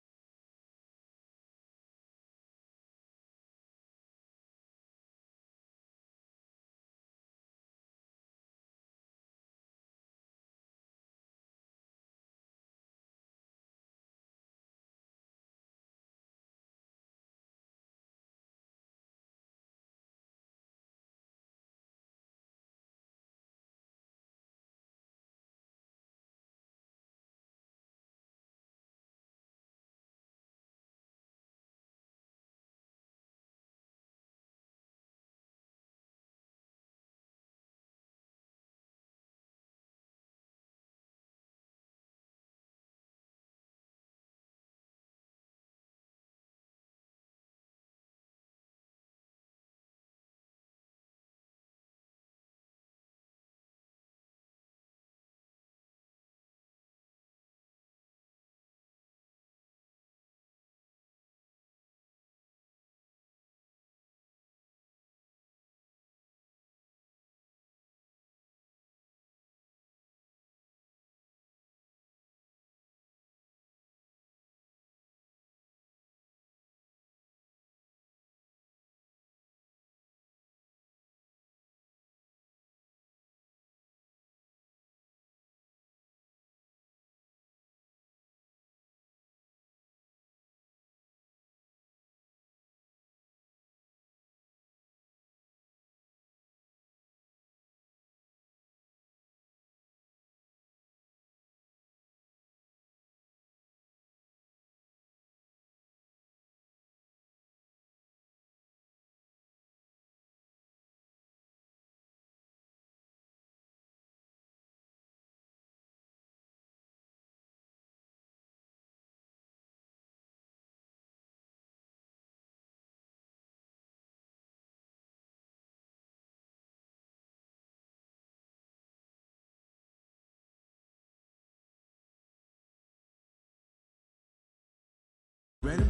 Ready?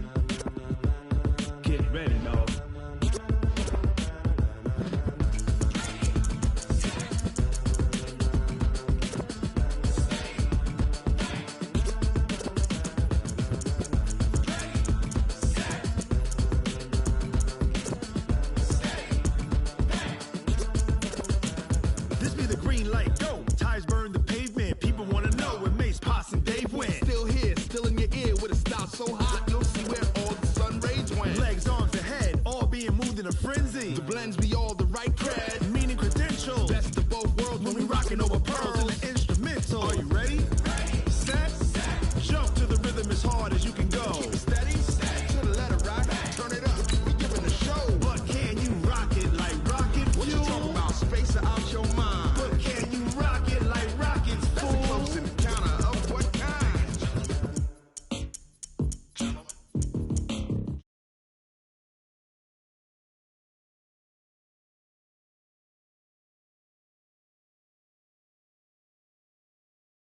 Get ready, dog. This be the green light, go. Tires burn the pavement. People wanna know when Mace, Potts, and Dave went. Still here, still in your ear with a style so hot, you'll see where all the sun rays went. Legs, arms, and head, all being moved in a frenzy. The blends be all the right cred, meaning credentials. best of both worlds When we rockin' over pearls in the instrumental. Are you ready? Set. Jump to the rhythm as hard as you can go. Steady, to the letter, right? Turn it up, we giving a show. But can you rock it like rocket fuel? What you talking about? Space out your mind. But can you rock it like rockets, That's a close encounter of what kind?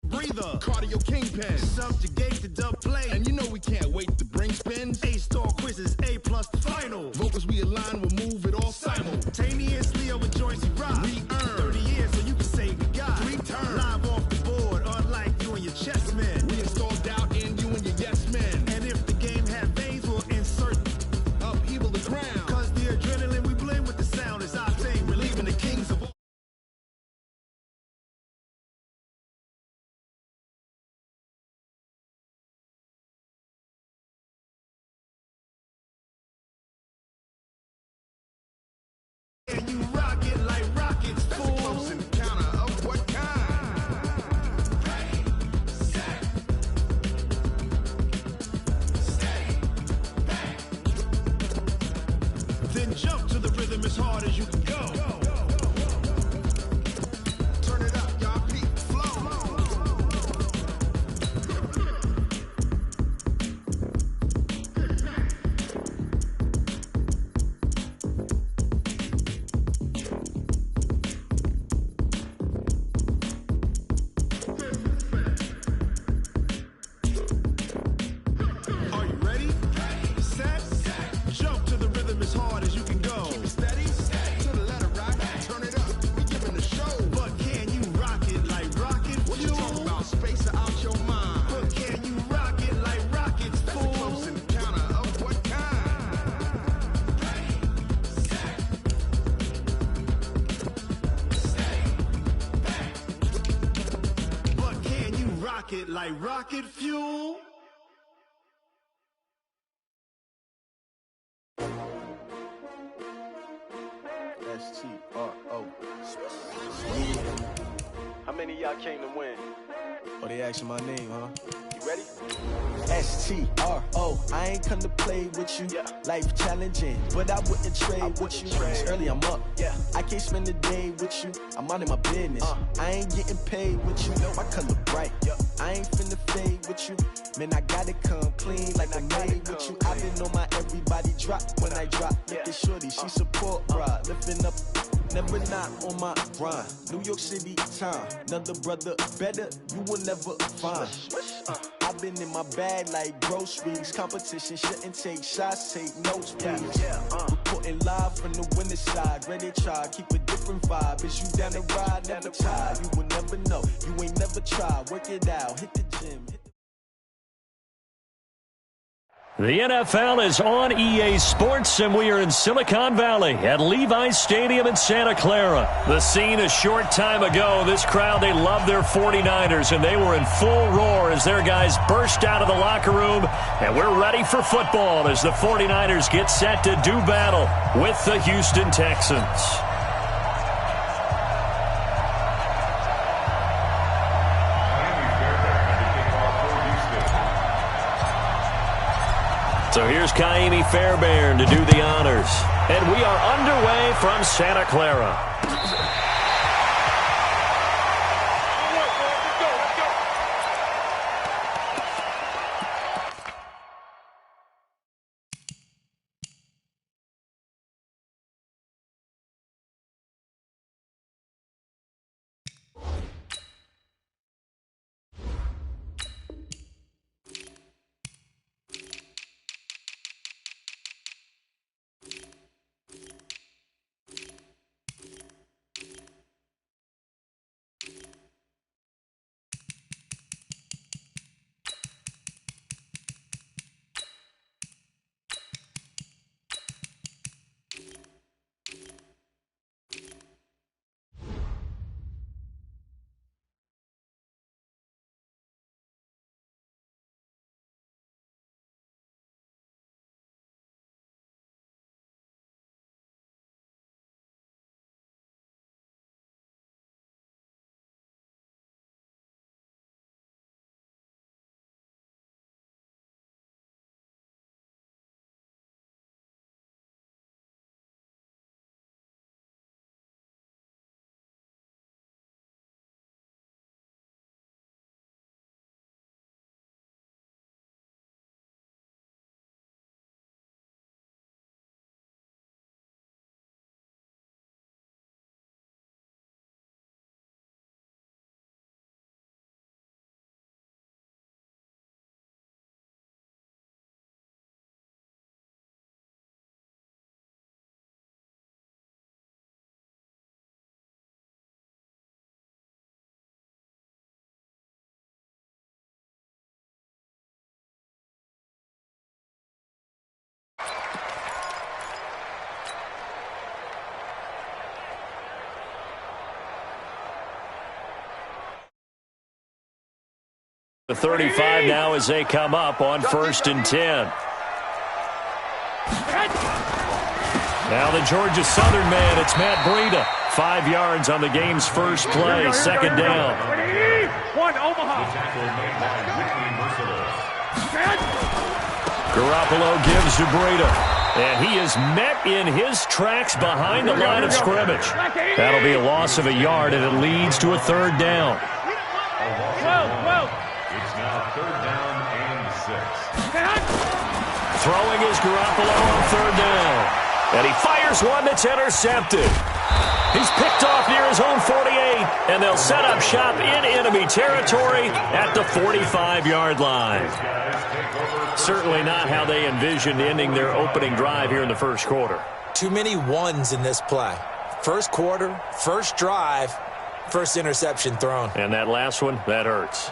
Breather. Cardio kingpin. Subjugate the dub play. And you know we can't wait to bring spins. A-star quizzes, A+ the final. Vocals we align, we'll move it all Simultaneously over Joycey Rock. We earn 30 years so you can say we got 3 turns. live off the board, unlike you and your chess men. We install doubt in you and your yes men. And if the game had veins, we'll insert Upheaval the ground. cause the adrenaline we blend with the sound is our thing. Relieving the kings of all. And you rock it like rockets, That's a close fool. encounter of what kind? Then jump to the rhythm as hard as you can go. Turn it up, y'all peep flow. Are you ready? Set. Jump to the rhythm as hard as you can go. Steady, to the letter, right? Turn it up, we giving a show. But can you rock it like rocket What you talking fuel? about? Space out your mind. But can you rock it like rockets, That's a close fool? encounter of what kind? But can you rock it like rocket fuel? S-T-R-O. How many of y'all came to win? Oh, they asking my name, huh? You ready? S-T-R-O. I ain't come to play with you. Life challenging, but I wouldn't trade with you. It's early, I'm up. I can't spend the day with you. I'm out of my business. I ain't getting paid with you. My color bright. I ain't finna fade with you. Man, I gotta come clean like I made with you. I've been on my everybody drop when I drop. Look at shorty, she support ride. Lifting up, never not on my grind. New York City time. Another brother better, you will never find. I've been in my bag like groceries. Competition shouldn't take shots, take notes, please. Reporting live from the winning side. Ready to try, keep a different vibe. Is you down the ride, never tired. You will never know, you ain't never tried. Work it out, hit the gym. The NFL is on EA Sports, and we are in Silicon Valley at Levi's Stadium in Santa Clara. The scene a short time ago, this crowd, they love their 49ers, and they were in full roar as their guys burst out of the locker room, and we're ready for football as the 49ers get set to do battle with the Houston Texans. So here's Kaimi Fairbairn to do the honors. And we are underway from Santa Clara. the 35 now as they come up on 1st and 10. Now the Georgia Southern man, it's Matt Breida. 5 yards on the game's first play, 2nd down. One, Omaha. Garoppolo gives to Breida. And he is met in his tracks behind the line of scrimmage. That'll be a loss of a yard, and it leads to a 3rd down. It's now 3rd down and 6. Throwing is Garoppolo on 3rd down. And he fires one that's intercepted. He's picked off near his own 48, and they'll set up shop in enemy territory at the 45-yard line. Certainly not how they envisioned ending their opening drive here in the first quarter. Too many ones in this play. First quarter, first drive, first interception thrown. And that last one, that hurts.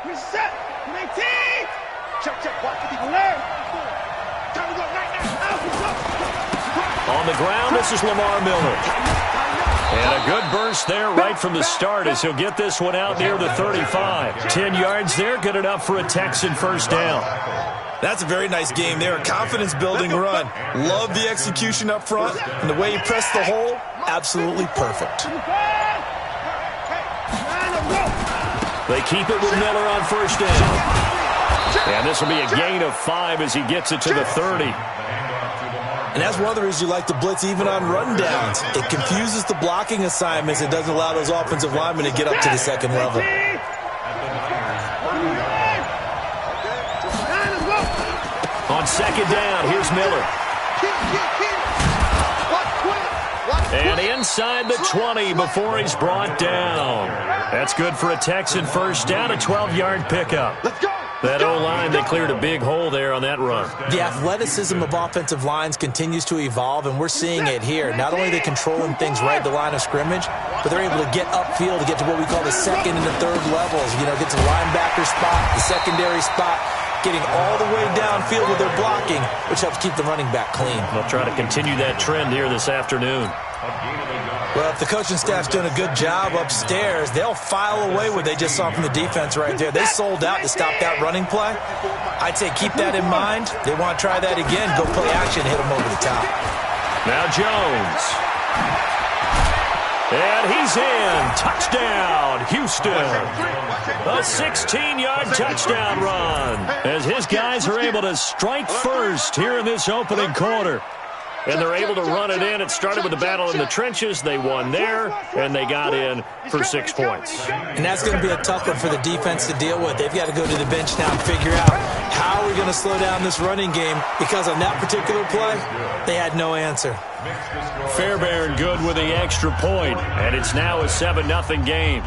Reset. 19. Check. Watch it. Alert. Time to go right now. On the ground, this is Lamar Miller. And a good burst there right from the start as he'll get this one out near the 35. 10 yards there, good enough for a Texan first down. That's a very nice game there, a confidence-building run. Love the execution up front, and the way he pressed the hole, absolutely perfect. They keep it with Miller on first down. And this will be a gain of 5 as he gets it to the 30. And that's one of the reasons you like to blitz even on rundowns. It confuses the blocking assignments. It doesn't allow those offensive linemen to get up to the second level. On 2nd down, here's Miller. And inside the 20 before he's brought down. That's good for a Texan first down, a 12-yard pickup. That O-line, they cleared a big hole there on that run. The athleticism of offensive lines continues to evolve, and we're seeing it here. Not only are they controlling things right at the line of scrimmage, but they're able to get upfield to get to what we call the 2nd and the 3rd levels. You know, get to the linebacker spot, the secondary spot, getting all the way downfield with their blocking, which helps keep the running back clean. They'll try to continue that trend here this afternoon. Well, if the coaching staff's doing a good job upstairs, they'll file away what they just saw from the defense right there. They sold out to stop that running play. I'd say keep that in mind. They want to try that again, go play action, hit them over the top. Now Jones. And he's in. Touchdown, Houston. A 16-yard touchdown run as his guys are able to strike first here in this opening quarter. And they're able to run it in. It started with the battle in the trenches. They won there, and they got in for 6 points. And that's going to be a tough one for the defense to deal with. They've got to go to the bench now and figure out how are we going to slow down this running game, because on that particular play, they had no answer. Fairbairn good with the extra point, and it's now a 7-0 game.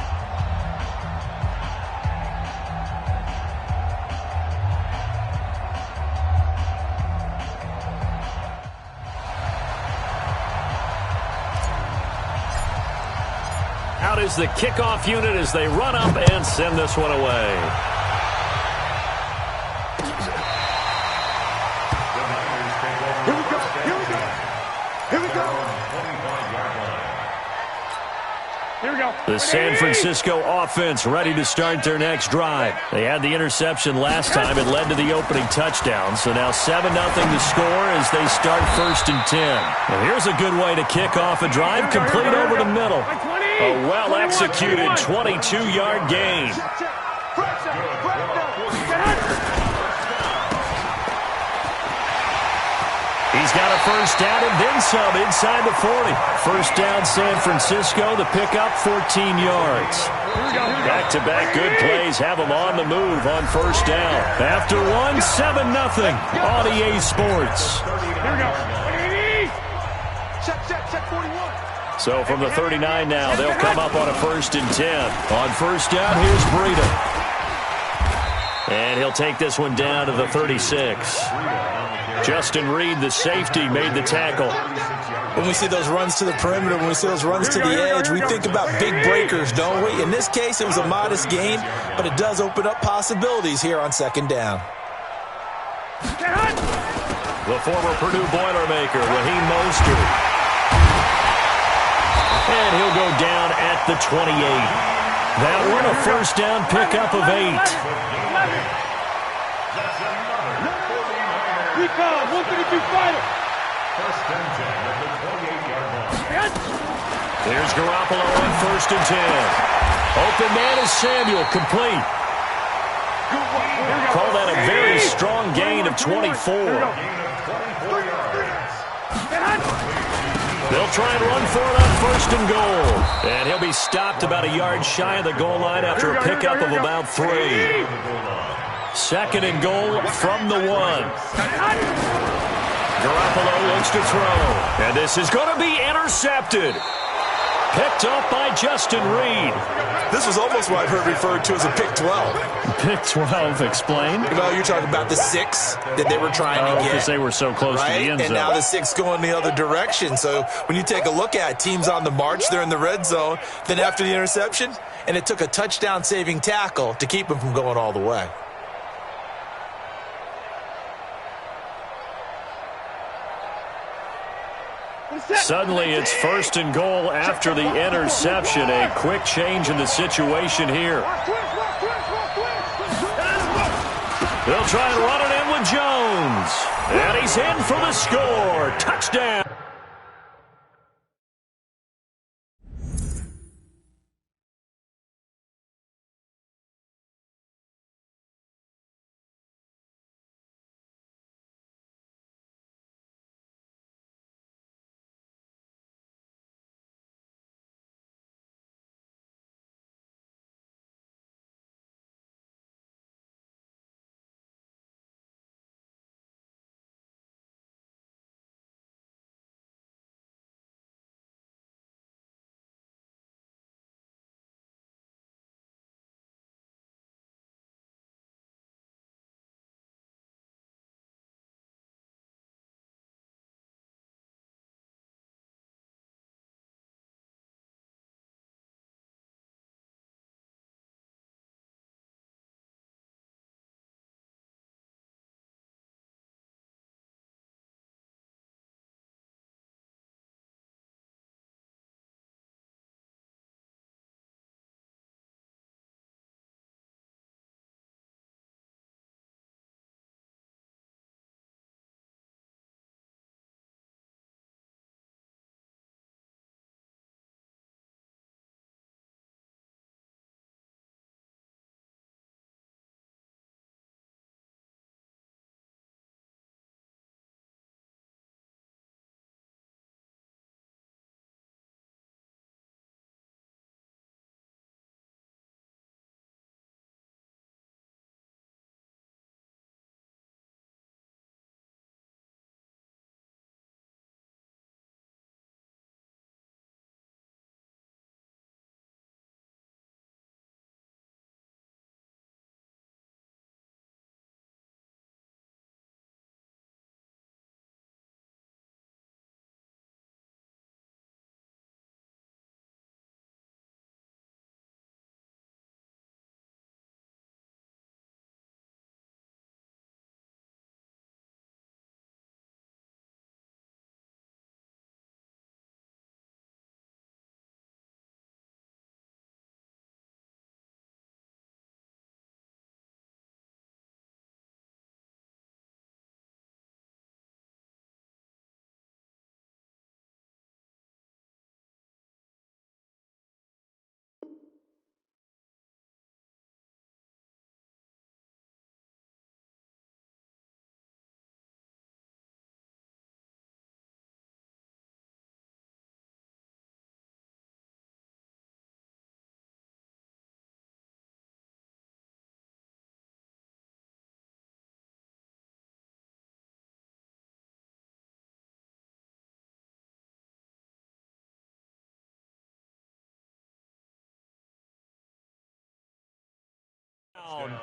Out is the kickoff unit as they run up and send this one away. Here we go. The San Francisco offense ready to start their next drive. They had the interception last time. It led to the opening touchdown. So now 7-0 the score as they start 1st and 10. And here's a good way to kick off a drive, complete over the middle. A well-executed 22-yard gain. He's got a first down and then some inside the 40. First down San Francisco, the pickup 14 yards. Back-to-back good plays have them on the move on first down. After one, 7-0 on EA Sports. Here we go. Check 41. So from the 39 now, they'll come up on a 1st and 10. On first down, here's Breida. And he'll take this one down to the 36. Justin Reed, the safety, made the tackle. When we see those runs to the perimeter, when we see those runs to the edge, we think about big breakers, don't we? In this case, it was a modest gain, but it does open up possibilities here on 2nd down. The former Purdue Boilermaker, Raheem Mostert. And he'll go down at the 28. That one a first down pickup of 8. Recon, 132 fighter. First and 10 at the 28-yard line. There's Garoppolo on first and 10. Open man is Samuel, complete. Call that a very strong gain of 24. They'll try and run for it on first and goal. And he'll be stopped about a yard shy of the goal line after a pickup of about 3. Second and goal from the 1. Garoppolo looks to throw. And this is going to be intercepted. Picked up by Justin Reed. This was almost what I've heard referred to as a pick 12. Pick 12, explain. Well, you're talking about the 6 that they were trying to get. Because they were so close to the end zone. And now the 6 going the other direction. So when you take a look at teams on the march, they're in the red zone. Then after the interception, and it took a touchdown-saving tackle to keep them from going all the way. Suddenly it's first and goal after the interception. A quick change in the situation here. They'll try and run it in with Jones. And he's in for the score. Touchdown.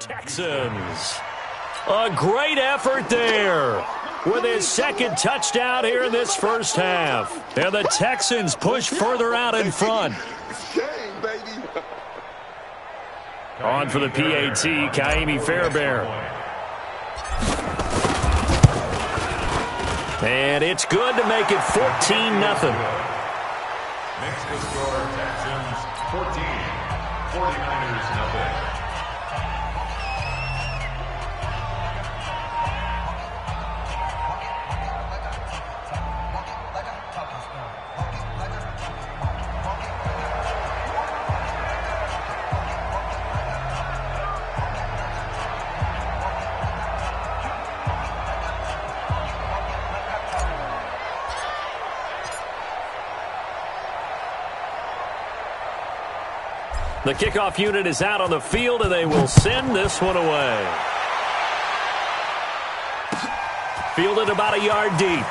Texans. A great effort there with his second touchdown here in this first half. And the Texans push further out in front. On for the PAT, Kaimi Fairbairn. And it's good to make it 14-0. Makes the score Texans 14, 49ers nothing. The kickoff unit is out on the field, and they will send this one away. Fielded about a yard deep.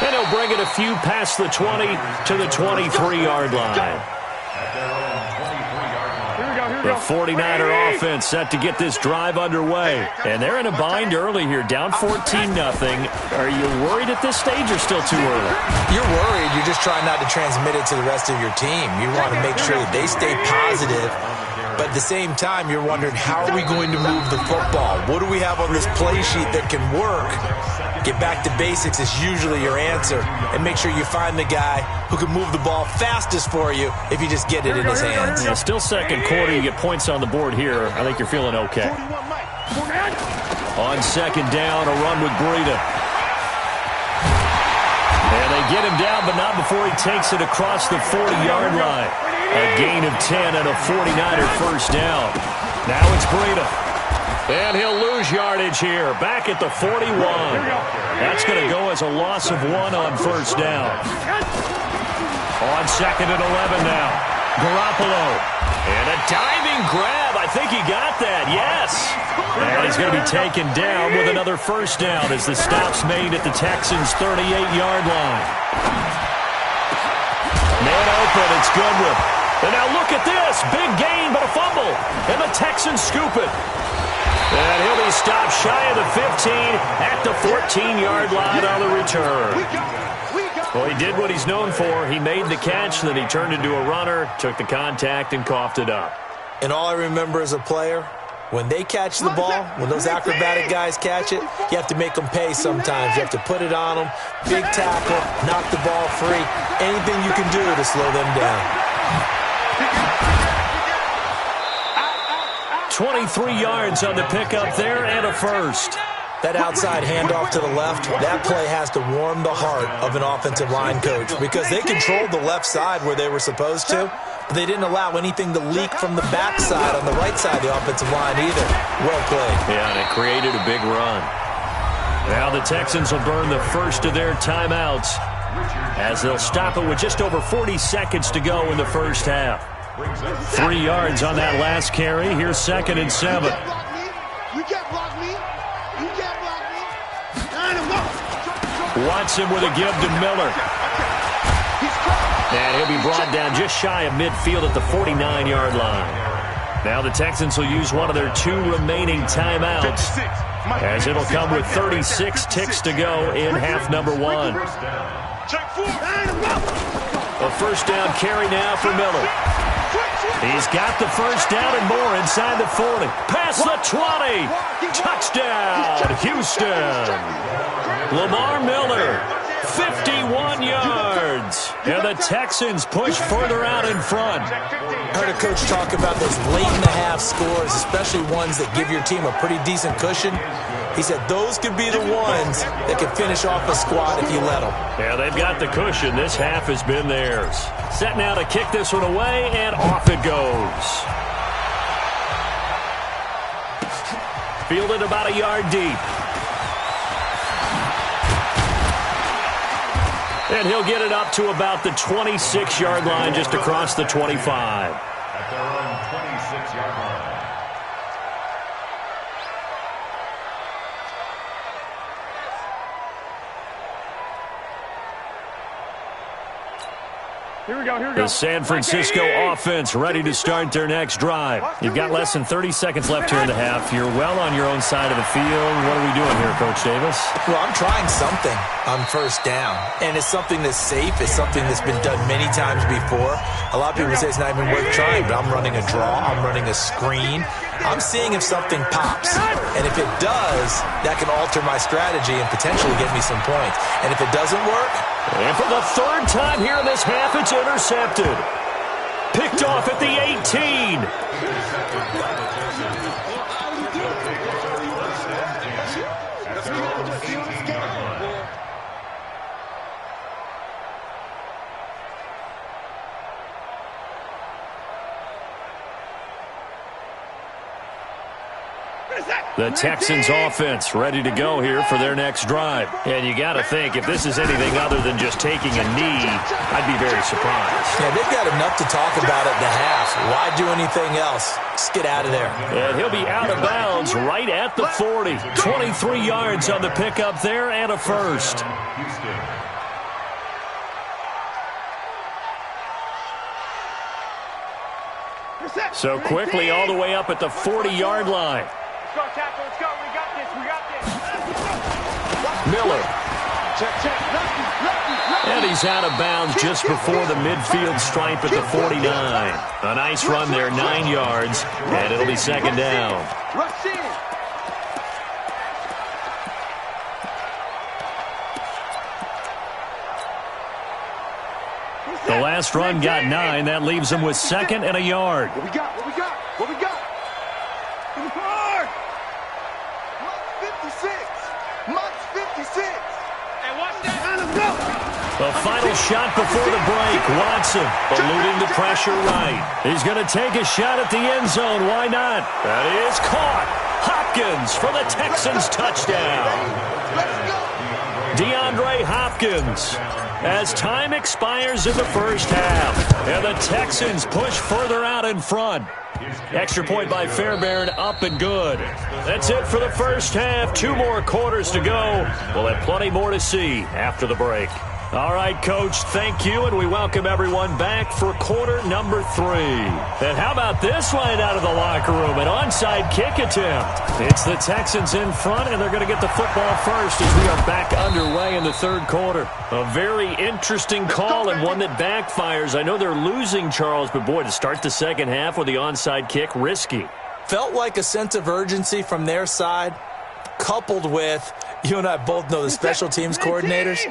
And he'll bring it a few past the 20 to the 23-yard line. The 49er offense set to get this drive underway. And they're in a bind early here, down 14-0. Are you worried at this stage or still too early? You're worried. You're just trying not to transmit it to the rest of your team. You want to make sure that they stay positive. But at the same time, you're wondering, how are we going to move the football? What do we have on this play sheet that can work? Get back to basics is usually your answer. And make sure you find the guy who can move the ball fastest for you if you just get it in his hands. Yeah, still second quarter. You get points on the board here. I think you're feeling okay. On second down, a run with Breida. And they get him down, but not before he takes it across the 40-yard line. A gain of 10 and a 49er first down. Now it's Breida. And he'll lose yardage here. Back at the 41. That's going to go as a loss of 1 on first down. On second and 11 now. Garoppolo. And a diving grab. I think he got that. Yes. And he's going to be taken down with another first down as the stop's made at the Texans' 38-yard line. Man open. It's Goodwin. And now look at this. Big gain, but a fumble. And the Texans scoop it. And he'll be stopped shy of the 15 at the 14-yard line on the return. Well, he did what he's known for. He made the catch, then he turned into a runner, took the contact, and coughed it up. And all I remember as a player, when they catch the ball, when those acrobatic guys catch it, you have to make them pay sometimes. You have to put it on them, big tackle, knock the ball free, anything you can do to slow them down. 23 yards on the pickup there and a first. That outside handoff to the left, that play has to warm the heart of an offensive line coach because they controlled the left side where they were supposed to, but they didn't allow anything to leak from the backside on the right side of the offensive line either. Well played. Yeah, and it created a big run. Now the Texans will burn the first of their timeouts as they'll stop it with just over 40 seconds to go in the first half. 3 yards on that last carry. Here's second and 7. You can't block me. You can't block me. Watson with a give to Miller. And he'll be brought down just shy of midfield at the 49-yard line. Now the Texans will use one of their 2 remaining timeouts as it'll come with 36 ticks to go in half number 1. A first down carry now for Miller. He's got the first down and more inside the 40. Past the 20. Touchdown, Houston. Lamar Miller, 51 yards. And the Texans push further out in front. I heard a coach talk about those late-in-the-half scores, especially ones that give your team a pretty decent cushion. He said those could be the ones that can finish off a squad if you let them. Yeah, they've got the cushion. This half has been theirs. Set now to kick this one away, and off it goes. Fielded about a yard deep. And he'll get it up to about the 26-yard line, just across the 25. At their own 26-yard line. Here we go, here we go. The San Francisco offense ready to start their next drive. You've got less than 30 seconds left here in the half. You're well on your own side of the field. What are we doing here, Coach Davis? Well, I'm trying something on first down, and it's something that's safe. It's something that's been done many times before. A lot of people say it's not even worth trying, but I'm running a draw. I'm running a screen. I'm seeing if something pops. And if it does, that can alter my strategy and potentially get me some points. And if it doesn't work... And for the third time here in this half, it's intercepted. Picked off at the 18. The Texans offense ready to go here for their next drive. And you got to think, if this is anything other than just taking a knee, I'd be very surprised. Yeah, they've got enough to talk about at the half. Why do anything else? Just get out of there. And he'll be out of bounds right at the 40. 23 yards on the pickup there and a first. So quickly all the way up at the 40-yard line. Let's go, tackle. Let's go. We got this. We got this. Miller. Check. And he's out of bounds just before the midfield stripe at the 49. A nice run there, 9 yards, and it'll be second down. Rush in. The last run got 9. That leaves him with second and a yard. What we got? What we got? What we got? Mark 56. Hey, watch that. Let's go. The final shot before the break. Watson eluding the pressure right. He's going to take a shot at the end zone. Why not? That is caught. Hopkins for the Texans touchdown. DeAndre Hopkins. As time expires in the first half, and the Texans push further out in front. Extra point by Fairbairn, up and good. That's it for the first half. 2 more quarters to go. We'll have plenty more to see after the break. All right, Coach, thank you, and we welcome everyone back for quarter number 3. And how about this line out of the locker room? An onside kick attempt. It's the Texans in front, and they're going to get the football first as we are back underway in the third quarter. A very interesting call and one that backfires. I know they're losing, Charles, but boy, to start the second half with the onside kick, risky. Felt like a sense of urgency from their side, coupled with, you and I both know the special teams coordinators.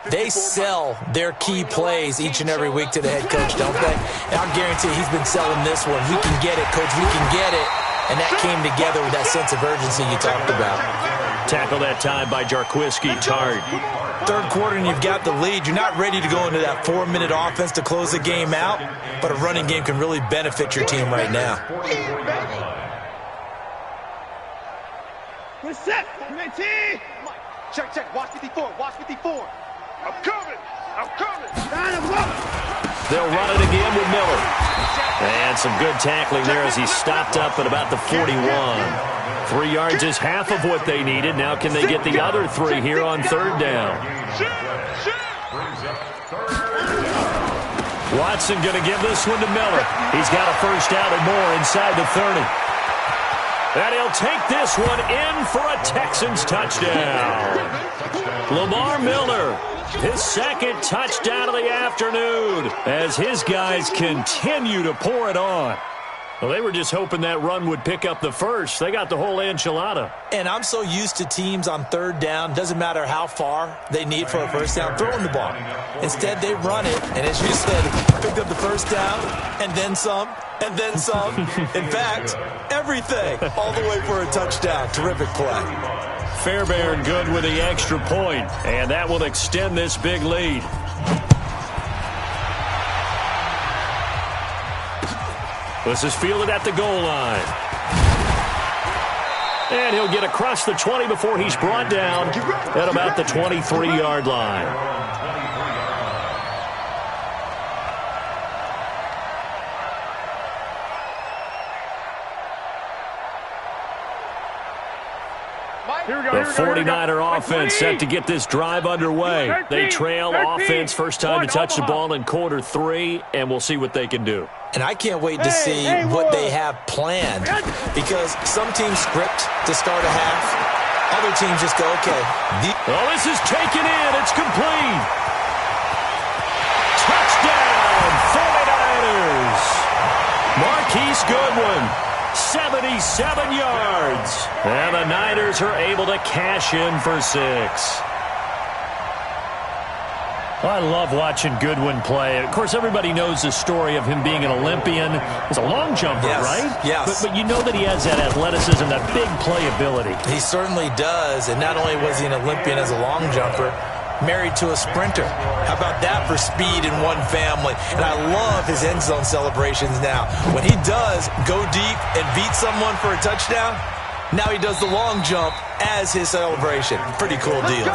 They sell their key plays each and every week to the head coach, don't they? And I guarantee he's been selling this one. We can get it, Coach. We can get it. And that came together with that sense of urgency you talked about. Tackle that time by Jarquiski Tart. Third quarter and you've got the lead. You're not ready to go into that 4-minute offense to close the game out, but a running game can really benefit your team right now. We're set. Check. Watch 54. Watch 54. I'm coming. They'll run it again with Miller. And some good tackling there as he stopped up at about the 41. 3 yards is half of what they needed. Now can they get the other 3 here on third down? Watson going to give this one to Miller. He's got a first down and more inside the 30. And he'll take this one in for a Texans touchdown. Lamar Miller, his second touchdown of the afternoon as his guys continue to pour it on. Well, they were just hoping that run would pick up the first. They got the whole enchilada. And I'm so used to teams on third down, doesn't matter how far they need for a first down, throwing the ball. Instead, they run it, and as you said, picked up the first down, and then some, and then some. In fact, everything, all the way for a touchdown. Terrific play. Fairbairn good with the extra point, and that will extend this big lead. This is fielded at the goal line. And he'll get across the 20 before he's brought down at about the 23-yard line. The 49er offense set to get this drive underway. They trail offense first time to touch the ball in quarter 3, and we'll see what they can do. And I can't wait to see what they have planned, because some teams script to start a half. Other teams just go, okay. This is taken in. It's complete. Touchdown, 49ers. Marquise Goodwin 77 yards. And the Niners are able to cash in for 6. I love watching Goodwin play. Of course, everybody knows the story of him being an Olympian. He's a long jumper, right? Yes. But you know that he has that athleticism, that big playability. He certainly does. And not only was he an Olympian as a long jumper, married to a sprinter. How about that for speed in one family? And I love his end zone celebrations now. When he does go deep and beat someone for a touchdown, now he does the long jump as his celebration. Pretty cool deal.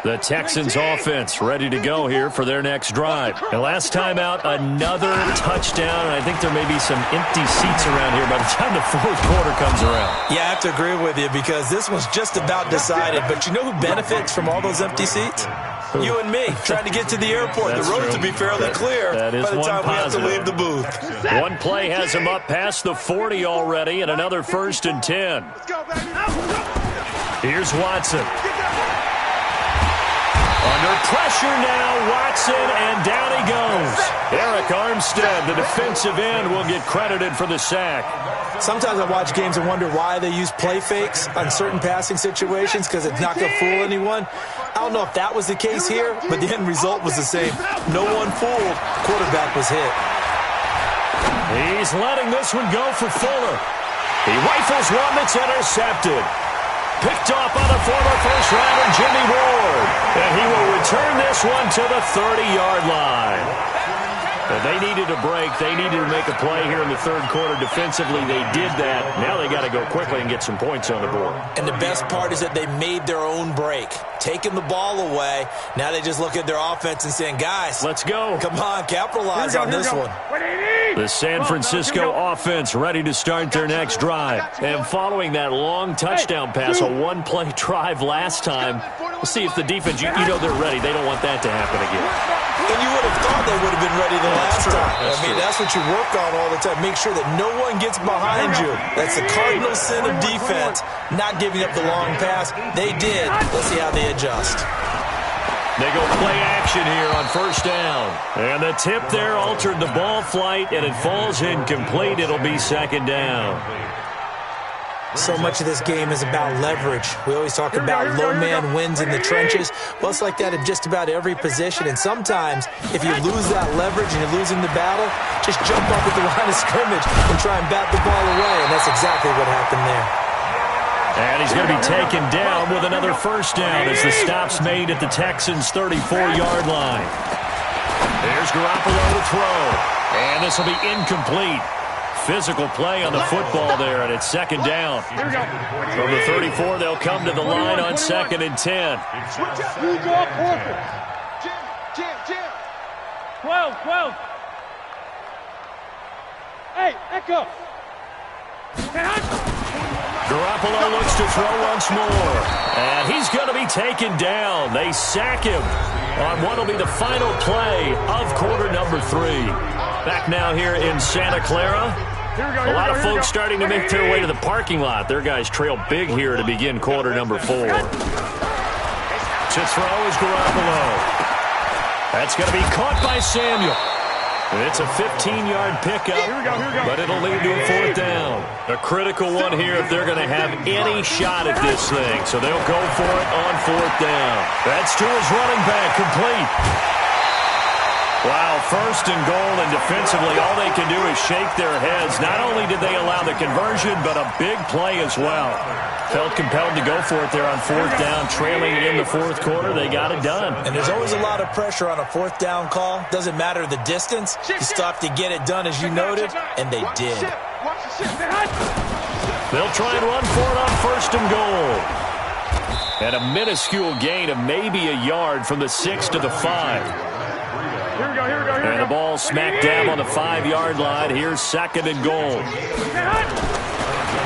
The Texans offense ready to go here for their next drive. And last time out, another touchdown. And I think there may be some empty seats around here by the time the fourth quarter comes around. Yeah, I have to agree with you because this one's just about decided. But you know who benefits from all those empty seats? You and me, trying to get to the airport. That's the roads true. will be fairly clear that is by the time positive. we have to leave the booth. One play has him up past the 40 already, and another 1st and 10. Here's Watson. Under pressure now, Watson, and down he goes. Eric Armstead, the defensive end, will get credited for the sack. Sometimes I watch games and wonder why they use play fakes on certain passing situations because it's not going to fool anyone. I don't know if that was the case here, but the end result was the same. No one fooled. Quarterback was hit. He's letting this one go for Fuller. He rifles one that's intercepted. Picked off by the former first-rounder Jimmy Ward. And he will return this one to the 30-yard line. And they needed a break. They needed to make a play here in the third quarter. Defensively, they did that. Now they got to go quickly and get some points on the board. And the best part is that they made their own break. Taking the ball away. Now they just look at their offense and saying, guys, let's go. Come on, capitalize on this one. The San Francisco offense ready to start their next drive. And following that long touchdown pass, a one-play drive last time, we'll see if the defense, you know they're ready. They don't want that to happen again. And you would have thought they would have been ready the last time. That's what you work on all the time. Make sure that no one gets behind you. That's the cardinal sin of defense, not giving up the long pass. They did. Let's see how they adjust. They go play action here on 1st down. And the tip there altered the ball flight, and it falls incomplete. It'll be 2nd down. So much of this game is about leverage. We always talk about low man wins in the trenches. Well, it's like that in just about every position. And sometimes, if you lose that leverage and you're losing the battle, just jump up at the line of scrimmage and try and bat the ball away. And that's exactly what happened there. And he's going to be taken down with another 1st down as the stop's made at the Texans' 34-yard line. There's Garoppolo to throw. And this will be incomplete. Physical play on the football there, and it's 2nd down. From the 34, they'll come to the line on 2nd and 10. Jim. 12. Hey, Echo. Garoppolo looks to throw once more. And he's going to be taken down. They sack him on what will be the final play of quarter number 3. Back now here in Santa Clara. A lot of folks starting to make their way to the parking lot. Their guys trail big here to begin quarter number 4. To throw is Garoppolo. That's going to be caught by Samuel. It's a 15-yard pickup, but it'll lead to a 4th down. A critical one here if they're going to have any shot at this thing. So they'll go for it on 4th down. That's to his running back, complete. Wow, 1st and goal, and defensively, all they can do is shake their heads. Not only did they allow the conversion, but a big play as well. Felt compelled to go for it there on 4th down, trailing in the 4th quarter. They got it done. And there's always a lot of pressure on a 4th down call. Doesn't matter the distance. You still have to get it done, as you noted, and they did. They'll try and run for it on 1st and goal. And a minuscule gain of maybe a yard from the 6 to the 5. And the ball smack dab on the 5-yard line. Here's 2nd and goal.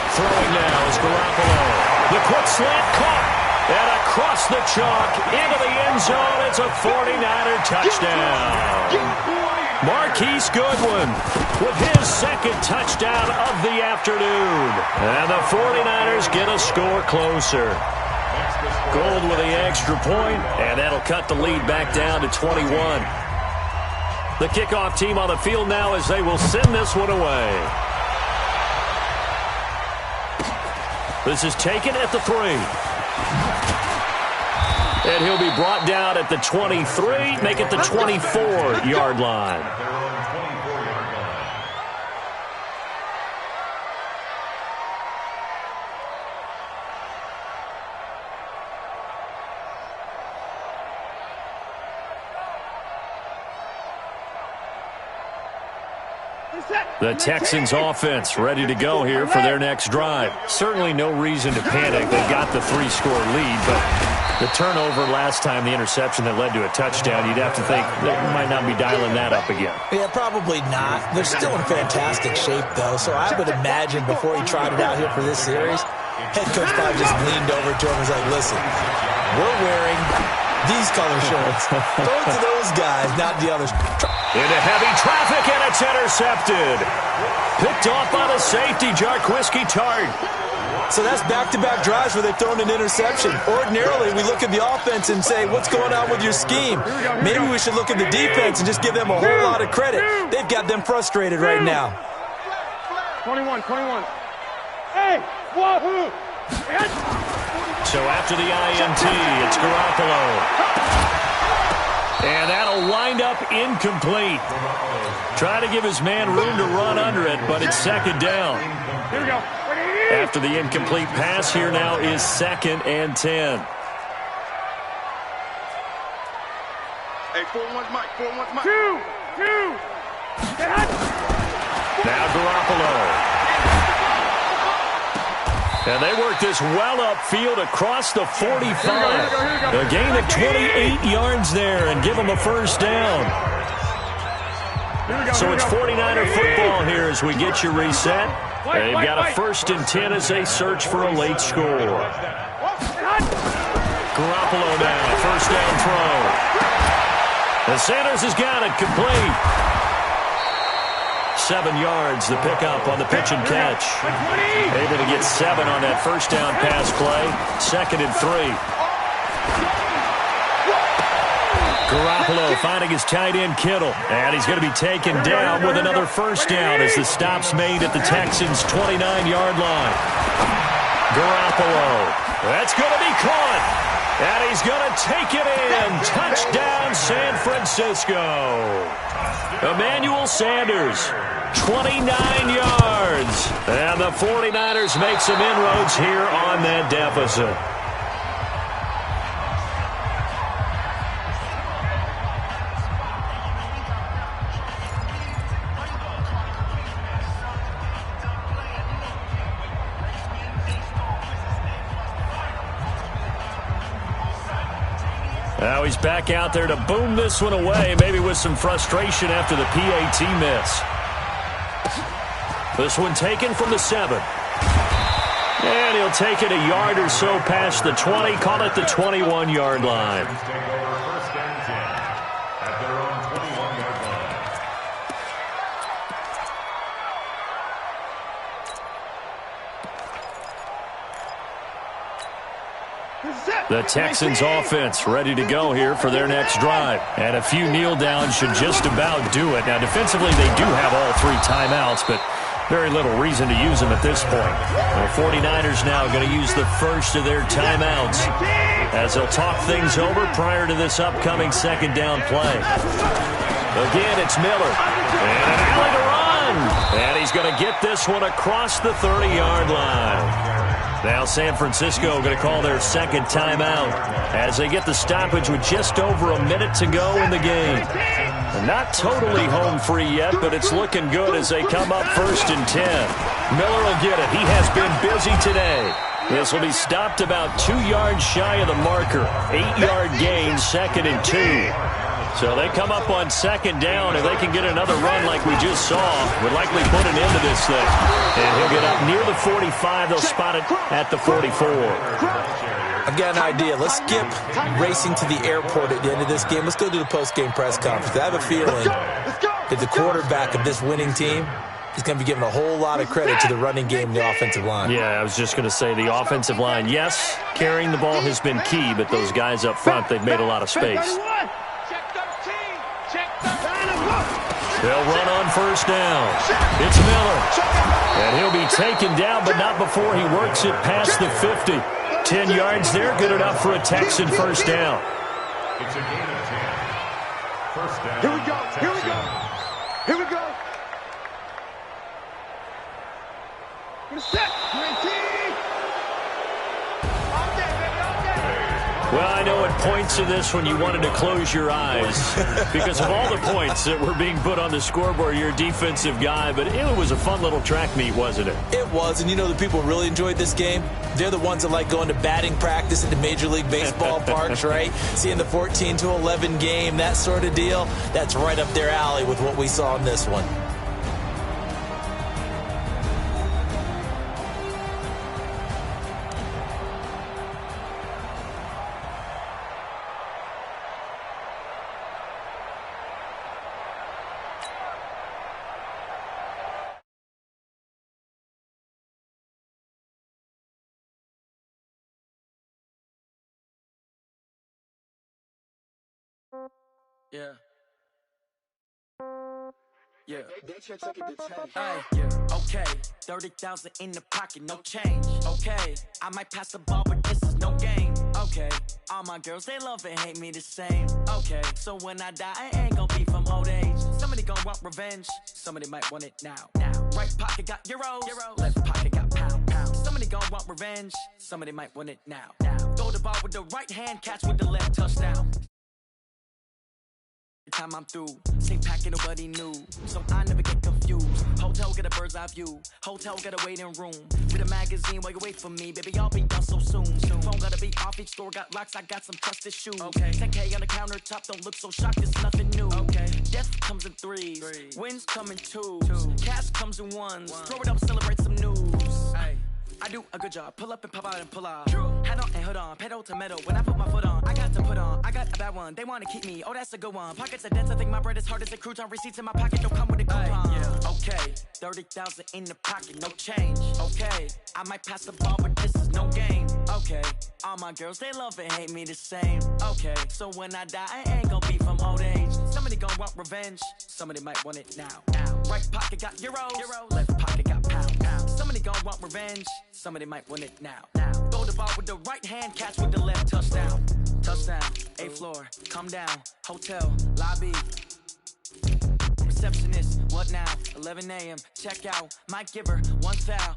Throwing now is Garoppolo. The quick slant caught. And a across the chalk, into the end zone. It's a 49er touchdown. Marquise Goodwin with his second touchdown of the afternoon. And the 49ers get a score closer. Gould with the extra point, and that'll cut the lead back down to 21. The kickoff team on the field now as they will send this one away. This is taken at the 3. And he'll be brought down at the 23, make it the 24-yard line. The Texans offense ready to go here for their next drive. Certainly no reason to panic. They've got the 3-score lead, but the turnover last time, the interception that led to a touchdown, you'd have to think they might not be dialing that up again. Yeah, probably not. They're still in fantastic shape, though, so I would imagine before he tried it out here for this series, head coach probably just leaned over to him and was like, listen, we're wearing these color shirts. Throw it to those guys, not the others. Into heavy traffic, and it's intercepted. Picked off by the safety, Jarquiski Tart. So that's back-to-back drives where they've thrown an interception. Ordinarily, we look at the offense and say, what's going on with your scheme? Maybe we should look at the defense and just give them a whole lot of credit. They've got them frustrated right now. 21. Hey, wahoo! So after the INT, it's Garoppolo. And that'll wind up incomplete. Try to give his man room to run under it, but it's second down. Here we go. After the incomplete pass, here now is 2nd and 10. Hey, 4-1's Mike. 4-1's Mike. 2. Now Garoppolo. And they work this well upfield across the 45. A gain of 28 yards there and give them a first down. So it's 49er football here as we get you reset. They've got a 1st and 10 as they search for a late score. Garoppolo now, first down throw. And Sanders has got it complete. 7 yards, the pickup on the pitch and catch. Able to get 7 on that first down pass play. 2nd and 3. Garoppolo finding his tight end Kittle. And he's going to be taken down with another first down as the stop's made at the Texans' 29-yard line. Garoppolo. That's going to be caught. And he's going to take it in. Touchdown, San Francisco. Emmanuel Sanders, 29 yards. And the 49ers make some inroads here on that deficit. Now he's back out there to boom this one away, maybe with some frustration after the PAT miss. This one taken from the 7. And he'll take it a yard or so past the 20, call it the 21-yard line. The Texans offense ready to go here for their next drive. And a few kneel downs should just about do it. Now defensively they do have all 3 timeouts, but very little reason to use them at this point. The 49ers now going to use the first of their timeouts as they'll talk things over prior to this upcoming 2nd down play. Again, it's Miller. And an alley to run. And he's going to get this one across the 30-yard line. Now San Francisco going to call their 2nd timeout as they get the stoppage with just over a minute to go in the game. They're not totally home free yet, but it's looking good as they come up 1st and 10. Miller will get it. He has been busy today. This will be stopped about 2 yards shy of the marker. 8-yard gain, 2nd and 2. So they come up on 2nd down. If they can get another run like we just saw, would likely put an end to this thing. And he'll get up near the 45. They'll spot it at the 44. I've got an idea. Let's skip racing to the airport at the end of this game. Let's go to the post-game press conference. I have a feeling that the quarterback of this winning team is going to be given a whole lot of credit to the running game and the offensive line. Yeah, I was just going to say the offensive line. Yes, carrying the ball has been key, but those guys up front, they've made a lot of space. They'll run on first down. It's Miller. And he'll be taken down, but not before he works it past the 50. 10 yards there, good enough for a Texan first down. It's a gain of 10. First down. Here we go. Here we go. Here we go. Set. Well, I know at points of this when you wanted to close your eyes because of all the points that were being put on the scoreboard. You're a defensive guy, but it was a fun little track meet, wasn't it? It was, and you know the people really enjoyed this game? They're the ones that like going to batting practice at the Major League Baseball parks, right? Seeing the 14-11 game, that sort of deal. That's right up their alley with what we saw in this one. Yeah. Yeah. Yeah. Okay. 30,000 in the pocket, no change. Okay. I might pass the ball, but this is no game. Okay. All my girls, they love and hate me the same. Okay. So when I die, I ain't gonna be from old age. Somebody gonna want revenge. Somebody might want it now. Right pocket got euros. Left pocket got pound. Somebody gonna want revenge. Somebody might want it now. Throw the ball with the right hand, catch with the left, touchdown. Time I'm through, same packet nobody knew, so I never get confused. Hotel get a bird's eye view, hotel get a waiting room. With a magazine while you wait for me, baby, I'll be done so soon. Phone gotta be off, each store got locks, I got some trusted shoes. Okay, 10K on the countertop, don't look so shocked, it's nothing new. Okay, death comes in threes, wins come in twos, cash comes in ones. Throw it up, celebrate some news. I do a good job, pull up and pop out and pull off. Head on and hood on, pedal to metal. When I put my foot on, I got to put on. I got a bad one, they wanna keep me, oh that's a good one. Pockets are dense, I think my bread is hard as a crouton. Receipts in my pocket don't come with a coupon. Okay, 30,000 in the pocket, no change. Okay, I might pass the ball, but this is no game. Okay, all my girls, they love and hate me the same. Okay, so when I die, I ain't gonna be from old age. Somebody gonna want revenge, somebody might want it now. Right pocket got euros, left pocket got pound. Somebody gonna want revenge, somebody might want it now. Throw the ball with the right hand, catch with the left, touchdown. Touchdown, 8th floor, come down, hotel, lobby. Receptionist, what now? 11 a.m., check out, might give her one foul.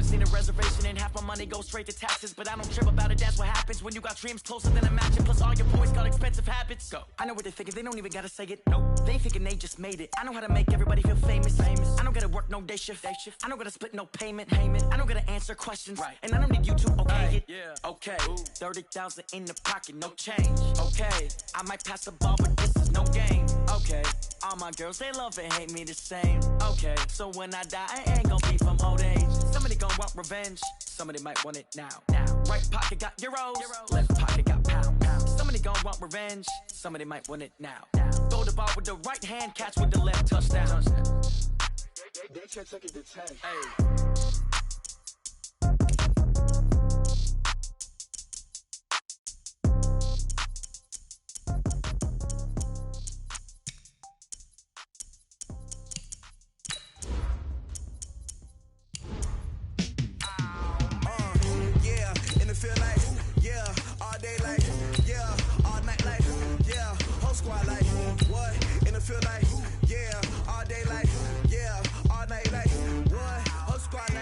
Seen a reservation and half my money goes straight to taxes, but I don't trip about it. That's what happens when you got dreams closer than a match, plus all your boys got expensive habits. Go. I know what they're thinking, they don't even gotta say it. Nope. They thinking they just made it. I know how to make everybody feel famous. I don't gotta work no day shift. I don't gotta split no payment. I don't gotta answer questions. Right. And I don't need you to okay it. Yeah. Okay. 30,000 in the pocket, no change. Okay. I might pass the ball, but this is no game. Okay. All my girls, they love and hate me the same. Okay. So when I die, I ain't gonna be from old age. Somebody gonna want revenge, somebody might want it now. Right pocket got euros, left pocket got pound. Somebody gon' want revenge, somebody might want it now. Throw the ball with the right hand, catch with the left, touchdown. They took it to 10. Feel like, yeah, all day like, yeah, all night like, yeah, whole squad like, what? In the field like, yeah, all day like, yeah, all night like, what? Whole squad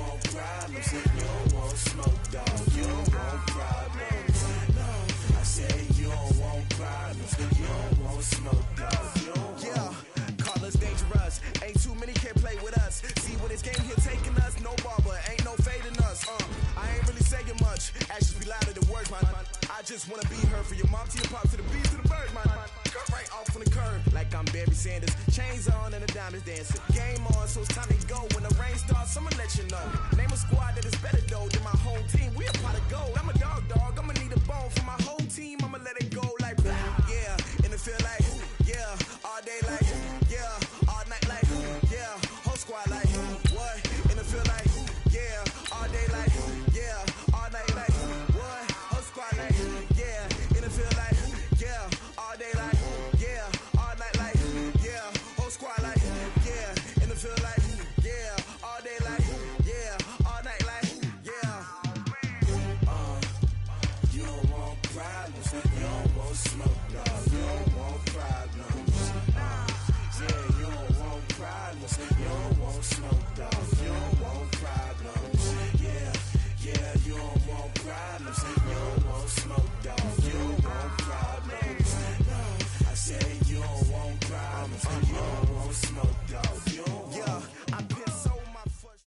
want problems. You don't want smoke, dog. You don't want problems. No, I said you don't want problems. You don't want smoke, dog. You don't Yeah, call us dangerous. Ain't too many can play with us. See what this game here taking us? No barber, ain't no fading us. I ain't really saying much. Actions be louder than words, man. I just wanna be heard for your mom to your pop to the beat to the bird, man. Cut right off on the curb like I'm Barry Sanders. Chains on and the diamonds dancing. Game on, so it's time to go. When the rain starts, I'ma let you know. Name a squad that is better though than my home team. We a pot of gold. I'm a dog. I'ma need a bone for my whole team. I'ma let it go like yeah, and it feel like yeah, all day like yeah, all night like yeah, whole squad like what? And it feel like yeah, all day like yeah, all night like what? Whole squad like yeah, and it feel like yeah, all day like yeah, all night like yeah, whole squad like yeah, and it feel like yeah, all day like yeah, all night like yeah. You don't want problems. You don't want smoke, dog. You don't want problems. Yeah, you don't want problems. You don't want smoke, dog. You don't want problems. Yeah, you don't want problems. You don't want smoke, dog. You don't want problems. No, I said you don't want problems. You don't want smoke, dog. You don't want. I been so my first.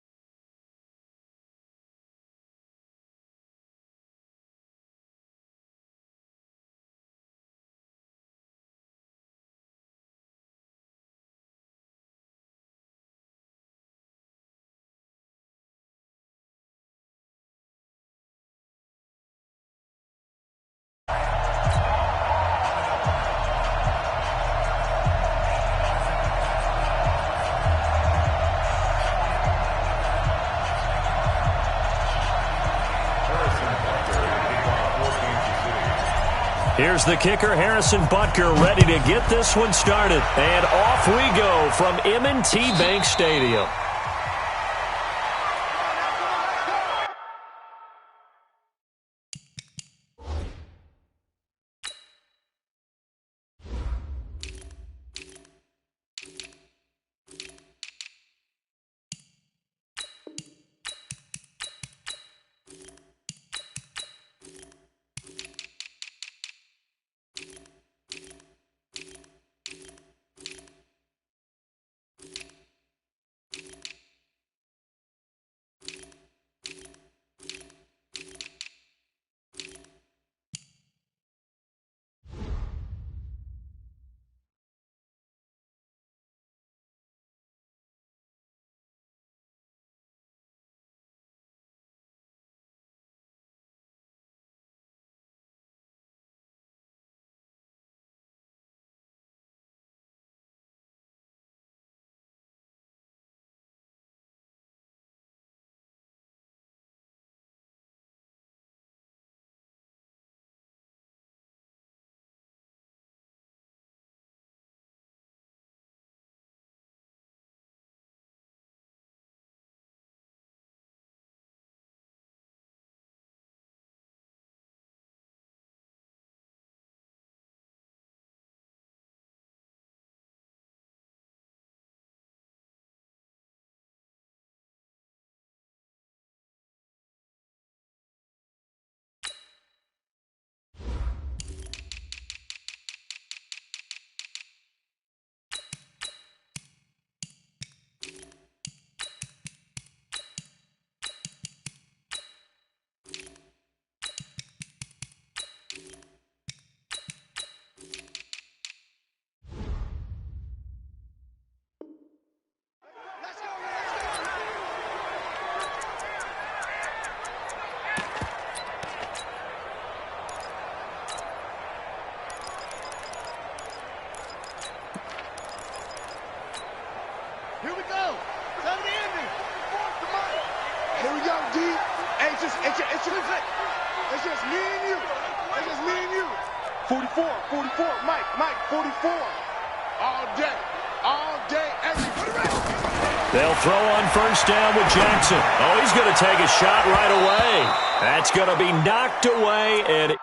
Here's the kicker, Harrison Butker, ready to get this one started. And off we go from M&T Bank Stadium. Here we go. Time to end it. Here we go, D. Hey, it's just me and you. It's just me and you. 44, Mike, 44. All day, every. They'll throw on first down with Jackson. Oh, he's going to take a shot right away. That's going to be knocked away, and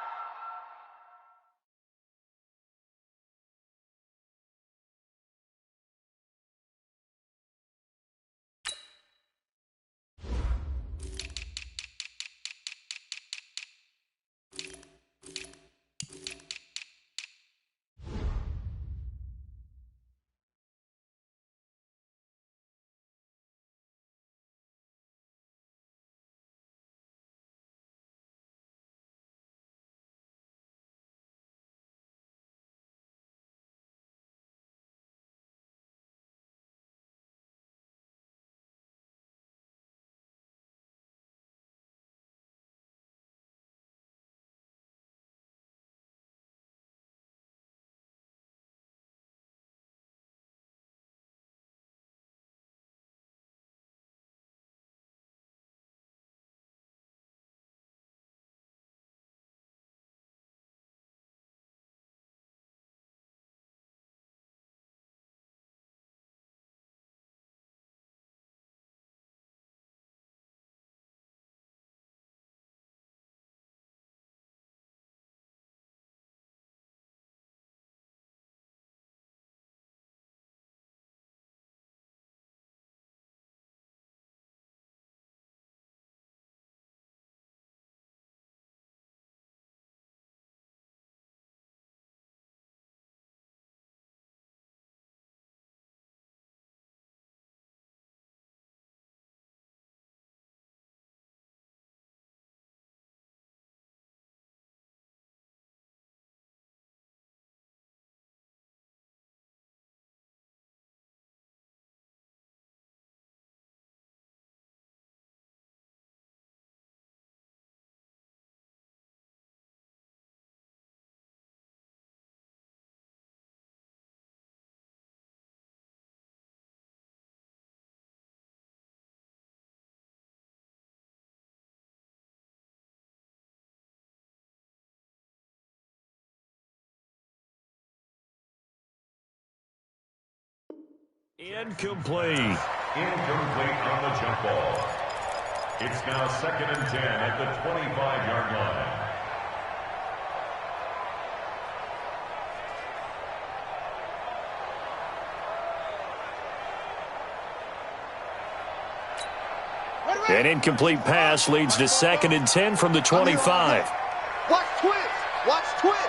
Incomplete. Incomplete on the jump ball. It's now 2nd and 10 at the 25-yard line. An incomplete pass leads to 2nd and 10 from the 25. Watch twist. Watch twist.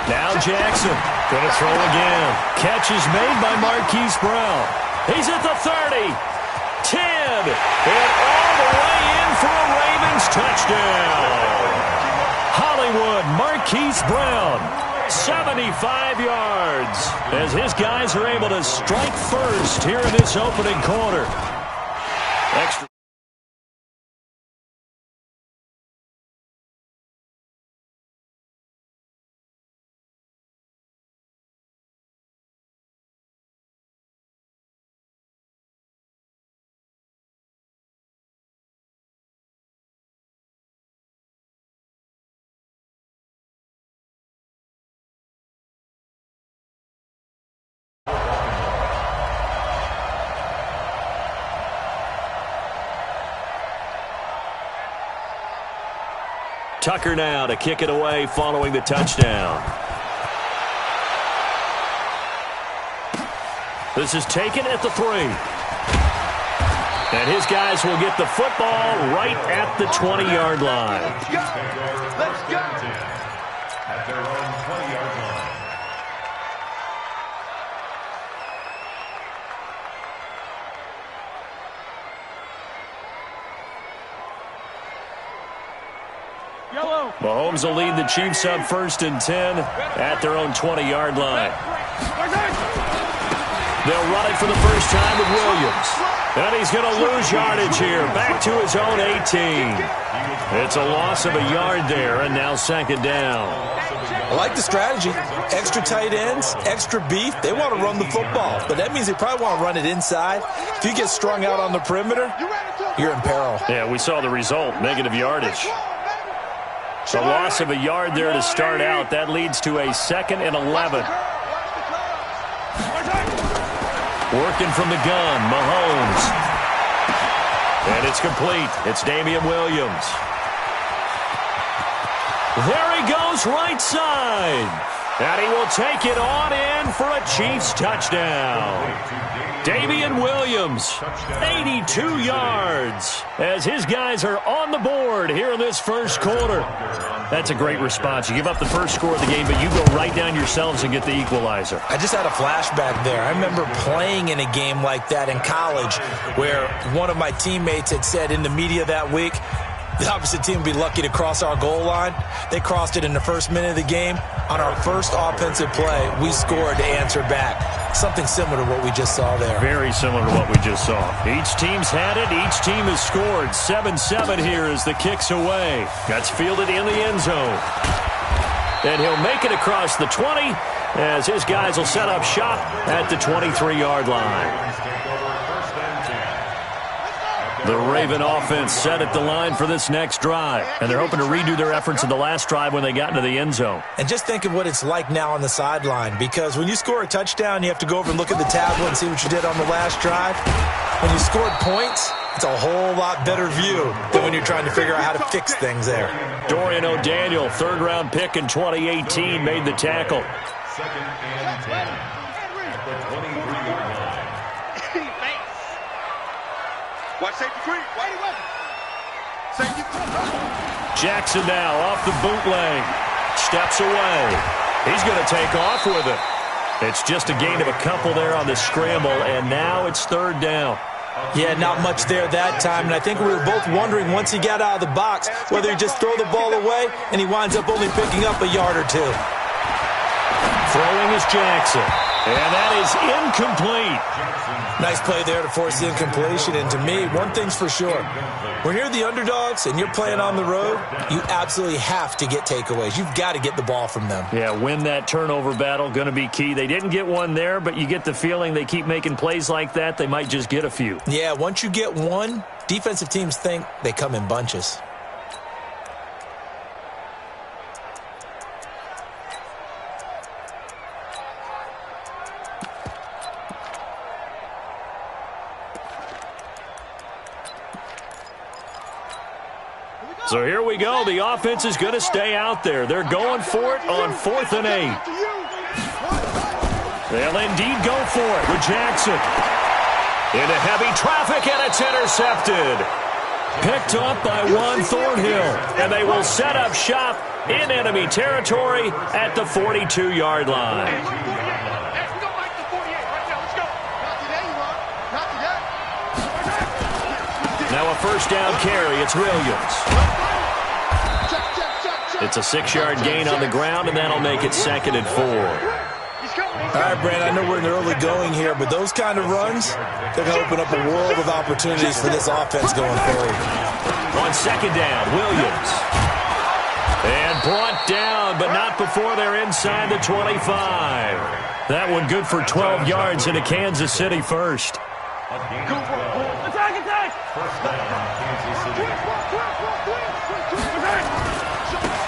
Now Jackson going to throw again. Catch is made by Marquise Brown. He's at the 30, 10, and all the way in for a Ravens touchdown. Hollywood Marquise Brown, 75 yards, as his guys are able to strike first here in this opening quarter. Extra. Tucker now to kick it away following the touchdown. This is taken at the 3. And his guys will get the football right at the 20-yard line. Let's go. At their own 20-yard line. Mahomes will lead the Chiefs up 1st and 10 at their own 20-yard line. They'll run it for the first time with Williams. And he's going to lose yardage here. Back to his own 18. It's a loss of a yard there, and now 2nd down. I like the strategy. Extra tight ends, extra beef. They want to run the football, but that means they probably want to run it inside. If you get strung out on the perimeter, you're in peril. Yeah, we saw the result, negative yardage. A loss of a yard there to start out. That leads to a 2nd and 11. Working from the gun, Mahomes. And it's complete. It's Damian Williams. There he goes, right side. And he will take it on in for a Chiefs touchdown. Damian Williams, 82 yards, as his guys are on the board here in this first quarter. That's a great response. You give up the first score of the game, but you go right down yourselves and get the equalizer. I just had a flashback there. I remember playing in a game like that in college where one of my teammates had said in the media that week, the opposite team would be lucky to cross our goal line. They crossed it in the first minute of the game. On our first offensive play, we scored to answer back. Something similar to what we just saw there. Very similar to what we just saw. Each team's had it. Each team has scored. 7-7 here as the kick's away. That's fielded in the end zone. And he'll make it across the 20 as his guys will set up shop at the 23-yard line. The Raven offense set at the line for this next drive, and they're hoping to redo their efforts in the last drive when they got into the end zone. And just think of what it's like now on the sideline, because when you score a touchdown, you have to go over and look at the tablet and see what you did on the last drive. When you scored points, it's a whole lot better view than when you're trying to figure out how to fix things there. Dorian O'Daniel, third-round pick in 2018, made the tackle. 2nd and 10 at the 23-yard line. Watch safety three. Safety three. Jackson now off the bootleg. Steps away. He's going to take off with it. It's just a gain of a couple there on the scramble, and now it's 3rd down. Yeah, not much there that time, and I think we were both wondering once he got out of the box whether he'd just throw the ball away, and he winds up only picking up a yard or two. Throwing is Jackson, and that is incomplete. Nice play there to force the incompletion, and to me, one thing's for sure. When you're the underdogs and you're playing on the road, you absolutely have to get takeaways. You've got to get the ball from them. Yeah, win that turnover battle, going to be key. They didn't get one there, but you get the feeling they keep making plays like that, they might just get a few. Yeah, once you get one, defensive teams think they come in bunches. So here we go. The offense is going to stay out there. They're going for it on 4th and 8. They'll indeed go for it with Jackson. Into heavy traffic, and it's intercepted. Picked up by Juan Thornhill, and they will set up shop in enemy territory at the 42-yard line. Now a first down carry. It's Williams. It's a 6-yard gain on the ground, and that'll make it 2nd and 4. All right, Brandon, I know we're in the early going here, but those kind of runs, they're going to open up a world of opportunities for this offense going forward. On 2nd down, Williams. And brought down, but not before they're inside the 25. That one good for 12 yards into Kansas City first. Attack!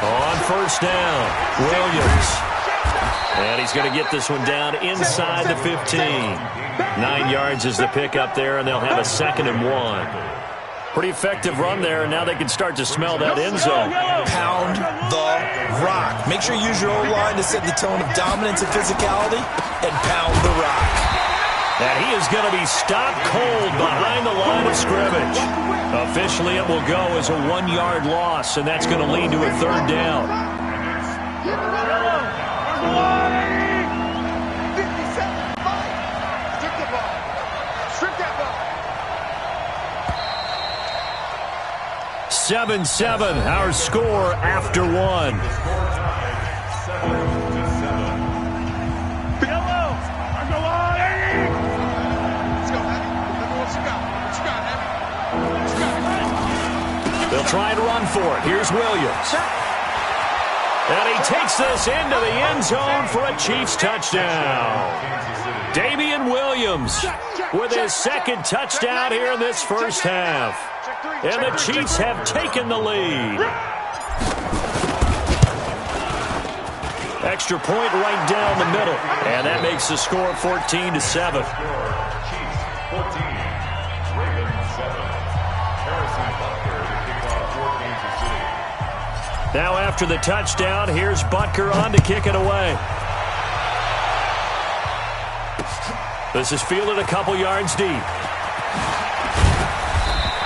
On first down, Williams. And he's going to get this one down inside the 15. 9 yards is the pickup there, and they'll have a 2nd and 1. Pretty effective run there, and now they can start to smell that end zone. Pound the rock. Make sure you use your O-line to set the tone of dominance and physicality, and pound the rock. And he is going to be stopped cold behind the line of scrimmage. Officially, it will go as a 1-yard loss, and that's going to lead to a 3rd down. 7-7, our score after 1. They'll try and run for it. Here's Williams. And he takes this into the end zone for a Chiefs touchdown. Damian Williams with his 2nd touchdown here in this first half. And the Chiefs have taken the lead. Extra point right down the middle. And that makes the score 14-7. Chiefs 14, Ravens 7. Harrison Butker to kick off for Kansas City. Now after the touchdown, here's Butker on to kick it away. This is fielded a couple yards deep.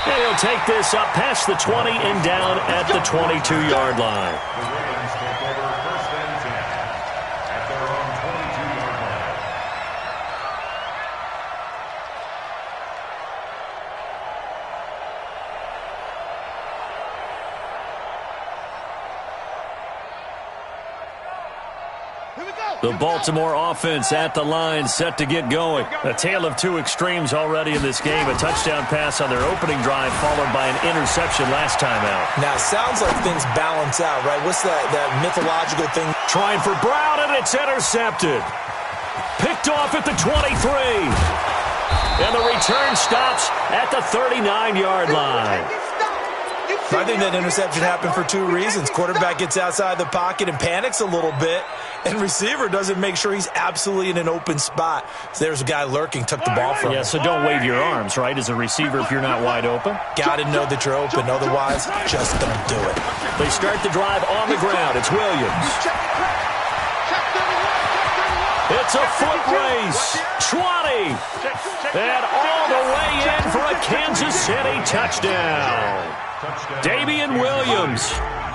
And he'll take this up past the 20 and down at the 22-yard line. The Ravens take over 1st and 10 at their own 22-yard line. The Baltimore offense at the line, set to get going. A tale of two extremes already in this game. A touchdown pass on their opening drive, followed by an interception last time out. Now, it sounds like things balance out, right? What's that mythological thing? Trying for Brown, and it's intercepted. Picked off at the 23. And the return stops at the 39-yard line. I think that interception happened for 2 reasons. Quarterback gets outside the pocket and panics a little bit, and receiver doesn't make sure he's absolutely in an open spot. So there's a guy lurking, took the ball from him. Yeah, so don't wave your arms, right, as a receiver if you're not wide open. Got to know that you're open. Otherwise, just don't do it. They start the drive on the ground. It's Williams. It's a foot race. 20. And all the way in for a Kansas City touchdown. Damian Williams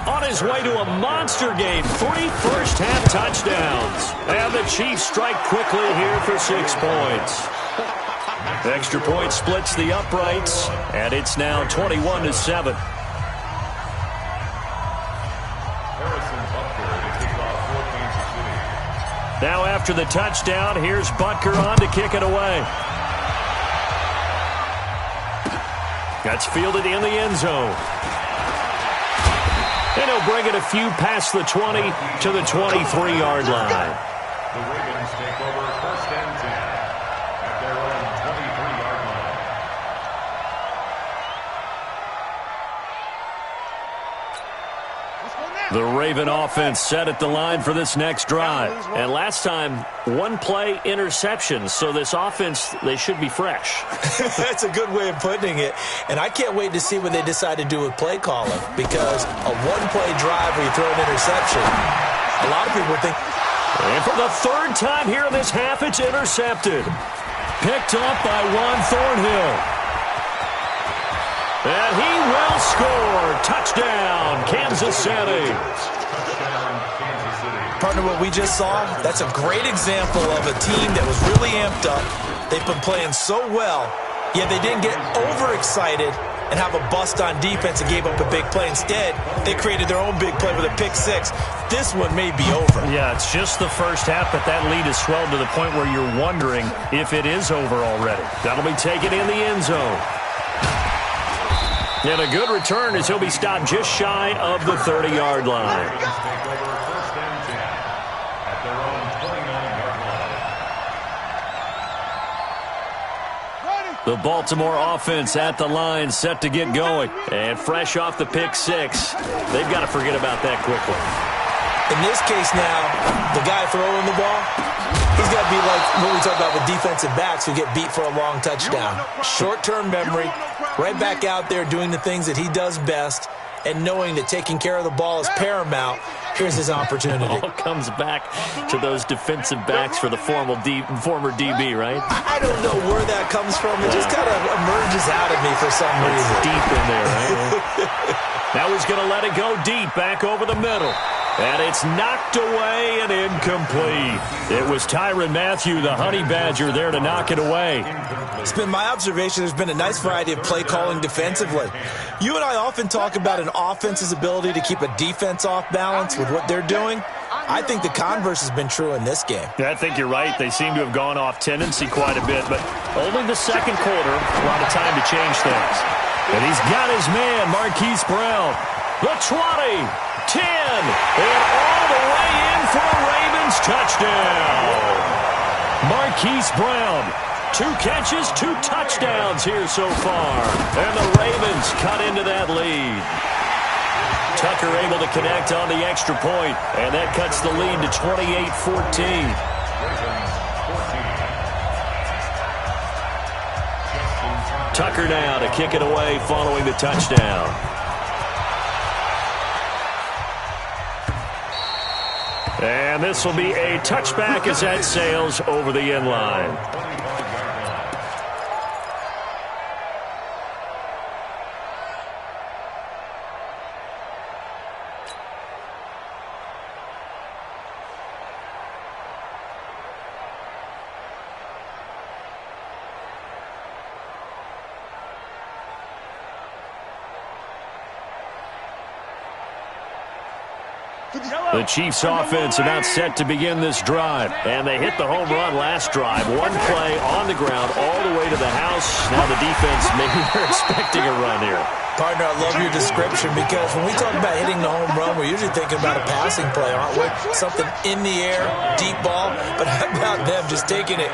on his way to a monster game. 3 first-half touchdowns. And the Chiefs strike quickly here for 6 points. Extra point splits the uprights, and it's now 21-7. Now after the touchdown, here's Butker on to kick it away. That's fielded in the end zone. And he'll bring it a few past the 20 to the 23-yard line. The Ravens take over 1st and 10 at their own 23-yard line. The Raven offense set at the line for this next drive. And last time, one-play interception. So this offense, they should be fresh. That's a good way of putting it. And I can't wait to see what they decide to do with play calling. Because a one-play drive where you throw an interception, a lot of people think... And for the third time here in this half, it's intercepted. Picked up by Juan Thornhill. And he will score. Touchdown, Kansas City. Partner, what we just saw, that's a great example of a team that was really amped up. They've been playing so well, yet they didn't get overexcited and have a bust on defense and gave up a big play. Instead, they created their own big play with a pick six. This one may be over. Yeah, it's just the first half, but that lead has swelled to the point where you're wondering if it is over already. That'll be taken in the end zone. And a good return as he'll be stopped just shy of the 30-yard line. The Baltimore offense at the line, set to get going. And fresh off the pick six, they've got to forget about that quickly. In this case now, the guy throwing the ball, he's got to be like what we talk about with defensive backs who get beat for a long touchdown. Short-term memory, right back out there doing the things that he does best, and knowing that taking care of the ball is paramount. Here's his opportunity. It all comes back to those defensive backs for the former DB, right? I don't know where that comes from. It just kind of emerges out of me for some reason. It's deep in there, right? Now he's going to let it go deep, back over the middle. And it's knocked away and incomplete. It was Tyrann Mathieu, the Honey Badger, there to knock it away. It's been my observation there's been a nice variety of play calling defensively. You and I often talk about an offense's ability to keep a defense off balance with what they're doing. I think the converse has been true in this game. Yeah, I think you're right. They seem to have gone off tendency quite a bit, but only the second quarter, a lot of time to change things. And he's got his man, Marquise Brown. The 20, 10, and all the way in for a Ravens touchdown. Marquise Brown, 2 catches, 2 touchdowns here so far. And the Ravens cut into that lead. Tucker able to connect on the extra point, and that cuts the lead to 28-14. Tucker now to kick it away following the touchdown. And this will be a touchback as that sails over the end line. The Chiefs offense about set to begin this drive. And they hit the home run last drive. One play on the ground all the way to the house. Now the defense, maybe they're expecting a run here. Partner, I love your description because when we talk about hitting the home run, we're usually thinking about a passing play, aren't we? Something in the air, deep ball. But how about them just taking it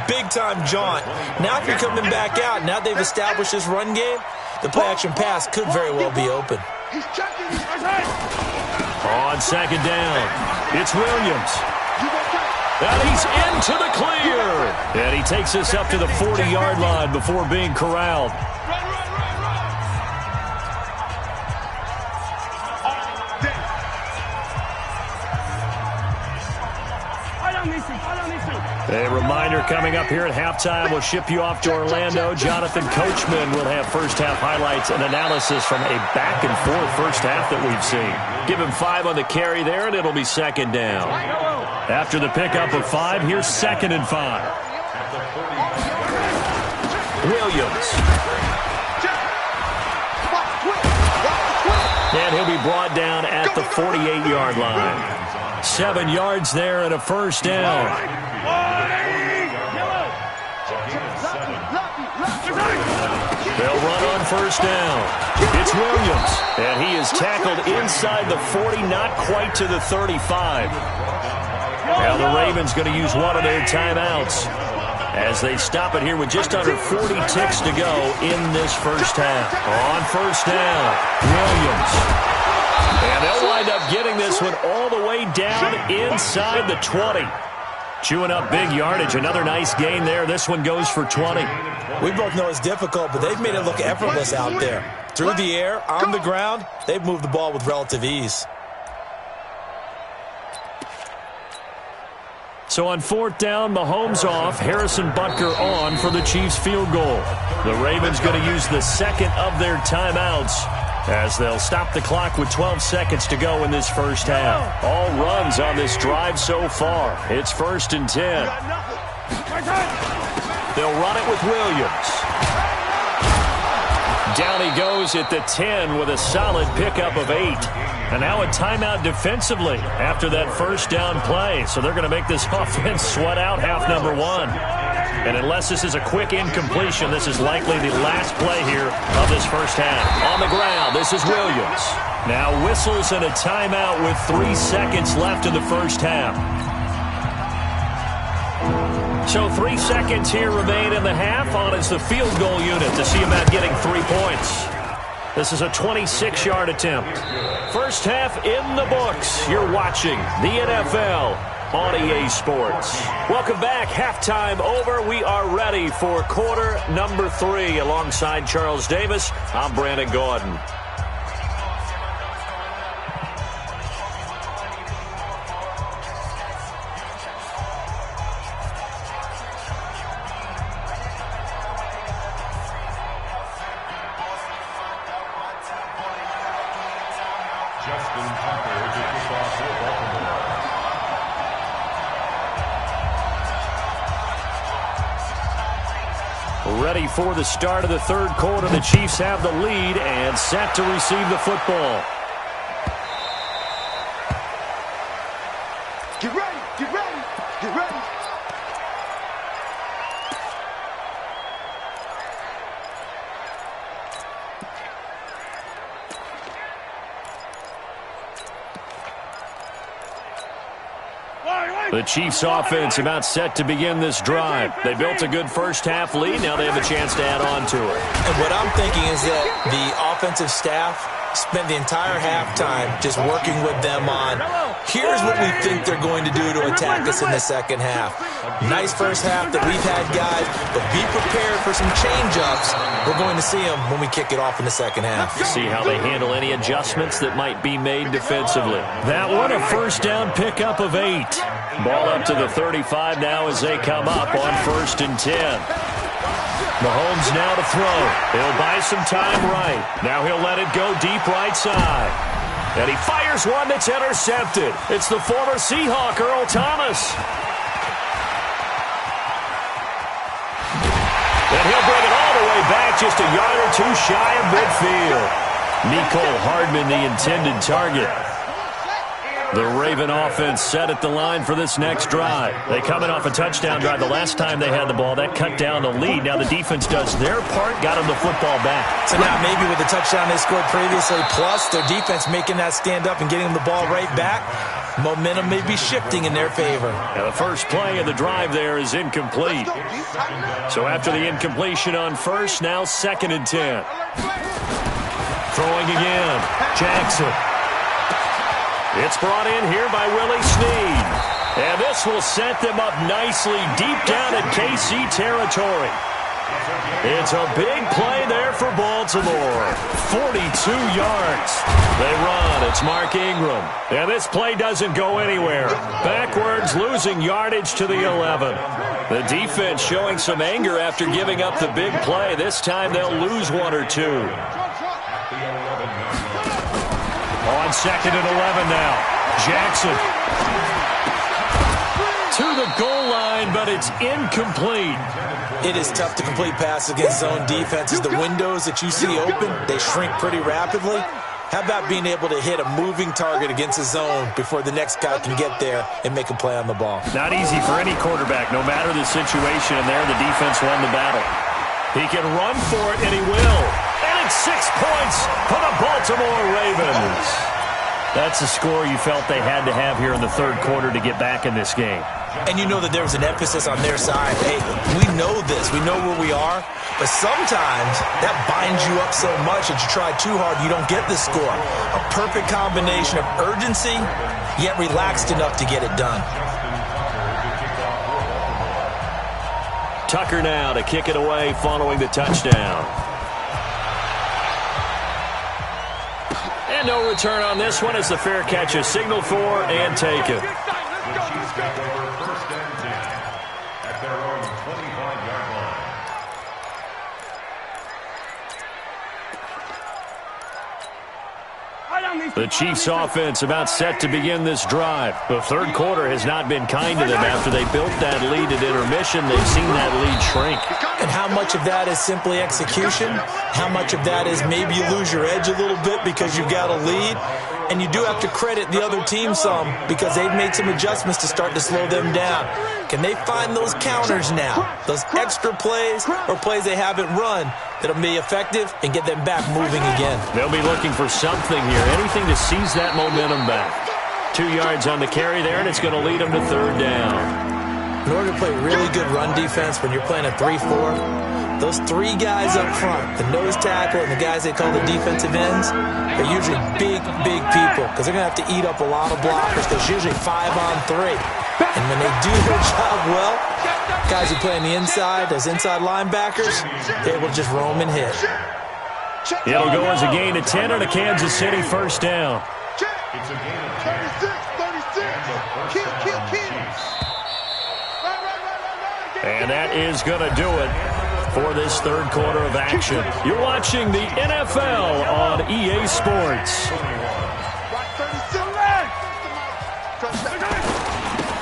big-time jaunt? Now if you're coming back out, now they've established this run game, the play-action pass could very well be open. On second down, it's Williams. And he's into the clear. And he takes us up to the 40-yard line before being corralled. A reminder coming up here at halftime. We'll ship you off to Orlando. Jonathan Coachman will have first-half highlights and analysis from a back-and-forth first half that we've seen. Give him 5 on the carry there, and it'll be second down. After the pickup of 5, here's 2nd and 5. Williams. And he'll be brought down at the 48-yard line. 7 yards there and a first down. They'll run on first down. It's Williams, and he is tackled inside the 40, not quite to the 35. Now the Ravens going to use one of their timeouts as they stop it here with just under 40 ticks to go in this first half. On first down, Williams. And they'll wind up getting this one all the way down inside the 20. Chewing up big yardage. Another nice gain there. This one goes for 20. We both know it's difficult, but they've made it look effortless out there. Through the air, on the ground, they've moved the ball with relative ease. So on 4th down, Mahomes off, Harrison Butker on for the Chiefs field goal. The Ravens going to use the second of their timeouts as they'll stop the clock with 12 seconds to go in this first half. All runs on this drive so far. It's 1st and 10. They'll run it with Williams. Down he goes at the 10 with a solid pickup of 8. And now a timeout defensively after that first down play. So they're going to make this offense sweat out half number 1. And unless this is a quick incompletion, this is likely the last play here of this first half. On the ground, this is Williams. Now whistles and a timeout with 3 seconds left in the first half. So 3 seconds here remain in the half. On is the field goal unit to see about getting 3 points. This is a 26-yard attempt. First half in the books. You're watching the NFL on EA Sports. Welcome back. Halftime over. We are ready for quarter number 3. Alongside Charles Davis, I'm Brandon Gordon. Ready for the start of the third quarter. The Chiefs have the lead and set to receive the football. Get ready, get ready, get ready. The Chiefs offense about set to begin this drive. They built a good first half lead. Now they have a chance to add on to it. And what I'm thinking is that the offensive staff spent the entire halftime just working with them on, here's what we think they're going to do to attack us in the second half. Nice first half that we've had, guys, but be prepared for some change-ups. We're going to see them when we kick it off in the second half. See how they handle any adjustments that might be made defensively. That one, a first down pickup of 8. Ball up to the 35 now as they come up on 1st and 10. Mahomes now to throw. He'll buy some time right. Now he'll let it go deep right side. And he fires one that's intercepted. It's the former Seahawk, Earl Thomas. And he'll bring it all the way back, just a yard or 2 shy of midfield. Nicole Hardman, the intended target. The Raven offense set at the line for this next drive. They coming off a touchdown drive the last time they had the ball. That cut down the lead. Now the defense does their part, got them the football back. So now maybe with the touchdown they scored previously, plus their defense making that stand up and getting the ball right back, momentum may be shifting in their favor. Now the first play of the drive there is incomplete. So after the incompletion on first, now 2nd and 10. Throwing again. Jackson. It's brought in here by Willie Snead. And this will set them up nicely deep down in KC territory. It's a big play there for Baltimore. 42 yards. They run. It's Mark Ingram. And this play doesn't go anywhere. Backwards, losing yardage to the 11. The defense showing some anger after giving up the big play. This time they'll lose 1 or 2. On 2nd and 11 now. Jackson. To the goal line, but it's incomplete. It is tough to complete passes against zone defenses. The windows that you see open, they shrink pretty rapidly. How about being able to hit a moving target against a zone before the next guy can get there and make a play on the ball? Not easy for any quarterback, no matter the situation, and there the defense won the battle. He can run for it, and he will. And it's 6 points for the Baltimore Ravens. That's a score you felt they had to have here in the third quarter to get back in this game. And you know that there was an emphasis on their side. Hey, we know this. We know where we are. But sometimes that binds you up so much that you try too hard, you don't get the score. A perfect combination of urgency, yet relaxed enough to get it done. Tucker now to kick it away following the touchdown. And no return on this one as the fair catch is signaled for and taken. First and 10 at their own 25-yard line. The Chiefs offense about set to begin this drive. The third quarter has not been kind to them after they built that lead at intermission. They've seen that lead shrink. And how much of that is simply execution? How much of that is maybe you lose your edge a little bit because you've got a lead? And you do have to credit the other team some because they've made some adjustments to start to slow them down. Can they find those counters now? Those extra plays or plays they haven't run that'll be effective and get them back moving again? They'll be looking for something here, anything to seize that momentum back. 2 yards on the carry there, and it's going to lead them to third down. In order to play really good run defense when you're playing a 3-4, those 3 guys up front, the nose tackle and the guys they call the defensive ends, are usually big people because they're going to have to eat up a lot of blockers. There's usually 5 on 3. And when they do their job well, guys who play on the inside, those inside linebackers, they're able to just roam and hit. It'll go as a gain of 10 and a Kansas City first down. It's a gain of 10. 36. And that is going to do it for this third quarter of action. You're watching the NFL on EA Sports.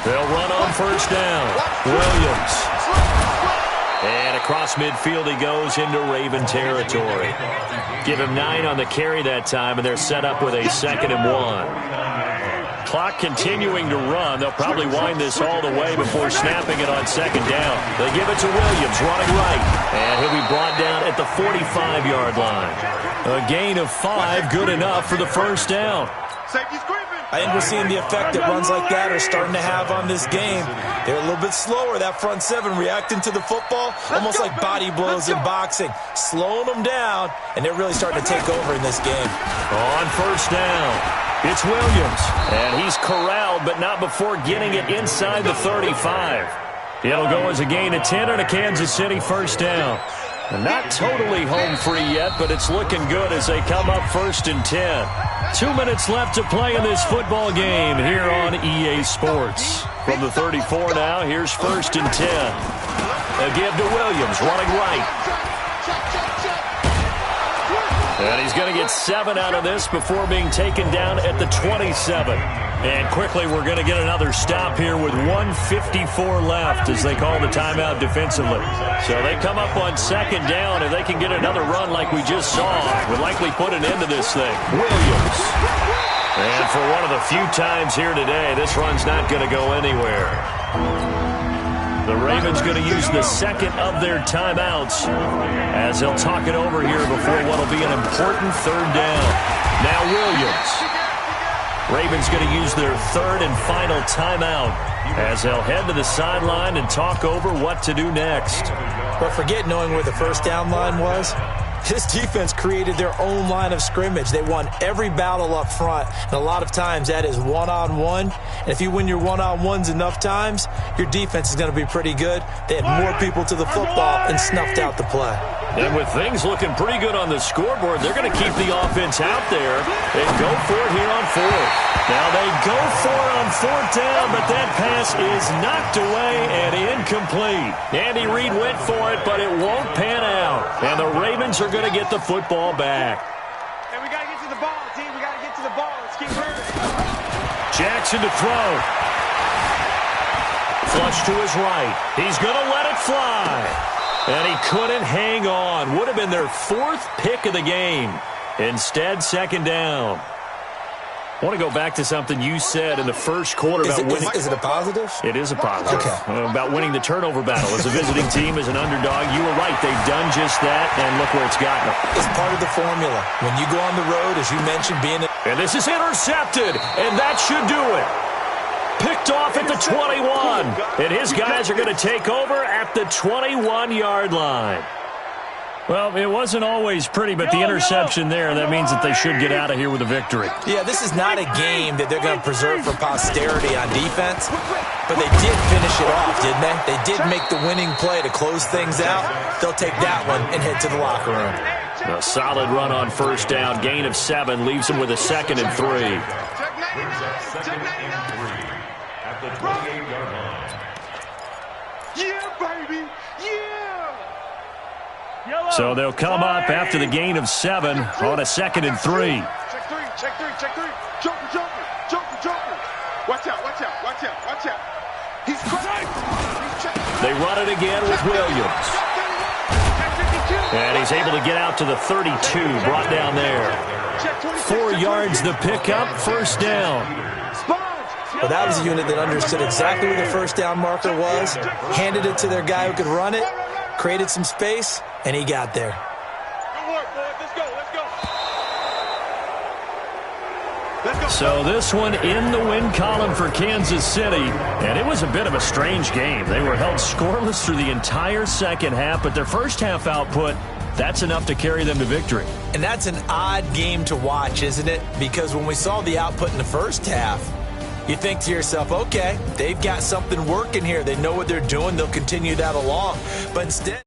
They'll run on first down. Williams. And across midfield he goes into Raven territory. Give him 9 on the carry that time, and they're set up with a 2nd and 1. Clock continuing to run. They'll probably wind this all the way before snapping it on 2nd down. They give it to Williams, running right. And he'll be brought down at the 45-yard line. A gain of 5, good enough for the first down. I think we're seeing the effect that runs like that are starting to have on this game. They're a little bit slower, that front 7, reacting to the football, almost like body blows in boxing, slowing them down, and they're really starting to take over in this game. On first down, it's Williams, and he's corralled, but not before getting it inside the 35. It'll go as a gain of 10 and a Kansas City first down. And not totally home free yet, but it's looking good as they come up 1st and 10. 2 minutes left to play in this football game here on EA Sports. From the 34 now, here's 1st and 10. A give to Williams, running right. And he's going to get 7 out of this before being taken down at the 27. And quickly, we're going to get another stop here with 1:54 left as they call the timeout defensively. So they come up on 2nd down. If they can get another run like we just saw, would likely put an end to this thing. Williams. And for one of the few times here today, this run's not going to go anywhere. The Ravens going to use the 2nd of their timeouts as they'll talk it over here before what will be an important 3rd down. Now Williams. Ravens going to use their 3rd and final timeout as they'll head to the sideline and talk over what to do next. But forget knowing where the first down line was. This defense created their own line of scrimmage. They won every battle up front, and a lot of times that is one-on-one. And if you win your one-on-ones enough times, your defense is going to be pretty good. They had more people to the football and snuffed out the play. And with things looking pretty good on the scoreboard, they're going to keep the offense out there and go for it here on 4th. Now they go for it on 4th down, but that pass is knocked away and incomplete. Andy Reid went for it, but it won't pan out. And the Ravens are going to get the football back. Hey, we got to get to the ball, team. We got to get to the ball. Let's keep moving. Jackson to throw. Flush to his right. He's going to let it fly. And he couldn't hang on. Would have been their 4th pick of the game. Instead, 2nd down. I want to go back to something you said in the first quarter about winning. Is it a positive? It is a positive. Okay. About winning the turnover battle. As a visiting team, as an underdog, you were right. They've done just that, and look where it's gotten them. It's part of the formula. When you go on the road, as you mentioned, being... And this is intercepted, and that should do it. Picked off at the 21, and his guys are going to take over at the 21-yard line. Well, it wasn't always pretty, but the interception there, that means that they should get out of here with a victory. Yeah, this is not a game that they're going to preserve for posterity on defense, but they did finish it off, didn't they? They did make the winning play to close things out. They'll take that one and head to the locker room. A solid run on first down. Gain of 7 leaves them with a 2nd and 3. Brings up 2nd and 3 at the 28-yard line. Yeah, baby. Yeah. So they'll come up after the gain of 7 on a 2nd and 3. Check 3, check 3, check 3. Joker, joker, joker, joker. Watch out, watch out, watch out, watch out. He's crazy. They run it again with Williams. And he's able to get out to the 32, brought down there. 4 yards the pickup, first down. Well, that was a unit that understood exactly where the first down marker was, handed it to their guy who could run it, created some space, and he got there. Good work, boys. Let's go, let's go. So this one in the win column for Kansas City, and it was a bit of a strange game. They were held scoreless through the entire second half, but their first half output, that's enough to carry them to victory. And that's an odd game to watch, isn't it? Because when we saw the output in the first half, you think to yourself, okay, they've got something working here. They know what they're doing. They'll continue that along. But instead,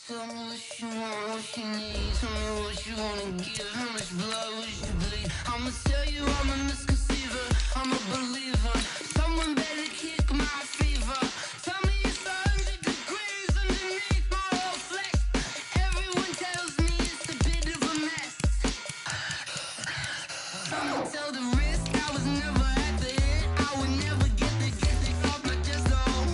tell me what you want, what you need. Tell me what you wanna give. How much blood would you bleed? I'ma tell you I'm a misconceiver. I'm a believer. Someone better kick my fever. Tell me it's 100 degrees underneath my whole flex. Everyone tells me it's a bit of a mess. Someone tell the risk I was never at the hit. I would never get this off my chest though.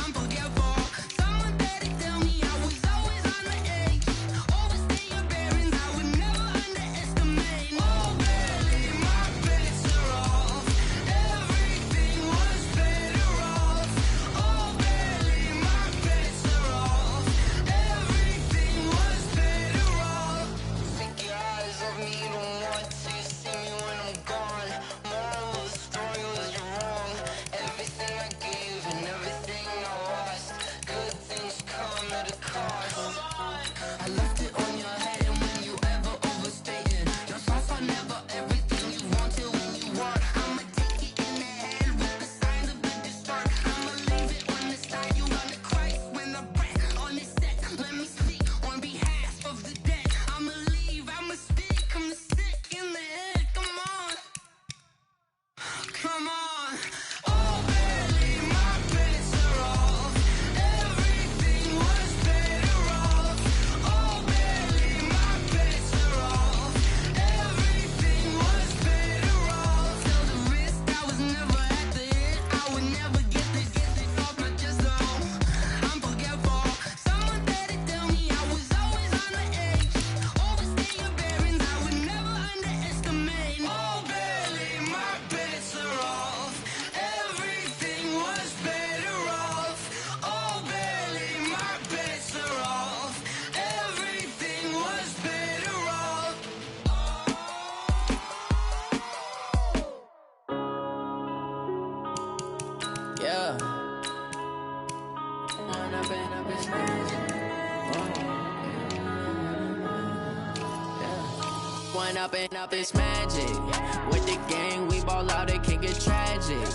I'm forgetful. Someone better tell me I was always on the edge. Overstay your bearings, I would never underestimate. Oh, barely, my bets are off. Everything was better off. Oh, barely, my bets are off. Everything was better off. Take your eyes off me, don't want to see me when I'm gone. Moral of the story was you're wrong. Everything I gave and everything I lost. Good things come at a cost. I left it on your head and when you ever overstated. Your thoughts are never everything you wanted when you want. I'ma take it in the head with the signs of the distort. I'ma leave it on the side. You wanna Christ when I breath on this set. Let me speak on behalf of the dead. I'ma leave, I'ma speak. I'm sick in the head. Come on. Come on. Oh, barely, my bets are off. Everything was better off. Oh, barely, my bets are off. Everything was better off. Till the risk I was never at the hit. I would never get this off my chest though. I'm forgetful. Someone better tell me I was always on the edge. Overstay your bearings, I would never underestimate. Oh, barely, my bets are off. Everything was better off. Oh, barely, my bets are off. Everything was better off. Yeah. One up and up is magic. With the gang, we ball out, it can get tragic.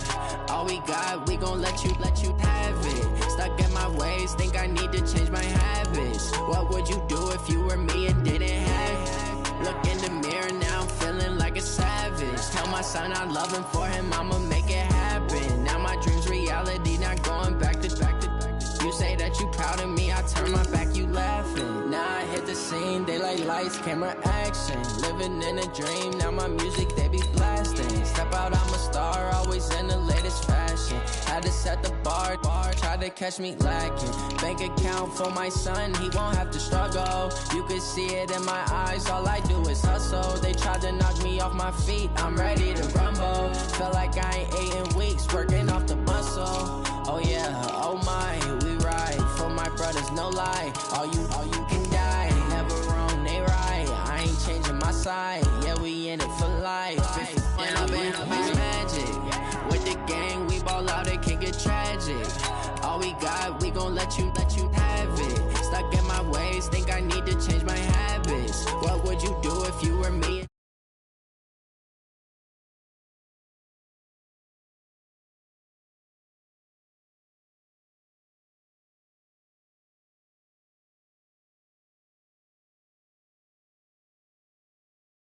All we got, we gon' let you have it. Stuck in my ways, think I need to change my habits. What would you do if you were me and didn't have it? Look in the mirror, now I'm feeling like a savage. Tell my son I love him, for him I'ma make it happen. Now my dream's reality, not going back to. You say that you proud of me, I turn my back, you laughing. Now I hit the scene, daylight lights, camera action. Living in a dream, now my music, they be blasting. Step out, I'm a star, always in the latest fashion. Had to set the bar, try to catch me lacking. Bank account for my son, he won't have to struggle. You could see it in my eyes, all I do is hustle. hustle. They tried to knock me off my feet, I'm ready to rumble. Felt like I ain't ate in weeks, working off the muscle. Oh yeah, oh my, we ride for my brothers, no lie. All you can die, never wrong, they right. I ain't changing my side, yeah, we in it for life. And I've been magic with the gang, we ball out, it can get tragic. All we got, we gon' let you have it. Stuck in my ways, think I need to change my habits. What would you do if you were me?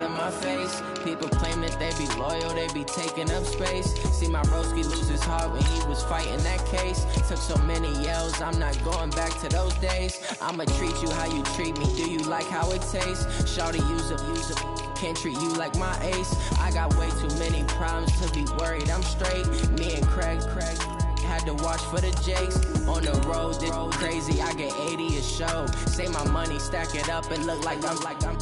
In my face, people claim that they be loyal, they be taking up space. See my broski lose his heart when he was fighting that case. Took so many yells, I'm not going back to those days. I'ma treat you how you treat me, do you like how it tastes? Shawty, use up, can't treat you like my ace. I got way too many problems to be worried, I'm straight. Me and Craig had to watch for the Jakes. On the road, this crazy, I get 80 a show. Say my money, stack it up and look like I'm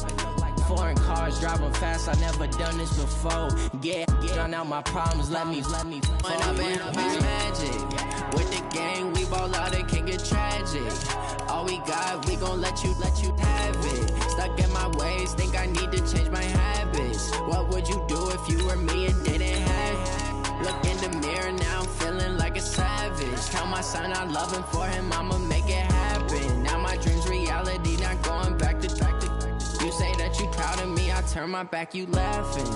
foreign cars, driving fast, I never done this before. Yeah, drown out my problems, let me When I've been magic with the gang, we ball out, it can get tragic. All we got, we gon' let you have it. Stuck in my ways, think I need to change my habits. What would you do if you were me and didn't have it? Look in the mirror, now I'm feeling like a savage. Count my son, I'm loving for him, I'ma make it happen. Now my dream's reality, not going back to you say that you proud of me, I turn my back, you laughing.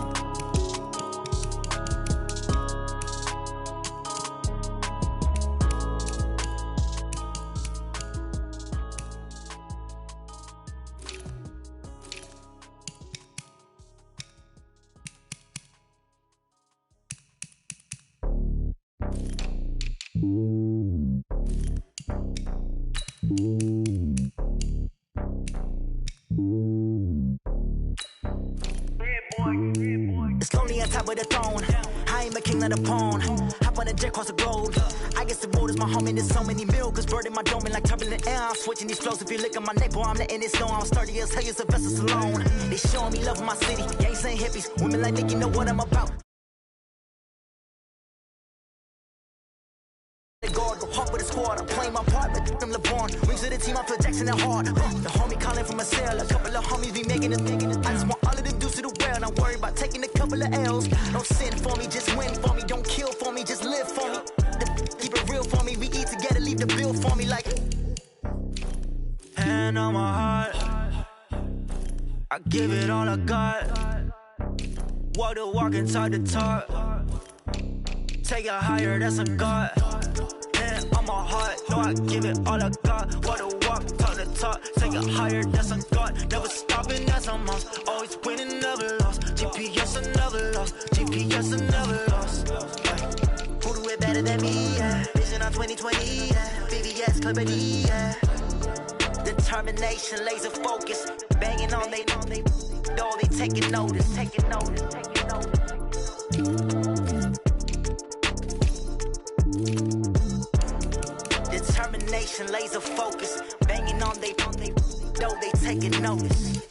It's lonely on top of the throne. I ain't a king, not a pawn. Hop on a jet across the globe. I guess the road is my home and there's so many milkers. Bird in my dome and like turbulent air. I'm switching these flows. If you look at my neck, boy, I'm letting it snow. I'm sturdy as hell, as a vessel alone. They showing me love in my city. Gangs and hippies. Women like Nicky know what I'm about. Guard, go hard with the squad. I'm playing my part, but them LeBron. Rings to the team, I feel Jackson and hard. The homie calling from a cell. A couple of homies be making it. I just want all of them dudes to do well. Not worry about taking a couple of L's. Don't sin for me, just win for me. Don't kill for me, just live for me. Keep it real for me. We eat together, leave the bill for me like. Hand on my heart, I give it all I got. Walk the walk and talk the talk. Take it higher, that's a God. Hand on my heart, no, I give it all I got. Walk the walk, talk the talk. Take it higher, that's a God. Never stopping, that's a must. Always winning, never lost. GPS, I never lost. GPS, I never lost. Who do it better than me? Yeah. Vision on 2020. Yeah. VVS, Clippity. Yeah. Determination, laser focus. Banging on they know they taking notice. Determination, laser focus. Banging on they know they taking notice.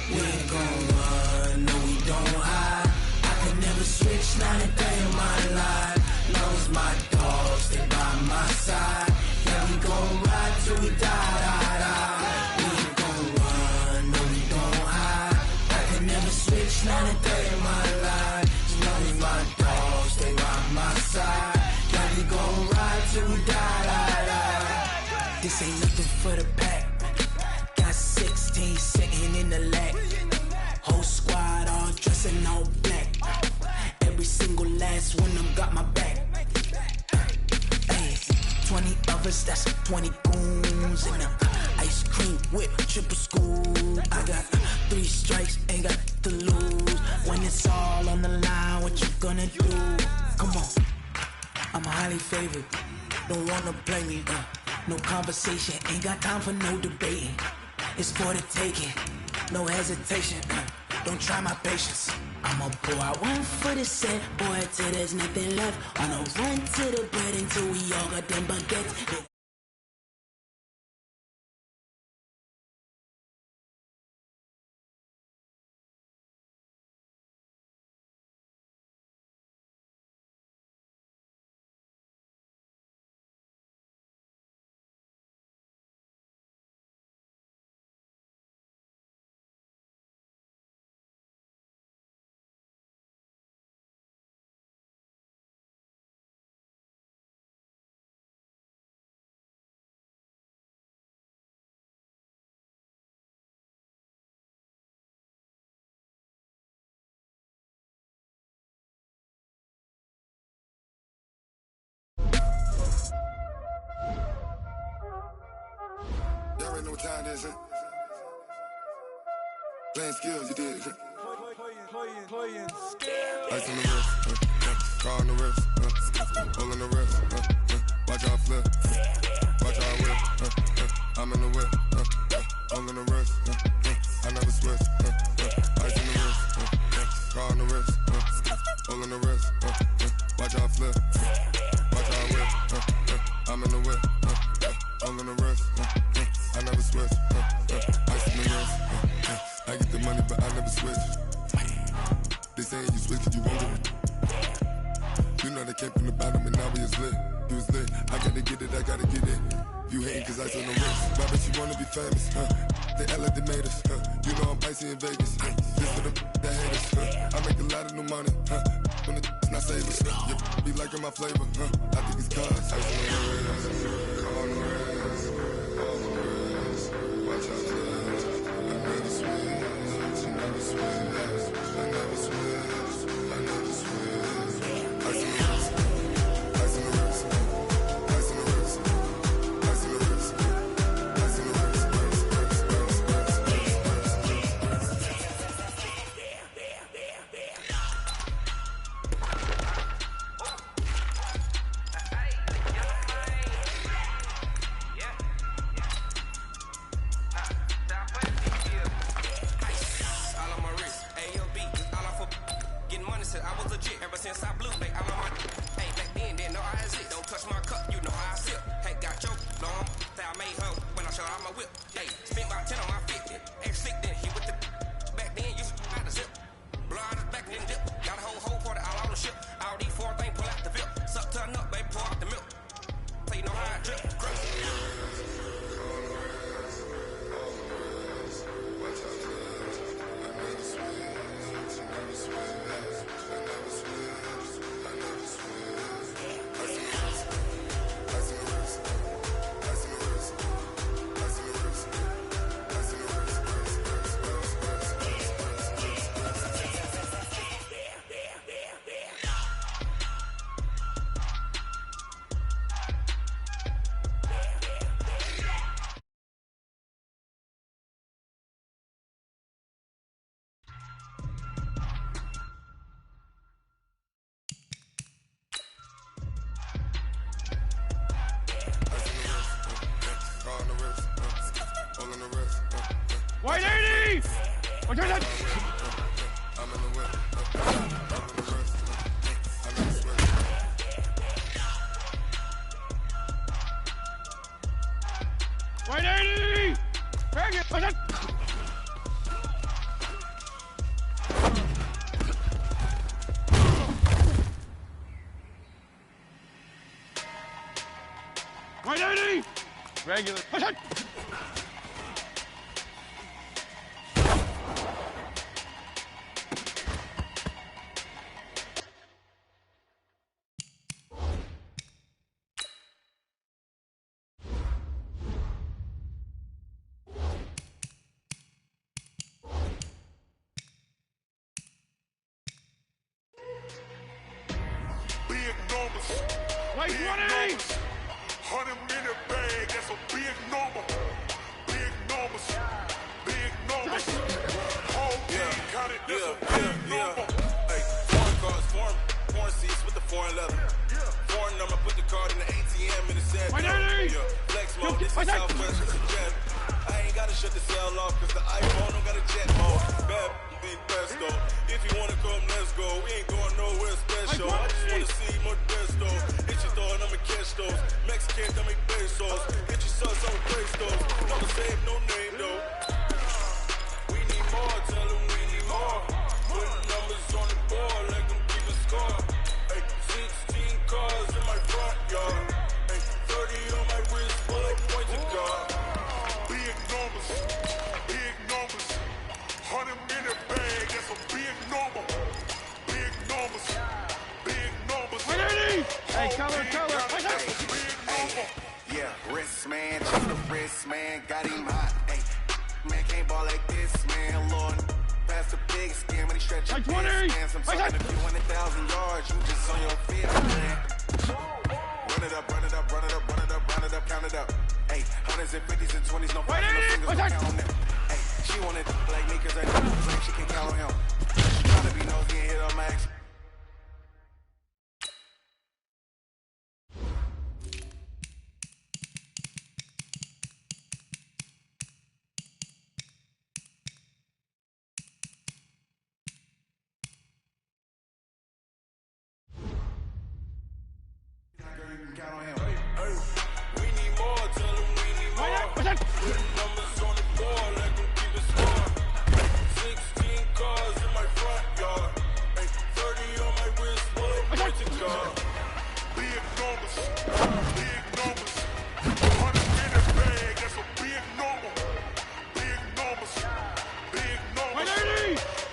We ain't gon' run, no we don't hide. I can never switch, not a day in my life. Knows my dogs, they by my side. Yeah, we gon' ride till we die. We ain't gon' run, no we don't hide. I can never switch, not a day in my life. Knows my dogs, they by my side. Yeah, we gon' ride till we die. This ain't nothing for the pack. Got 16 sitting in the lap. Whole squad all dressing all black. Every single last one of them got my back. Hey, 20 of us, that's 20 goons. And ice cream whip, triple school. I got 3 strikes, ain't got to lose. When it's all on the line, what you gonna do? Come on, I'm highly favored. Don't wanna blame me, no conversation, ain't got time for no debating. It's for the taking, no hesitation. Don't try my patience. I'ma pour out one for the set, boy, till there's nothing left. On a run to the bread until we all got them baguettes. Y'all already know what time it is, huh? Playing skills, you did. Playing Ice on the wrist, car on the wrist, hole in the wrist, watch out flip, watch out whip, I'm in the whip, hole in the wrist, I never switch, ice in the wrist, car on the wrist, hole in the wrist, watch out flip, watch out whip, I'm in the whip, hole in the wrist, I never switch, ice in the wrist, I get the money but I never switch. They saying you switch and you won't do it. You know they came from the bottom and now we is lit. You was lit. I gotta get it, I gotta get it. You hating cause ice on the wrist. Why bet you wanna be famous, huh? They act like they made us, huh? You know I'm icy in Vegas, huh? Just for the that hate us, huh? I make a lot of new money, huh? When it's not savers, you be liking my flavor, huh? I think it's cause ice on the wrist, on the wrist, on the wrist. Watch out, I never switch, I never switch. I never switch, I never switch. Ice in the wrist, ice in the wrist, ice in the wrist, ice in the wrist, ice in the wrist, I was legit ever since I blew. They all on my hey back then, didn't know I was it. Don't touch my cup, you know how I sip. Hey, got your long that I made her when I showed out my whip. Hey, spent about 10 on my 50. X6 then he with the back then you out the zip. Blow out his back and then dip. Got a whole party all on the ship. All these four things pull out the VIP. Suck turn up, baby, pour out the milk. So you know how I drip. Crush. White 80! What's your name? I'm in the whip. White 80! Bang it! What's that? White 80! Regular. What's that? Big numbers. 100 minute bag, that's a big number. Big numbers. Big numbers. Whole team got it, that's a big number. Hey, foreign cars, foreign seats with the foreign leather. Foreign number, put the card in the ATM and it said, yeah, flex mode, this is Southwest, this is jet. I ain't gotta shut the cell off, cause the iPhone don't got a jet mode. Bad big pesto. If you wanna come, let's go. We ain't going nowhere special. I just wanna see more Modesto. Hit your door and I'ma catch those. Mexican, I make pesos. Hit your sons, I'ma praise those. Never save no name though. We need more, tell them we need more. Put numbers on the board, let them keep a score. Hey, 16 cars in my front yard. Hey, 30 on my wrist, bullet point to God. Big numbers, 100 minute bag, that's a big number. Big numbers, big numbers. Hey, color. That's a big number. Yeah, wrist man, check the wrist man, got him hot. Hey, man can't ball like this, man. Lord, past the big skin when he stretch your wrist. I'm talking a few 100,000 yards, you just on your feet, man. Run it up, count it up. Hey, hundreds and 50s and 20s, no fights, no fingers, no count on them. Hey, she wanted like me cause I know like she can count on him. She tryna be nosy and hit her max. Count on him. Hey, we need more, tell them we need more. Put numbers on the board, let them keep it score. 16 cars in my front yard. Hey, 30 on my wrist, bullet point to God. Big numbers, 100 minute bag, that's a big number. Big numbers,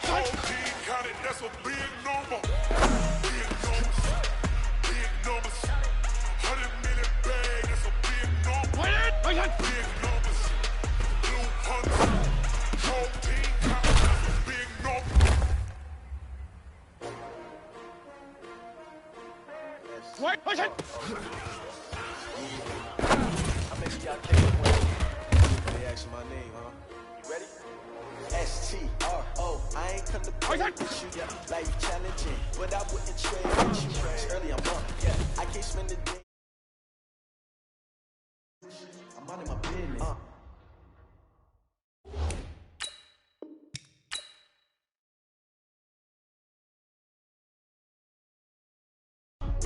whole team counted, that's a big number. Big numbers, 100 minute bag, that's a big number. Big numbers, blue hunters, whole team counted, that's a big number. I bet y'all think it when they ask my name, huh? You ready? S-T-R-O. I ain't come to play with you, life challenging, but I wouldn't trade with you. It's early, I'm up, I can't spend the day. I'm out of my business.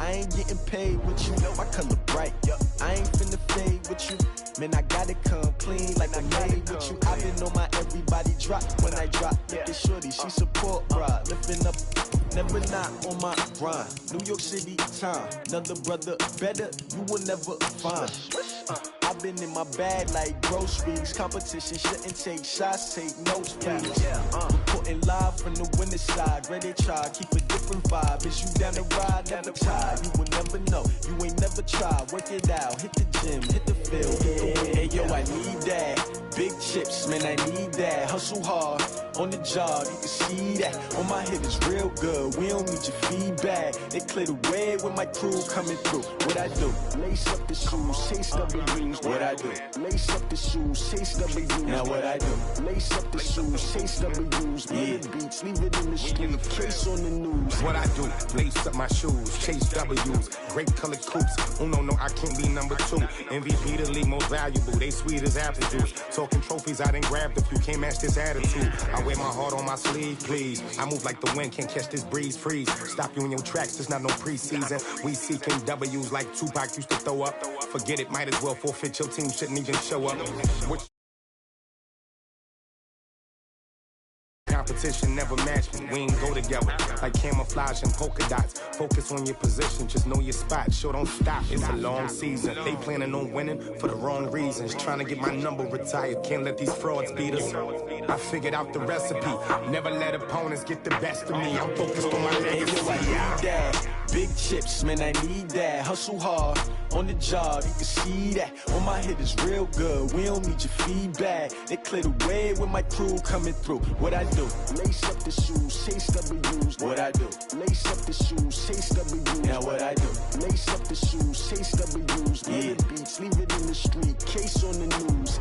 I ain't getting paid with you, know I color bright. I ain't finna fade with you. Man, I gotta come clean like I made with you. I been on my everybody drop when I drop. Look at shorty, she support ride. Lifting up, never not on my grind. New York City time, another brother better, you will never find. I've been in my bag like groceries. Competition shouldn't take shots, take notes, please. Reporting live from the winning side. Ready to try, keep a different vibe. Is you down the ride, never tired. You will never know, you ain't never tried. Work it out, hit the gym, hit the field, hit the win. Hey yo, I need that. Big chips, man, I need that. Hustle hard, on the job, you can see that. On my hit is real good, we don't need your feedback. They clear the way with my crew coming through. What I do? Lace up the shoes, chase W's. What I do? Lace up the shoes, chase W's. Now what I do? Lace up the shoes, chase W's. Beats, leave it in the street, case on the news. What I do? Lace up my shoes, chase W's. Great colored coops. Oh no, I can't be number 2. MVP the league most valuable. They sweet as apple juice. Talking trophies, I done grabbed a few. Can't match this attitude. I wear my heart on my sleeve, please. I move like the wind, can't catch this breeze. Freeze. Stop you in your tracks. It's not no preseason. We seeking W's like Tupac used to throw up. Forget it, might as well forfeit. Your team shouldn't even show up. Competition never match me, we ain't go together. Like camouflage and polka dots. Focus on your position, just know your spot. Sure, don't stop, it's a long season. They planning on winning for the wrong reasons. Trying to get my number retired, can't let these frauds beat us. I figured out the recipe, never let opponents get the best of me. I'm focused on my legacy. Big chips, man, I need that. Hustle hard, on the job, you can see that. On my hit is real good, we don't need your feedback. They clear the way with my crew coming through. What I do? Lace up the shoes, chase W's. What I do? Lace up the shoes, chase W's. Now what I do? Lace up the shoes, chase W's. Beats, leave it in the street, case on the news.